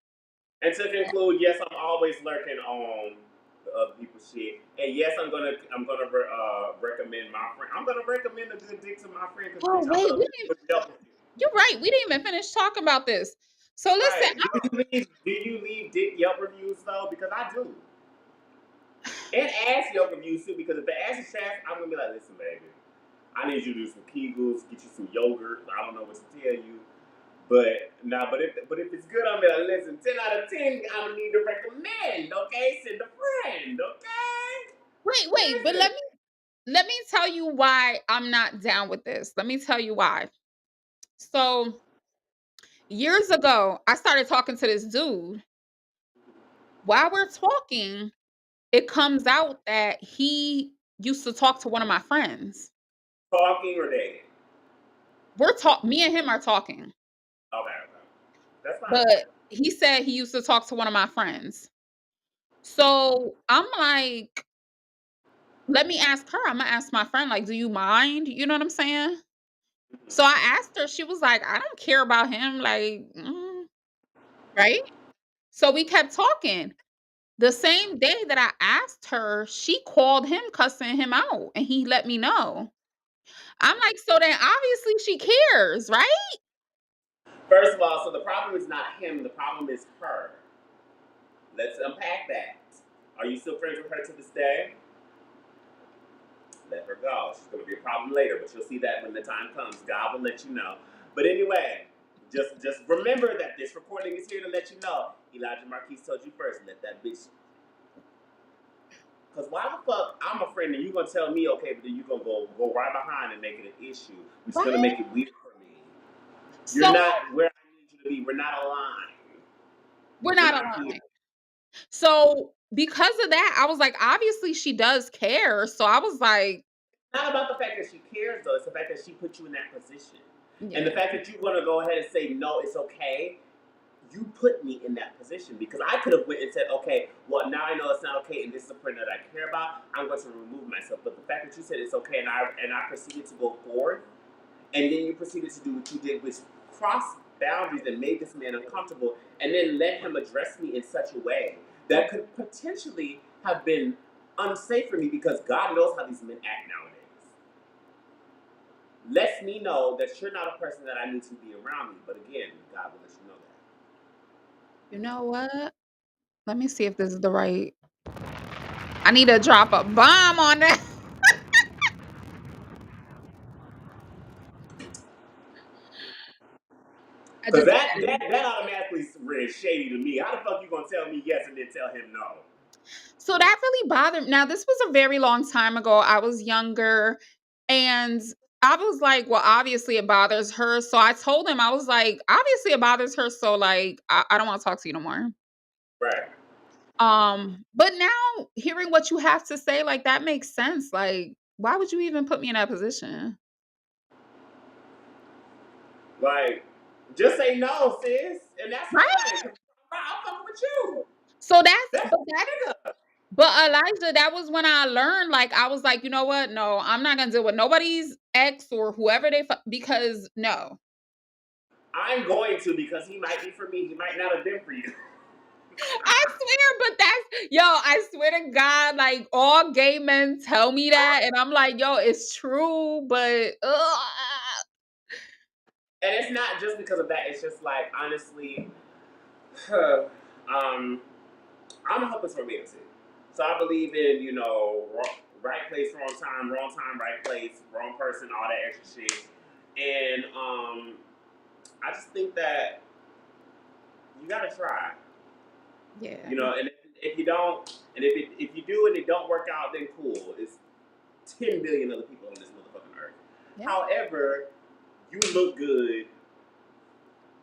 Speaker 1: And to conclude, yes, I'm always lurking on the other people's shit, and yes, recommend my friend. I'm gonna recommend a good dick to my friend because
Speaker 2: Oh
Speaker 1: bitch, I'm
Speaker 2: wait,
Speaker 1: gonna
Speaker 2: we
Speaker 1: put
Speaker 2: didn't.
Speaker 1: you with help.
Speaker 2: You're right. We didn't even finish talking about this. So listen,
Speaker 1: Right? Do you leave dick Yelp reviews though? Because I do. And ass Yelp reviews too, because if the ass is trash, I'm gonna be like, listen, baby, I need you to do some Kegels, get you some yogurt. I don't know what to tell you, but if it's good, I'm gonna be like, listen, 10 out of 10, I'm gonna need to recommend. Okay, send a friend. Okay,
Speaker 2: wait, but
Speaker 1: listen.
Speaker 2: let me tell you why I'm not down with this. Let me tell you why. So years ago, I started talking to this dude. While we're talking, it comes out that he used to talk to one of my friends.
Speaker 1: Talking or dating?
Speaker 2: Me and him are talking.
Speaker 1: Okay, that's fine.
Speaker 2: But he said he used to talk to one of my friends. So I'm like, let me ask her. I'm gonna ask my friend, like, do you mind? You know what I'm saying? So I asked her, she was like, I don't care about him. Like, right? So we kept talking. The same day that I asked her, she called him cussing him out and he let me know. I'm like, so then obviously she cares, right?
Speaker 1: First of all, so the problem is not him. The problem is her. Let's unpack that. Are you still friends with her to this day? Let her go. She's going to be a problem later, but you'll see that when the time comes. God will let you know. But anyway, just remember that this recording is here to let you know. Elijah Marquise told you first. Let that bitch. Because why the fuck I'm a friend and you gonna tell me okay, but then you gonna go right behind and make it an issue, which is gonna
Speaker 2: Right?
Speaker 1: make it weird for me. You're
Speaker 2: So
Speaker 1: not where I need you to be. We're not aligned.
Speaker 2: we're
Speaker 1: We're
Speaker 2: not
Speaker 1: not here.
Speaker 2: aligned. So because of that, I was like, obviously she does care. So I was like,
Speaker 1: Not about the fact that she cares though. It's the fact that she put you in that position, and the
Speaker 2: yeah,
Speaker 1: fact that you're gonna go ahead and say no, it's okay. You put me in that position because I could have went and said, okay, well now I know it's not okay, and this is a friend that I care about. I'm going to remove myself. But the fact that you said it's okay, and I proceeded to go forward, and then you proceeded to do what you did, which crossed boundaries and made this man uncomfortable, and then let him address me in such a way that could potentially have been unsafe for me because God knows how these men act nowadays. Lets me know that you're not a person that I need to be around me. But again, God will let you know
Speaker 2: you know what? Let me see if this is the right. I need to drop a bomb on that. I
Speaker 1: that. Because
Speaker 2: just
Speaker 1: that automatically read shady to me. How the fuck you gonna tell me yes and then tell him no?
Speaker 2: so that really bothered me. Now, this was a very long time ago. I was younger and I was like, well, obviously it bothers her. So I told him, I was like, obviously it bothers her. So like, I don't want to talk to you no more.
Speaker 1: Right.
Speaker 2: But now hearing what you have to say, like that makes sense. Like, why would you even put me in that position?
Speaker 1: Like, just say no, sis, and that's
Speaker 2: Right?
Speaker 1: fine. 'Cause I'm fucking with you.
Speaker 2: So that's
Speaker 1: That's
Speaker 2: but that
Speaker 1: nigga.
Speaker 2: but Elijah, that was when I learned, like, I was like, you know what? No, I'm not gonna deal with nobody's ex or whoever because no.
Speaker 1: I'm going to because he might be for me. He might not have been for you.
Speaker 2: I swear, but that's yo, I swear to God, like all gay men tell me that, and I'm like, yo, it's true, but
Speaker 1: And it's not just because of that. It's just like honestly, um, I'm a hopeless romantic. So I believe in, right place, wrong time, right place, wrong person, all that extra shit. And I just think that you gotta try.
Speaker 2: yeah,
Speaker 1: And if you don't, and if you do and it don't work out, then cool. It's 10 billion other people on this motherfucking earth.
Speaker 2: yeah.
Speaker 1: However, you look good,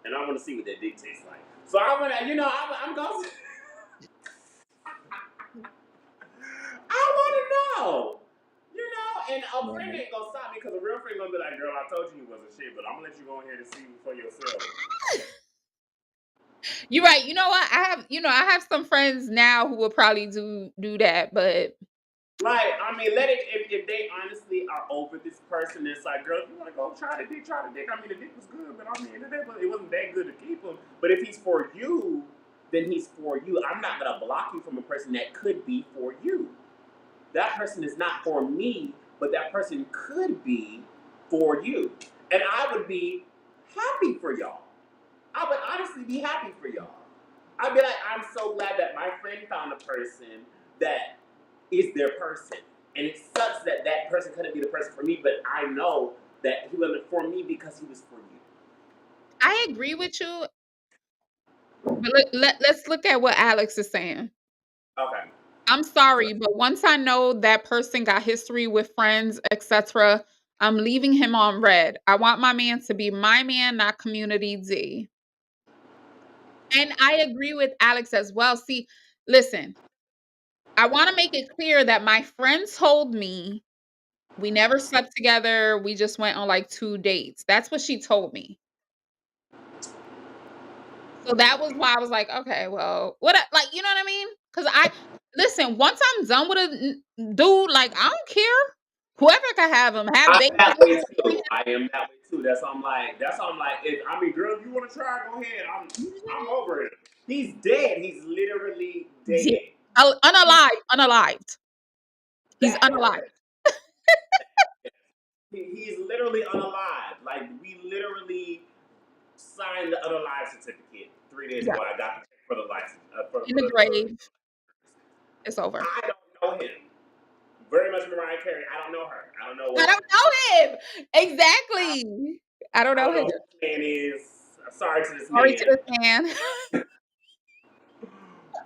Speaker 1: and I want to see what that dick tastes like. So I want to, I'm going. I want to know. And a friend
Speaker 2: Yeah.
Speaker 1: ain't gonna stop me because a real friend gonna be like, "Girl, I told you wasn't shit, but I'm gonna let you go in here to see for yourself."
Speaker 2: You're right. You know what? I have some friends now who will probably do that, but
Speaker 1: Like, I mean, let it. If they honestly are over this person, it's like, girl, if you want to go try the dick, try the dick. I mean, the dick was good, but I mean, it wasn't that good to keep him. But if he's for you, then he's for you. I'm not gonna block you from a person that could be for you. That person is not for me, but that person could be for you. And I would be happy for y'all. I would honestly be happy for y'all. I'd be like, I'm so glad that my friend found a person that is their person. And it sucks that that person couldn't be the person for me, but I know that he wasn't for me because he was for you.
Speaker 2: I agree with you. But let's look at what Alex is saying.
Speaker 1: Okay.
Speaker 2: I'm
Speaker 1: So,
Speaker 2: sorry, but once I know that person got history with friends, etc., I'm leaving him on red. I want my man to be my man, not community D. And I agree with Alex as well. See, listen, I want to make it clear that my friend told me we never slept together. We just went on like 2 dates. That's what she told me. So that was why I was like, okay, well, like, you know what I mean? Because listen, once I'm done with a dude, like, I don't care. Whoever can have him, have
Speaker 1: I'm
Speaker 2: babies.
Speaker 1: that way too. I am that way too. That's why I'm like, girl, if you want to try, go ahead. I'm over it. He's dead. He's literally
Speaker 2: Yeah.
Speaker 1: dead. He's
Speaker 2: Unalived. He's
Speaker 1: that part.
Speaker 2: unalived.
Speaker 1: He's literally unalive. Like we literally signed the unalive certificate 3 days
Speaker 2: Yeah,
Speaker 1: ago. I got the check for the license
Speaker 2: in the grave. It's over.
Speaker 1: I don't know him. Very much Mariah Carey. I don't know her. I don't know
Speaker 2: I
Speaker 1: what.
Speaker 2: don't know him.
Speaker 1: I,
Speaker 2: Exactly. I don't
Speaker 1: I
Speaker 2: know
Speaker 1: don't know
Speaker 2: him.
Speaker 1: who this man is. I'm sorry to this
Speaker 2: Sorry to
Speaker 1: man.
Speaker 2: this man.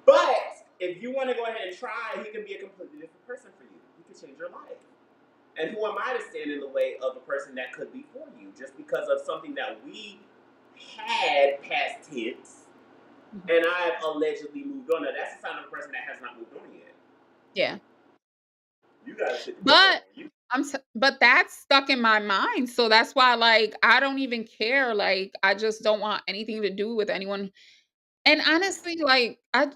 Speaker 1: But if you want to go ahead and try, he can be a completely different person for you. He can change your life. And who am I to stand in the way of a person that could be for you just because of something that we had past tense and I've allegedly moved on? Now, that's the sign of a person that has not moved on yet.
Speaker 2: Yeah.
Speaker 1: You got to shit to move on.
Speaker 2: But but that's stuck in my mind. So that's why like I don't even care. Like I just don't want anything to do with anyone. And honestly, like I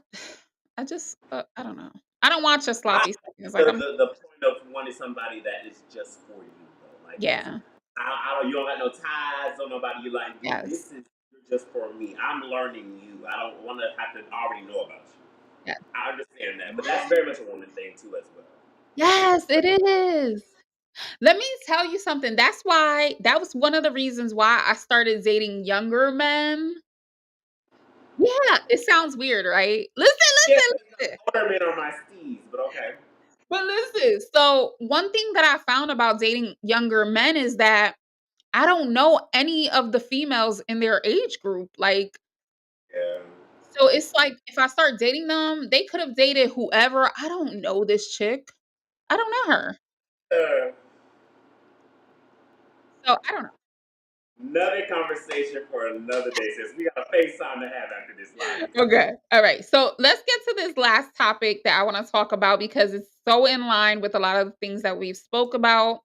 Speaker 2: just I don't know. I don't watch a
Speaker 1: I
Speaker 2: sloppy seconds. Like I'm
Speaker 1: the point of wanting somebody that is just for you, though. Like, it's,
Speaker 2: yeah.
Speaker 1: I don't, you don't got no ties, don't nobody you like,
Speaker 2: Yes.
Speaker 1: this is just for me. I'm learning you. I don't want to have to already know about you.
Speaker 2: Yes.
Speaker 1: I understand that, but that's very much a woman thing, too, as well.
Speaker 2: Yes, it is. Let me tell you something. That's why that was one of the reasons why I started dating younger men. Yeah, it sounds weird, right?
Speaker 1: Yeah,
Speaker 2: Listen.
Speaker 1: older men are my steeds, but okay.
Speaker 2: But listen, so one thing that I found about dating younger men is that I don't know any of the females in their age group. Like,
Speaker 1: Yeah.
Speaker 2: so it's like if I start dating them, they could have dated whoever. I don't know this chick. I don't know her.
Speaker 1: Uh,
Speaker 2: So I don't know.
Speaker 1: Another conversation for another day, sis. We got a FaceTime to have after this live.
Speaker 2: Okay. All right. So let's get to this last topic that I want to talk about because it's so in line with a lot of the things that we've spoke about.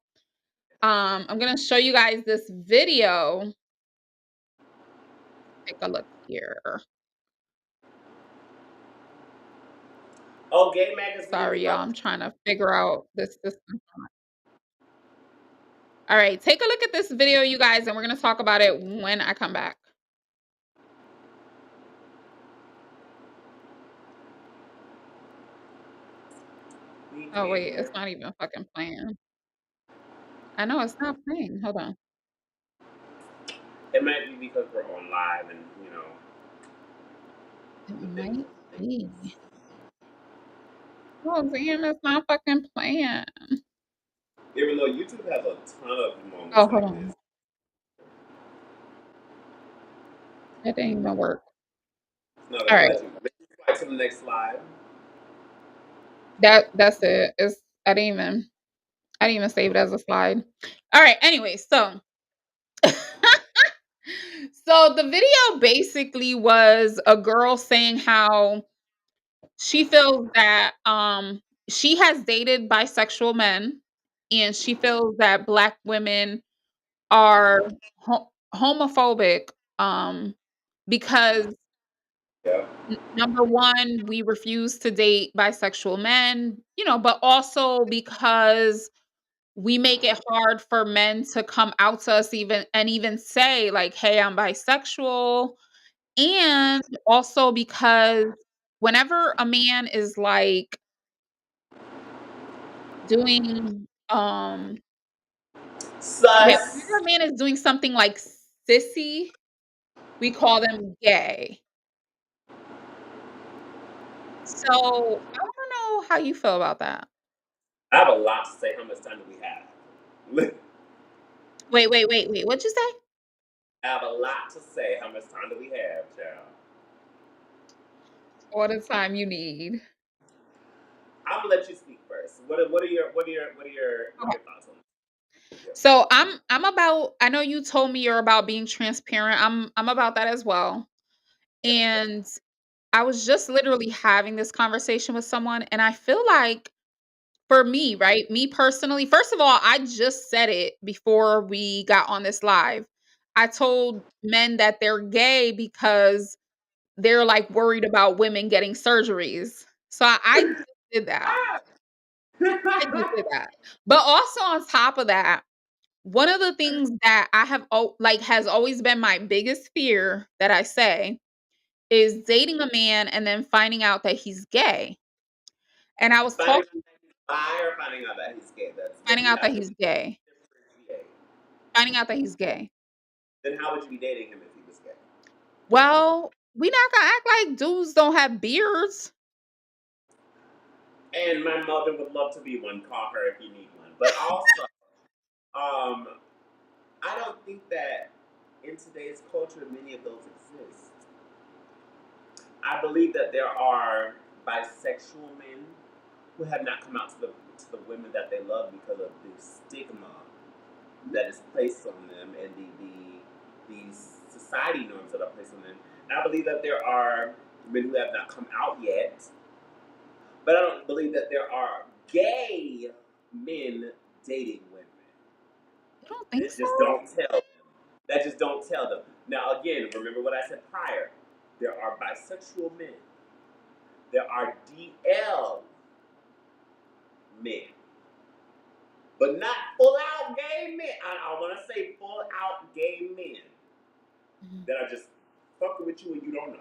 Speaker 2: I'm gonna show you guys this video. Take a look here.
Speaker 1: Oh, Gay Magazine, we
Speaker 2: Sorry, y'all.
Speaker 1: love
Speaker 2: I'm trying to figure out this system. All right, take a look at this video, you guys, and we're gonna talk about it when I come back.
Speaker 1: we
Speaker 2: Oh
Speaker 1: came
Speaker 2: wait, it's
Speaker 1: here.
Speaker 2: not even fucking playing. I know it's not playing. Hold on.
Speaker 1: It might be because we're on live and,
Speaker 2: It
Speaker 1: the things
Speaker 2: might
Speaker 1: are
Speaker 2: be.
Speaker 1: things.
Speaker 2: Oh damn, it's not fucking playing.
Speaker 1: Even though YouTube has a ton of
Speaker 2: Oh,
Speaker 1: moments
Speaker 2: hold
Speaker 1: like
Speaker 2: on.
Speaker 1: this.
Speaker 2: It didn't even work.
Speaker 1: It's not
Speaker 2: All
Speaker 1: gonna
Speaker 2: right.
Speaker 1: let you. Maybe slide to the next slide.
Speaker 2: That's it. It's I didn't even save it as a slide. All right, anyway, so so the video basically was a girl saying how she feels that she has dated bisexual men and she feels that black women are homophobic because
Speaker 1: Yeah.
Speaker 2: number one we refuse to date bisexual men, but also because we make it hard for men to come out to us even say like, hey, I'm bisexual. And also because whenever a man is like doing okay,
Speaker 1: Sus.
Speaker 2: whenever a man is doing something like sissy, we call them gay. So I wanna know how you feel about that.
Speaker 1: I have a lot to say. How much time do we have?
Speaker 2: Wait, what'd you say?
Speaker 1: I have a lot to say. How much time do we have, child?
Speaker 2: All the time you need.
Speaker 1: I'm gonna let you speak first. What are your thoughts on this?
Speaker 2: So I'm about I know you told me you're about being transparent. I'm about that as well.
Speaker 1: Yeah.
Speaker 2: And I was just literally having this conversation with someone and I feel like for me, right? Me personally, first of all, I just said it before we got on this live. I told men that they're gay because they're like worried about women getting surgeries. So I just did that. I just did that. But also on top of that, one of the things that I have like has always been my biggest fear that I say is dating a man and then finding out that he's gay. And I was
Speaker 1: Finding
Speaker 2: talking
Speaker 1: out that he's bi or finding out that he's gay. That's
Speaker 2: finding
Speaker 1: you
Speaker 2: out that
Speaker 1: have to
Speaker 2: he's
Speaker 1: be
Speaker 2: gay.
Speaker 1: differentiate.
Speaker 2: Finding out that he's gay.
Speaker 1: Then how would you be dating him if he was gay?
Speaker 2: Well, we not gonna act like dudes don't have beards.
Speaker 1: And my mother would love to be one. Call her if you need one. But also, um, I don't think that in today's culture many of those exist. I believe that there are bisexual men who have not come out to the women that they love because of the stigma that is placed on them and these society norms that are placed on them. And I believe that there are men who have not come out yet, but I don't believe that there are gay men dating women.
Speaker 2: You don't think
Speaker 1: That just
Speaker 2: so?
Speaker 1: don't tell them. That just don't tell them. Now, again, remember what I said prior. There are bisexual men. There are DL men, but not full out gay men. I want to say full out gay men
Speaker 2: Mhm.
Speaker 1: that are just fucking with you and you don't know.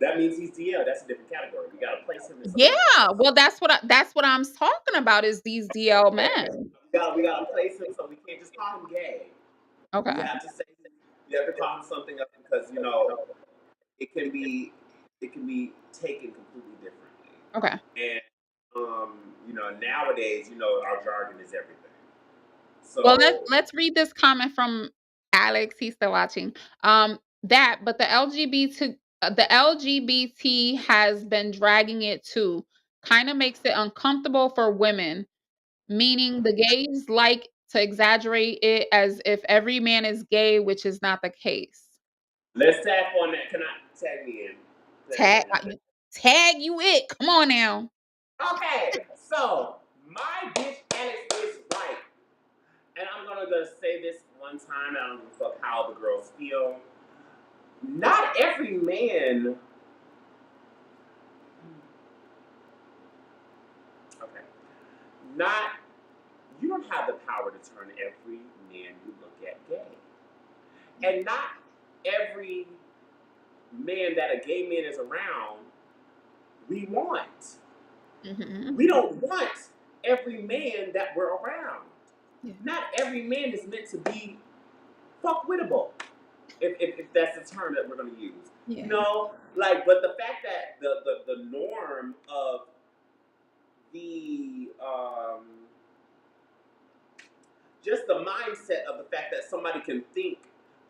Speaker 1: That means he's DL. That's a different category. We gotta place him in something
Speaker 2: Yeah,
Speaker 1: else.
Speaker 2: well, that's what I'm talking about is these DL
Speaker 1: Okay.
Speaker 2: men.
Speaker 1: We gotta place him so we can't just call him gay. We
Speaker 2: Okay.
Speaker 1: have to say we have to call him something else because it can be it can be taken completely differently.
Speaker 2: Okay.
Speaker 1: And nowadays, our jargon is everything.
Speaker 2: Well,
Speaker 1: So
Speaker 2: let's read this comment from Alex. He's still watching. But the LGBT has been dragging it too. Kind of makes it uncomfortable for women, meaning the gays like to exaggerate it as if every man is gay, which is not the case.
Speaker 1: let's tap on that. Can I tag me in? Tag me
Speaker 2: Tag,
Speaker 1: in on that.
Speaker 2: tag you it. Come on now.
Speaker 1: Okay, so my bitch Alex is right. And I'm gonna say this one time, I don't give a fuck how the girls feel. Not every man. Okay. Not. You don't have the power to turn every man you look at gay. And not every man that a gay man is around, we want.
Speaker 2: Hmm.
Speaker 1: We don't want every man that we're around.
Speaker 2: Yeah.
Speaker 1: Not every man is meant to be fuckwittable. If that's the term that we're going to use.
Speaker 2: Yeah.
Speaker 1: But the fact that the norm of the just the mindset of the fact that somebody can think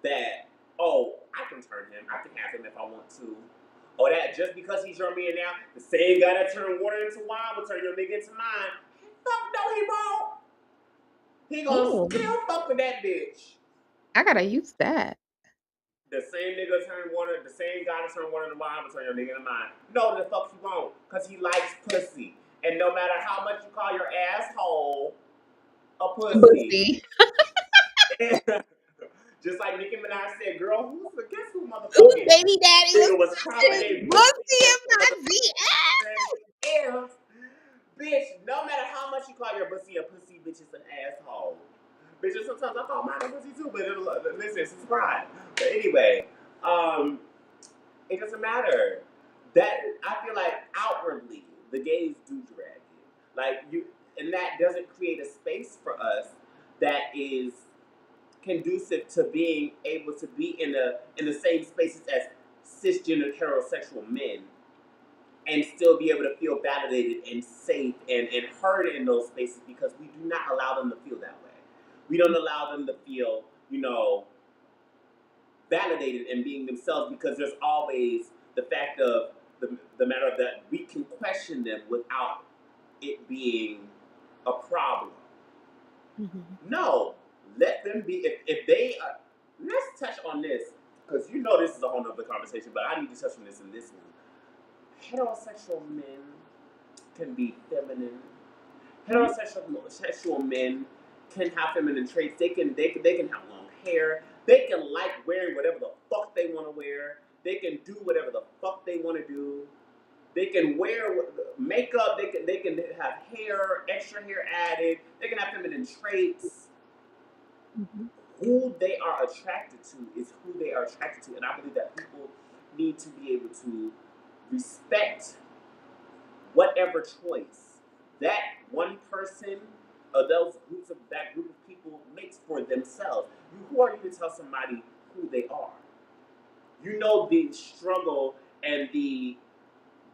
Speaker 1: that, oh, I can turn him, I can have him if I want to. Or that just because he's your man now, the same guy that turned water into wine will turn your nigga into mine. Fuck no, he won't. He gonna
Speaker 2: Oh,
Speaker 1: still fuck with that bitch.
Speaker 2: I gotta use that.
Speaker 1: The same nigga turn water, the same guy that turn water into wine will turn your nigga into mine. No, the fuck he won't, cause he likes pussy. And no matter how much you call your asshole a pussy,
Speaker 2: Bussy.
Speaker 1: just like Nicki Minaj said, girl, guess who
Speaker 2: Who
Speaker 1: motherfucking
Speaker 2: baby daddy is
Speaker 1: nigga was popping
Speaker 2: touching
Speaker 1: a pussy
Speaker 2: Bussy in
Speaker 1: yesterday?
Speaker 2: my DM?
Speaker 1: If, bitch, no matter how much you call your pussy a pussy, bitch is an asshole. Bitches, sometimes I call mine a pussy too, but listen, it's pride. But anyway, it doesn't matter. That I feel like outwardly the gays do drag it. Like you and that doesn't create a space for us that is conducive to being able to be in the same spaces as cisgender heterosexual men and still be able to feel validated and safe and heard in those spaces because we do not allow them to feel that way. We don't allow them to feel, validated and being themselves because there's always the fact of the matter of that we can question them without it being a problem.
Speaker 2: Mhm.
Speaker 1: No, let them be. If they are, let's touch on this because this is a whole nother conversation, but I need to touch on this in this one. Heterosexual men can be feminine.
Speaker 2: Mhm.
Speaker 1: Heterosexual men can have feminine traits. They can have long hair. They can like wearing whatever the fuck they want to wear. They can do whatever the fuck they want to do. They can wear makeup. They can have hair, extra hair added. They can have feminine traits.
Speaker 2: Mhm.
Speaker 1: Who they are attracted to is who they are attracted to, and I believe that people need to be able to respect whatever choice that one person or that group of people makes for themselves. Who are you to tell somebody who they are? You know the struggle and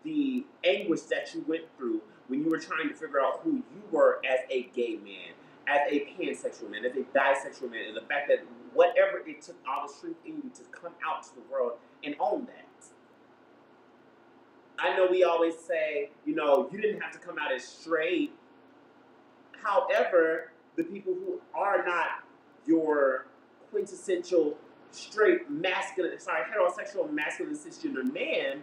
Speaker 1: the anguish that you went through when you were trying to figure out who you were as a gay man, as a pansexual man, as a bisexual man, and the fact that whatever it took all the strength in you to come out to the world and own that. I know we always say, you know, you didn't have to come out as straight. However, the people who are not your quintessential straight masculine, sorry, heterosexual masculine cisgender man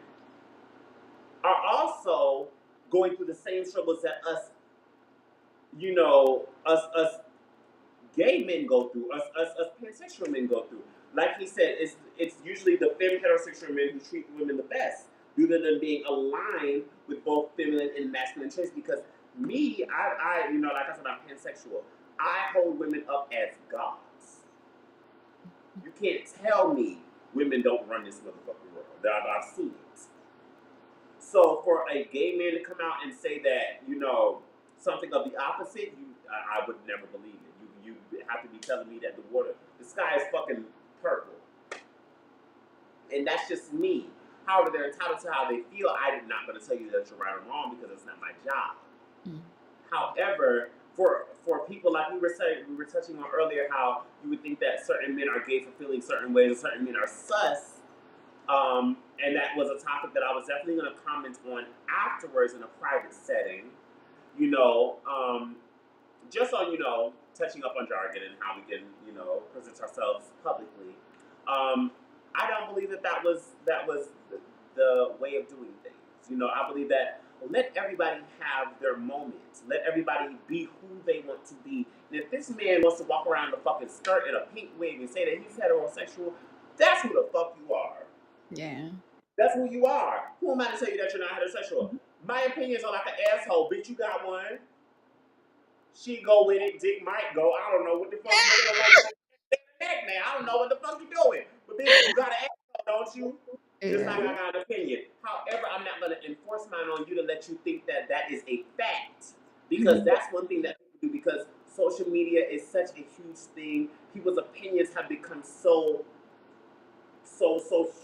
Speaker 1: are also going through the same struggles that us, you know, us gay men go through, us pansexual men go through. Like he said, it's usually the femme heterosexual men who treat women the best, due to them being aligned with both feminine and masculine traits. Because me, I you know, like I said, I'm pansexual. I hold women up as gods. You can't tell me women don't run this motherfucking world. I've seen it. So for a gay man to come out and say that, you know, something of the opposite, I would never believe it. You have to be telling me that the sky is fucking purple, and that's just me. However, they're entitled to how they feel. I'm not going to tell you that you're right or wrong because it's not my job.
Speaker 2: Mm.
Speaker 1: However, for people like we were touching on earlier, how you would think that certain men are gay for feeling certain ways, and certain men are sus. And that was a topic that I was definitely going to comment on afterwards in a private setting. You know, just on, you know, touching up on jargon and how we can, you know, present ourselves publicly. I don't believe that was the way of doing things. You know, I believe that let everybody have their moment. Let everybody be who they want to be. And if this man wants to walk around in a fucking skirt and a pink wig and say that he's heterosexual, that's who the fuck you are.
Speaker 2: Yeah.
Speaker 1: That's who you are. Who am I to tell you that you're not heterosexual? My opinions are like an asshole. Bitch, you got one. She go with it. Dick might go. I don't know what the fuck you doing like that now. I don't know what the fuck you doing. But bitch, you got an asshole, don't you? Just like
Speaker 2: Yeah.
Speaker 1: I got an opinion. However, I'm not going to enforce mine on you to let you think that that is a fact. Because that's one thing that people do. Because social media is such a huge thing. People's opinions have become so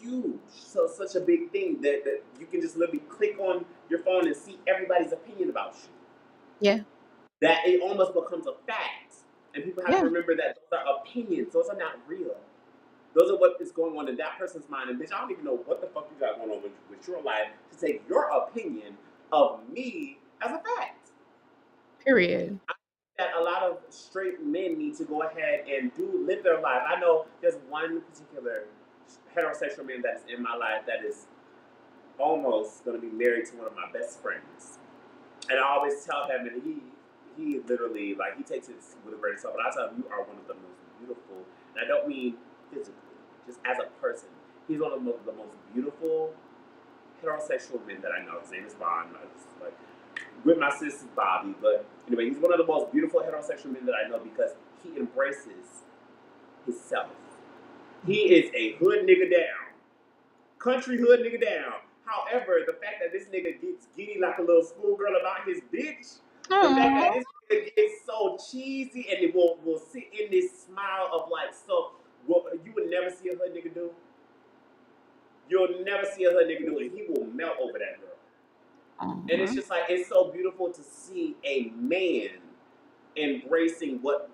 Speaker 1: huge, so such a big thing that you can just literally click on your phone and see everybody's opinion about you.
Speaker 2: Yeah.
Speaker 1: That it almost becomes a fact, and people have
Speaker 2: Yeah.
Speaker 1: to remember that those are opinions; those are not real. Those are what is going on in that person's mind. And bitch, I don't even know what the fuck you got going on with your life to take your opinion of me as a fact.
Speaker 2: Period.
Speaker 1: That a lot of straight men need to go ahead and live their life. I know there's one particular heterosexual man that is in my life that is almost going to be married to one of my best friends, and I always tell him, and he literally, like, he takes it with a grain of salt. But I tell him, you are one of the most beautiful, and I don't mean physically, just as a person. He's one of the most beautiful heterosexual men that I know. His name is Vaughn. Like, with my sister Bobby, but anyway, he's one of the most beautiful heterosexual men that I know because he embraces himself. He is a hood nigga down, country hood nigga down. However, the fact that this nigga gets giddy like a little schoolgirl about his bitch, the fact that
Speaker 2: Aww.
Speaker 1: this nigga gets so cheesy and it will sit in this smile of like, so what you would never see a hood nigga do. You'll never see a hood nigga do it. He will melt over that girl. And it's
Speaker 2: Aww.
Speaker 1: just like, it's so beautiful to see a man embracing what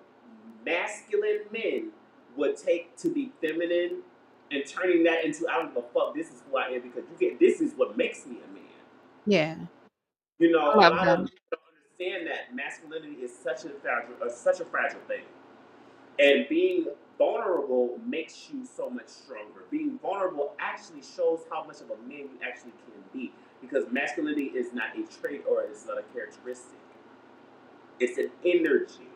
Speaker 1: masculine men would take to be feminine and turning that into, I don't give a fuck, this is who I am because this is what makes me a man.
Speaker 2: Yeah.
Speaker 1: You know,
Speaker 2: I
Speaker 1: a
Speaker 2: love
Speaker 1: lot of
Speaker 2: that.
Speaker 1: people don't understand that masculinity is such a fragile thing. And being vulnerable makes you so much stronger. Being vulnerable actually shows how much of a man you actually can be. Because masculinity is not a trait or it's not a characteristic. It's an energy.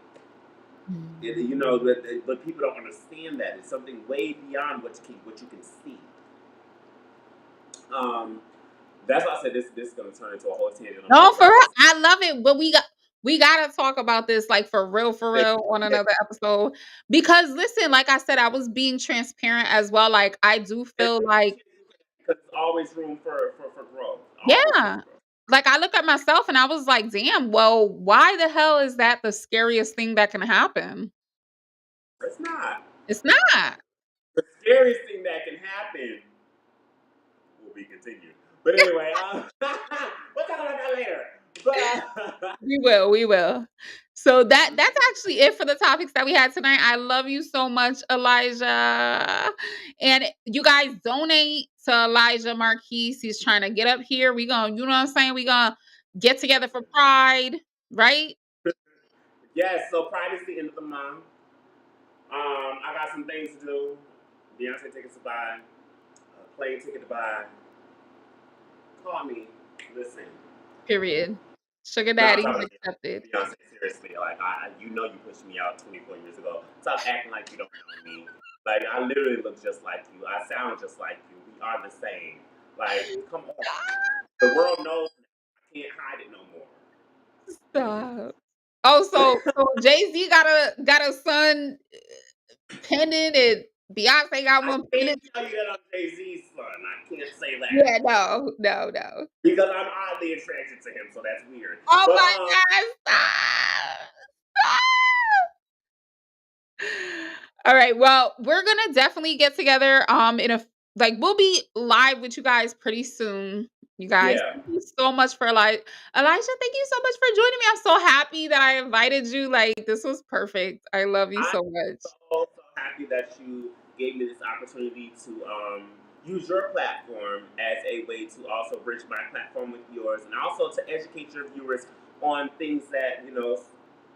Speaker 1: You know, but people don't understand that. It's something way beyond what you can see. That's why I said this is gonna turn into a whole tangent on
Speaker 2: No,
Speaker 1: another
Speaker 2: for real.
Speaker 1: episode.
Speaker 2: I love it, but we gotta talk about this like for real on another episode. Because listen, like I said, I was being transparent as well. Like I do feel like,
Speaker 1: Because there's always room for growth. Always room
Speaker 2: yeah.
Speaker 1: for growth.
Speaker 2: Like I look at myself and I was like, damn, well, why the hell is that the scariest thing that can happen?
Speaker 1: It's not.
Speaker 2: It's not.
Speaker 1: The scariest thing that can happen will be continued. But anyway, we'll talk about that later. But
Speaker 2: We will. So that's actually it for the topics that we had tonight. I love you so much, Elijah. And you guys donate to Elijah Marquise. He's trying to get up here. We gonna, you know what I'm saying? We gonna get together for Pride, right?
Speaker 1: yes, so Pride is the end of the month. I got some things to do. Beyonce tickets to buy, plane ticket to buy. Call me. Listen.
Speaker 2: Period. Sugar
Speaker 1: No, I'm
Speaker 2: daddy
Speaker 1: talking
Speaker 2: accepted.
Speaker 1: to Beyonce. Seriously, like you know, you pushed me out 24 years ago. Stop acting like you don't know me. Like I literally look just like you. I sound just like you. We are the same. Like, come on. The world knows. I can't hide it no more.
Speaker 2: Stop. Oh, so Jay-Z got a son pendant and Beyonce got
Speaker 1: I
Speaker 2: one
Speaker 1: can't
Speaker 2: pendant.
Speaker 1: tell you that I'm Jay Z's son. I can't say that
Speaker 2: Yeah, no.
Speaker 1: because I'm oddly attracted to him, so that's weird.
Speaker 2: Oh
Speaker 1: But
Speaker 2: my God, stop. All right. Well, we're gonna definitely get together. In a like we'll be live with you guys pretty soon. You guys,
Speaker 1: yeah,
Speaker 2: thank you so much for Elijah. Elijah, thank you so much for joining me. I'm so happy that I invited you. Like this was perfect. I love you
Speaker 1: I'm
Speaker 2: so much.
Speaker 1: so happy that you gave me this opportunity to use your platform as a way to also bridge my platform with yours, and also to educate your viewers on things that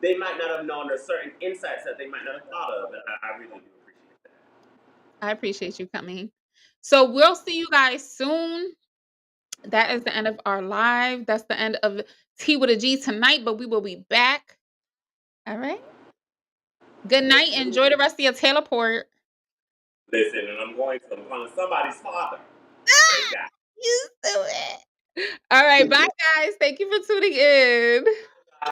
Speaker 1: they might not have known, or certain insights that they might not have thought of, and I really do appreciate that.
Speaker 2: I appreciate you coming. So we'll see you guys soon. That is the end of our live. That's the end of Tea with a G tonight, but we will be back. All right. Good night.
Speaker 1: Yes,
Speaker 2: Enjoy the rest of your teleport.
Speaker 1: listen, and I'm calling somebody's father. Praise God.
Speaker 2: You do it. All right. Bye, guys. Thank you for tuning in.